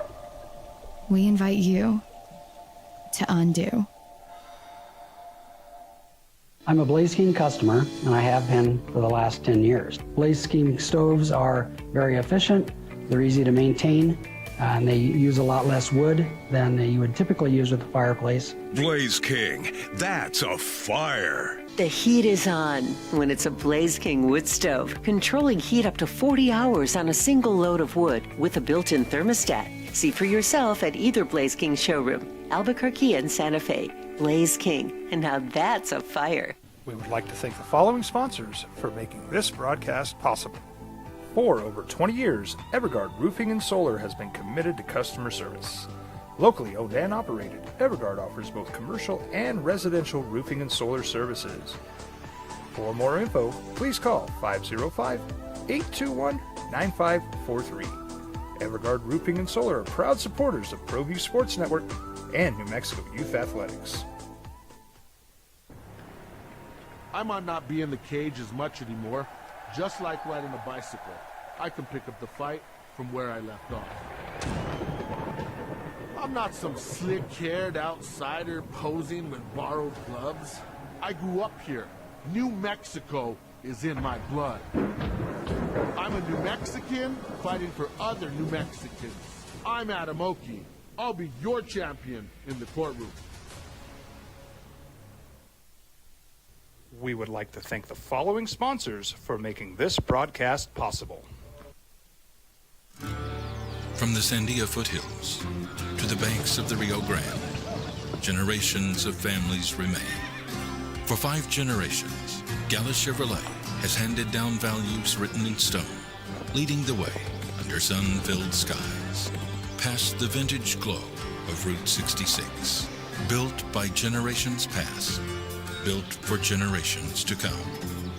we invite you to undo. I'm a Blaze King customer, and I have been for the last 10 years. Blaze King stoves are very efficient, they're easy to maintain, and they use a lot less wood than you would typically use with a fireplace. Blaze King, that's a fire. The heat is on when it's a Blaze King wood stove, controlling heat up to 40 hours on a single load of wood with a built-in thermostat. See for yourself at either Blaze King showroom, Albuquerque and Santa Fe. Blaze King, and now that's a fire. We would like to thank the following sponsors for making this broadcast possible. For over 20 years, Evergard Roofing and Solar has been committed to customer service. Locally owned and operated, Evergard offers both commercial and residential roofing and solar services. For more info, please call 505-821-9543. Evergard Roofing and Solar are proud supporters of ProView Sports Network and New Mexico Youth Athletics. I might not be in the cage as much anymore. Just like riding a bicycle, I can pick up the fight from where I left off. I'm not some slick-haired outsider posing with borrowed gloves. I grew up here. New Mexico is in my blood. I'm a New Mexican fighting for other New Mexicans. I'm Adam Oki. I'll be your champion in the courtroom. We would like to thank the following sponsors for making this broadcast possible. From the Sandia foothills to the banks of the Rio Grande, generations of families remain. For 5 generations, Gallus Chevrolet has handed down values written in stone, leading the way under sun-filled skies, past the vintage glow of Route 66. Built by generations past, built for generations to come.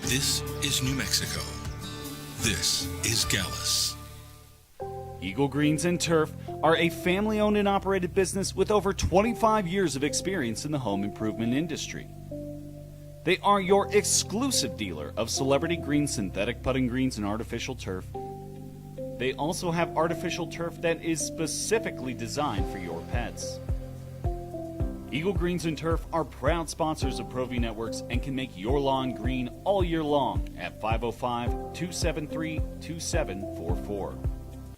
This is New Mexico. This is Gallus. Eagle Greens and Turf are a family-owned and operated business with over 25 years of experience in the home improvement industry. They are your exclusive dealer of celebrity green, synthetic putting greens, and artificial turf. They also have artificial turf that is specifically designed for your pets. Eagle Greens and Turf are proud sponsors of ProView Networks and can make your lawn green all year long at 505-273-2744.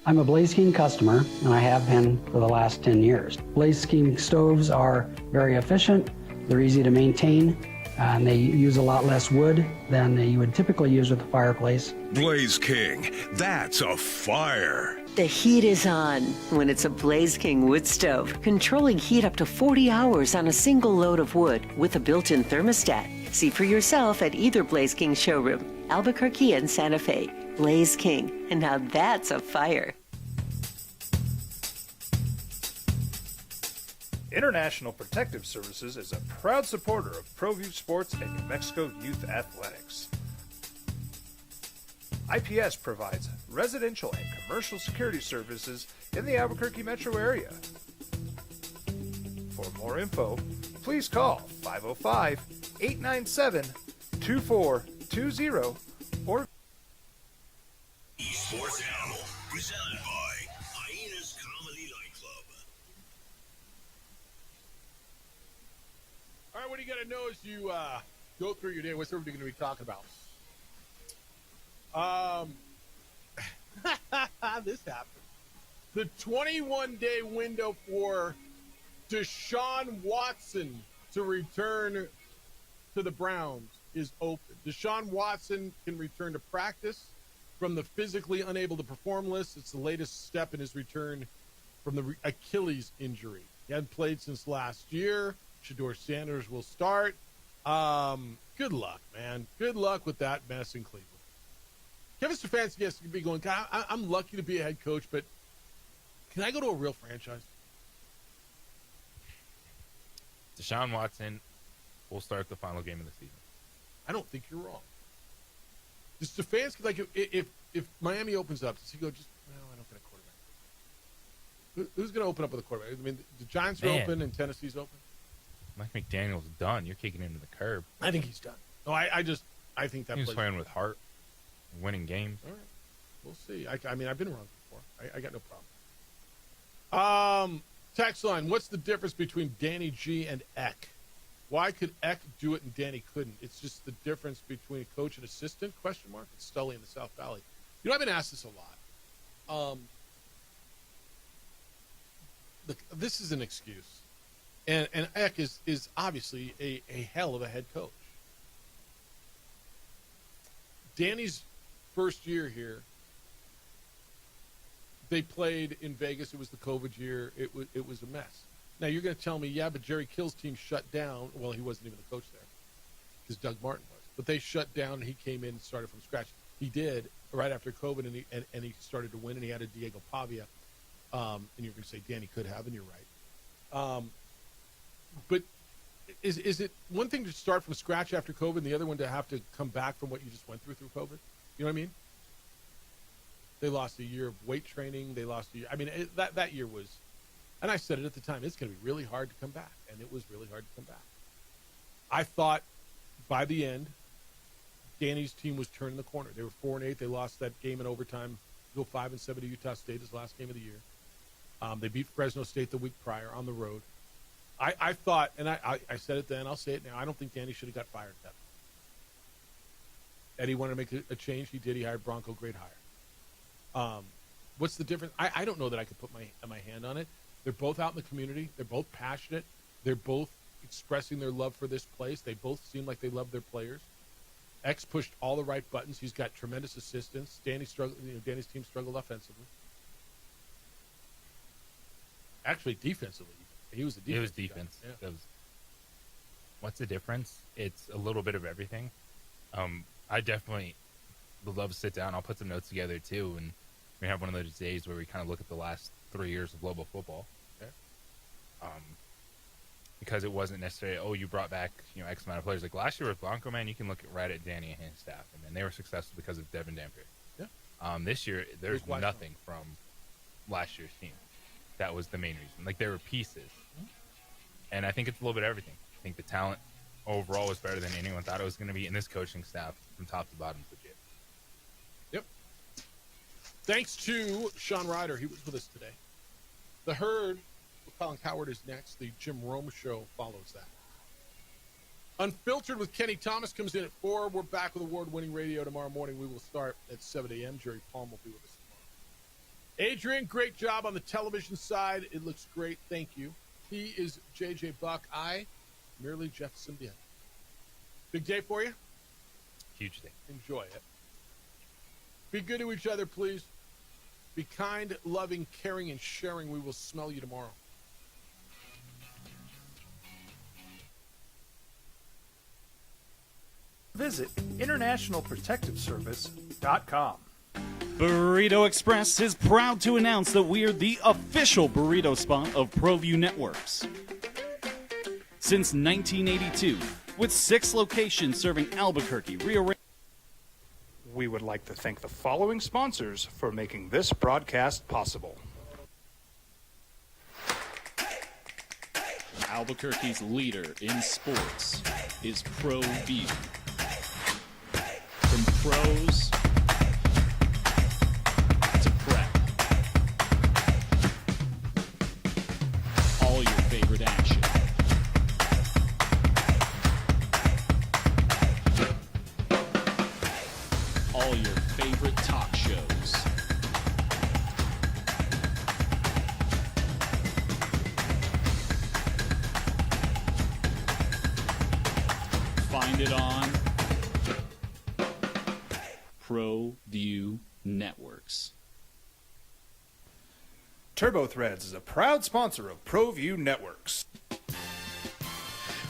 I'm a Blaze King customer, and I have been for the last 10 years. Blaze King stoves are very efficient, they're easy to maintain, and they use a lot less wood than you would typically use with a fireplace. Blaze King, that's a fire. The heat is on when it's a Blaze King wood stove, controlling heat up to 40 hours on a single load of wood with a built-in thermostat. See for yourself at either Blaze King showroom, Albuquerque and Santa Fe. Blaze King, and now that's a fire. International Protective Services is a proud supporter of ProView Sports and New Mexico Youth Athletics. IPS provides residential and commercial security services in the Albuquerque metro area. For more info, please call 505-897-2420 or Sports Animal, presented by Hyenas Comedy Nightclub. All right, what do you got to know as you go through your day? What's everybody going to be talking about? This happened. The 21-day window for Deshaun Watson to return to the Browns is open. Deshaun Watson can return to practice from the physically unable to perform list. It's the latest step in his return from the Achilles injury. He hadn't played since last year. Shedeur Sanders will start. Good luck, man. Good luck with that mess in Cleveland. Kevin Stefanski has to be going, God, I'm lucky to be a head coach, but can I go to a real franchise? Deshaun Watson will start the final game of the season. I don't think you're wrong. Does Stefanski, like, if Miami opens up, does he go just, no, I don't get a quarterback? Who's going to open up with a quarterback? I mean, the Giants are open and Tennessee's open. Mike McDaniel's done. You're kicking him to the curb. I think he's done. No, I think that he's plays playing with heart, winning games. All right. We'll see. I mean, I've been wrong before. I got no problem. Text line, what's the difference between Danny G and Eck? Why could Eck do it and Danny couldn't? It's just the difference between coach and assistant, ? It's Stully in the South Valley. You know, I've been asked this a lot. Look, this is an excuse. And Eck is obviously a hell of a head coach. Danny's first year here, they played in Vegas. It was the COVID year. It was a mess. Now, you're going to tell me, yeah, but Jerry Kill's team shut down. Well, he wasn't even the coach there because Doug Martin was. But they shut down, and he came in and started from scratch. He did right after COVID, and he started to win, and he had a Diego Pavia. And you're going to say Danny could have, and you're right. But is it one thing to start from scratch after COVID and the other one to have to come back from what you just went through COVID? You know what I mean? They lost a year of weight training. They lost a year. I mean, that year was, and I said it at the time, it's going to be really hard to come back. And it was really hard to come back. I thought by the end, Danny's team was turning the corner. They were 4-8. They lost that game in overtime, go 5-7 to Utah State, his last game of the year. They beat Fresno State the week prior on the road. I thought, and I said it then, I'll say it now, I don't think Danny should have got fired at that point. Eddie wanted to make a change. He did. He hired Bronco, great hire. What's the difference? I don't know that I could put my hand on it. They're both out in the community. They're both passionate. They're both expressing their love for this place. They both seem like they love their players. X pushed all the right buttons. He's got tremendous assistance. Danny's team struggled offensively. Actually, defensively. He was the defense. It was defense. Yeah. What's the difference? It's a little bit of everything. I definitely would love to sit down. I'll put some notes together, too, and we have one of those days where we kind of look at the last 3 years of Lobo football. Okay. Because it wasn't necessarily, you brought back, X amount of players. Like last year with Blanco, man, you can look right at Danny and his staff, and they were successful because of Devin Dampier. Yeah. This year, there's nothing from last year's team. That was the main reason. Like, there were pieces. Mm-hmm. And I think it's a little bit of everything. I think the talent overall was better than anyone thought it was going to be, and this coaching staff from top to bottom is legit. Yep. Thanks to Sean Ryder. He was with us today. The Herd with Colin Cowherd is next. The Jim Rome Show follows that. Unfiltered with Kenny Thomas comes in at 4. We're back with award-winning radio tomorrow morning. We will start at 7 a.m. Jerry Palm will be with us tomorrow. Adrian, great job on the television side. It looks great. Thank you. He is JJ Buck. I, merely Jeff Symbian. Big day for you? Huge day. Enjoy it. Be good to each other, please. Be kind, loving, caring, and sharing. We will smell you tomorrow. Visit internationalprotectiveservice.com. Burrito Express is proud to announce that we are the official burrito spot of ProView Networks. Since 1982, with 6 locations serving Albuquerque, Rio Rancho. We would like to thank the following sponsors for making this broadcast possible. Albuquerque's leader in sports is ProView. From pros to prep, all your favorite action. All your favorite talk shows. Find it on ProView Networks. Turbo Threads is a proud sponsor of ProView Networks.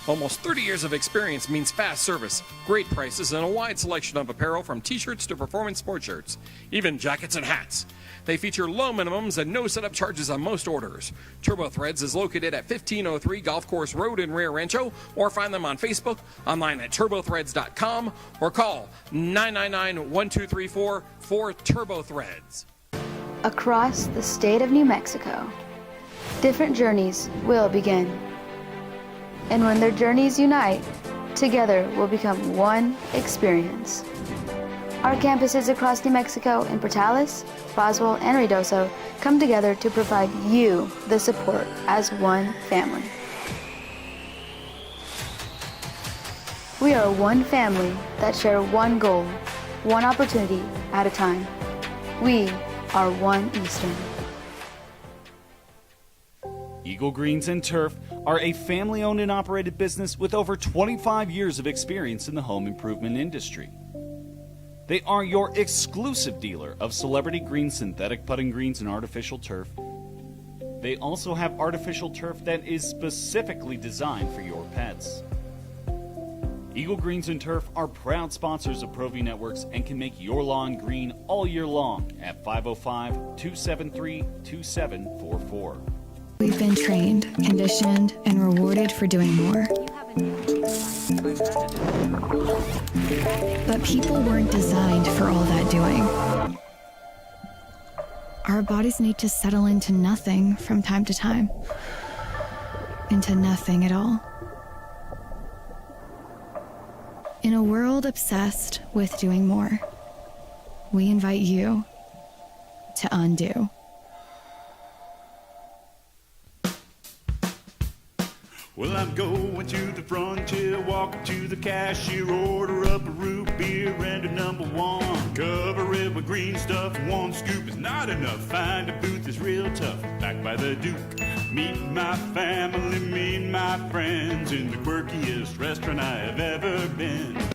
Almost 30 years of experience means fast service, great prices, and a wide selection of apparel from t-shirts to performance sport shirts, even jackets and hats. They feature low minimums and no setup charges on most orders. Turbo Threads is located at 1503 Golf Course Road in Rio Rancho, or find them on Facebook, online at turbothreads.com, or call 999-1234 for Turbo Threads. Across the state of New Mexico, different journeys will begin. And when their journeys unite, together will become one experience. Our campuses across New Mexico in Portales, Roswell, and Ruidoso come together to provide you the support as one family. We are one family that share one goal, one opportunity at a time. We are One Eastern. Eagle Greens and Turf are a family-owned and operated business with over 25 years of experience in the home improvement industry. They are your exclusive dealer of celebrity green, synthetic putting greens, and artificial turf. They also have artificial turf that is specifically designed for your pets. Eagle Greens and Turf are proud sponsors of ProView Networks and can make your lawn green all year long at 505-273-2744. We've been trained, conditioned, and rewarded for doing more. But people weren't designed for all that doing. Our bodies need to settle into nothing from time to time. Into nothing at all. In a world obsessed with doing more, we invite you to undo. Well, I'm going to the frontier, walking to the cashier, order up a root beer and a number one. Cover it with green stuff, one scoop is not enough. Find a booth is real tough, back by the Duke. Meet my family, me and my friends in the quirkiest restaurant I have ever been.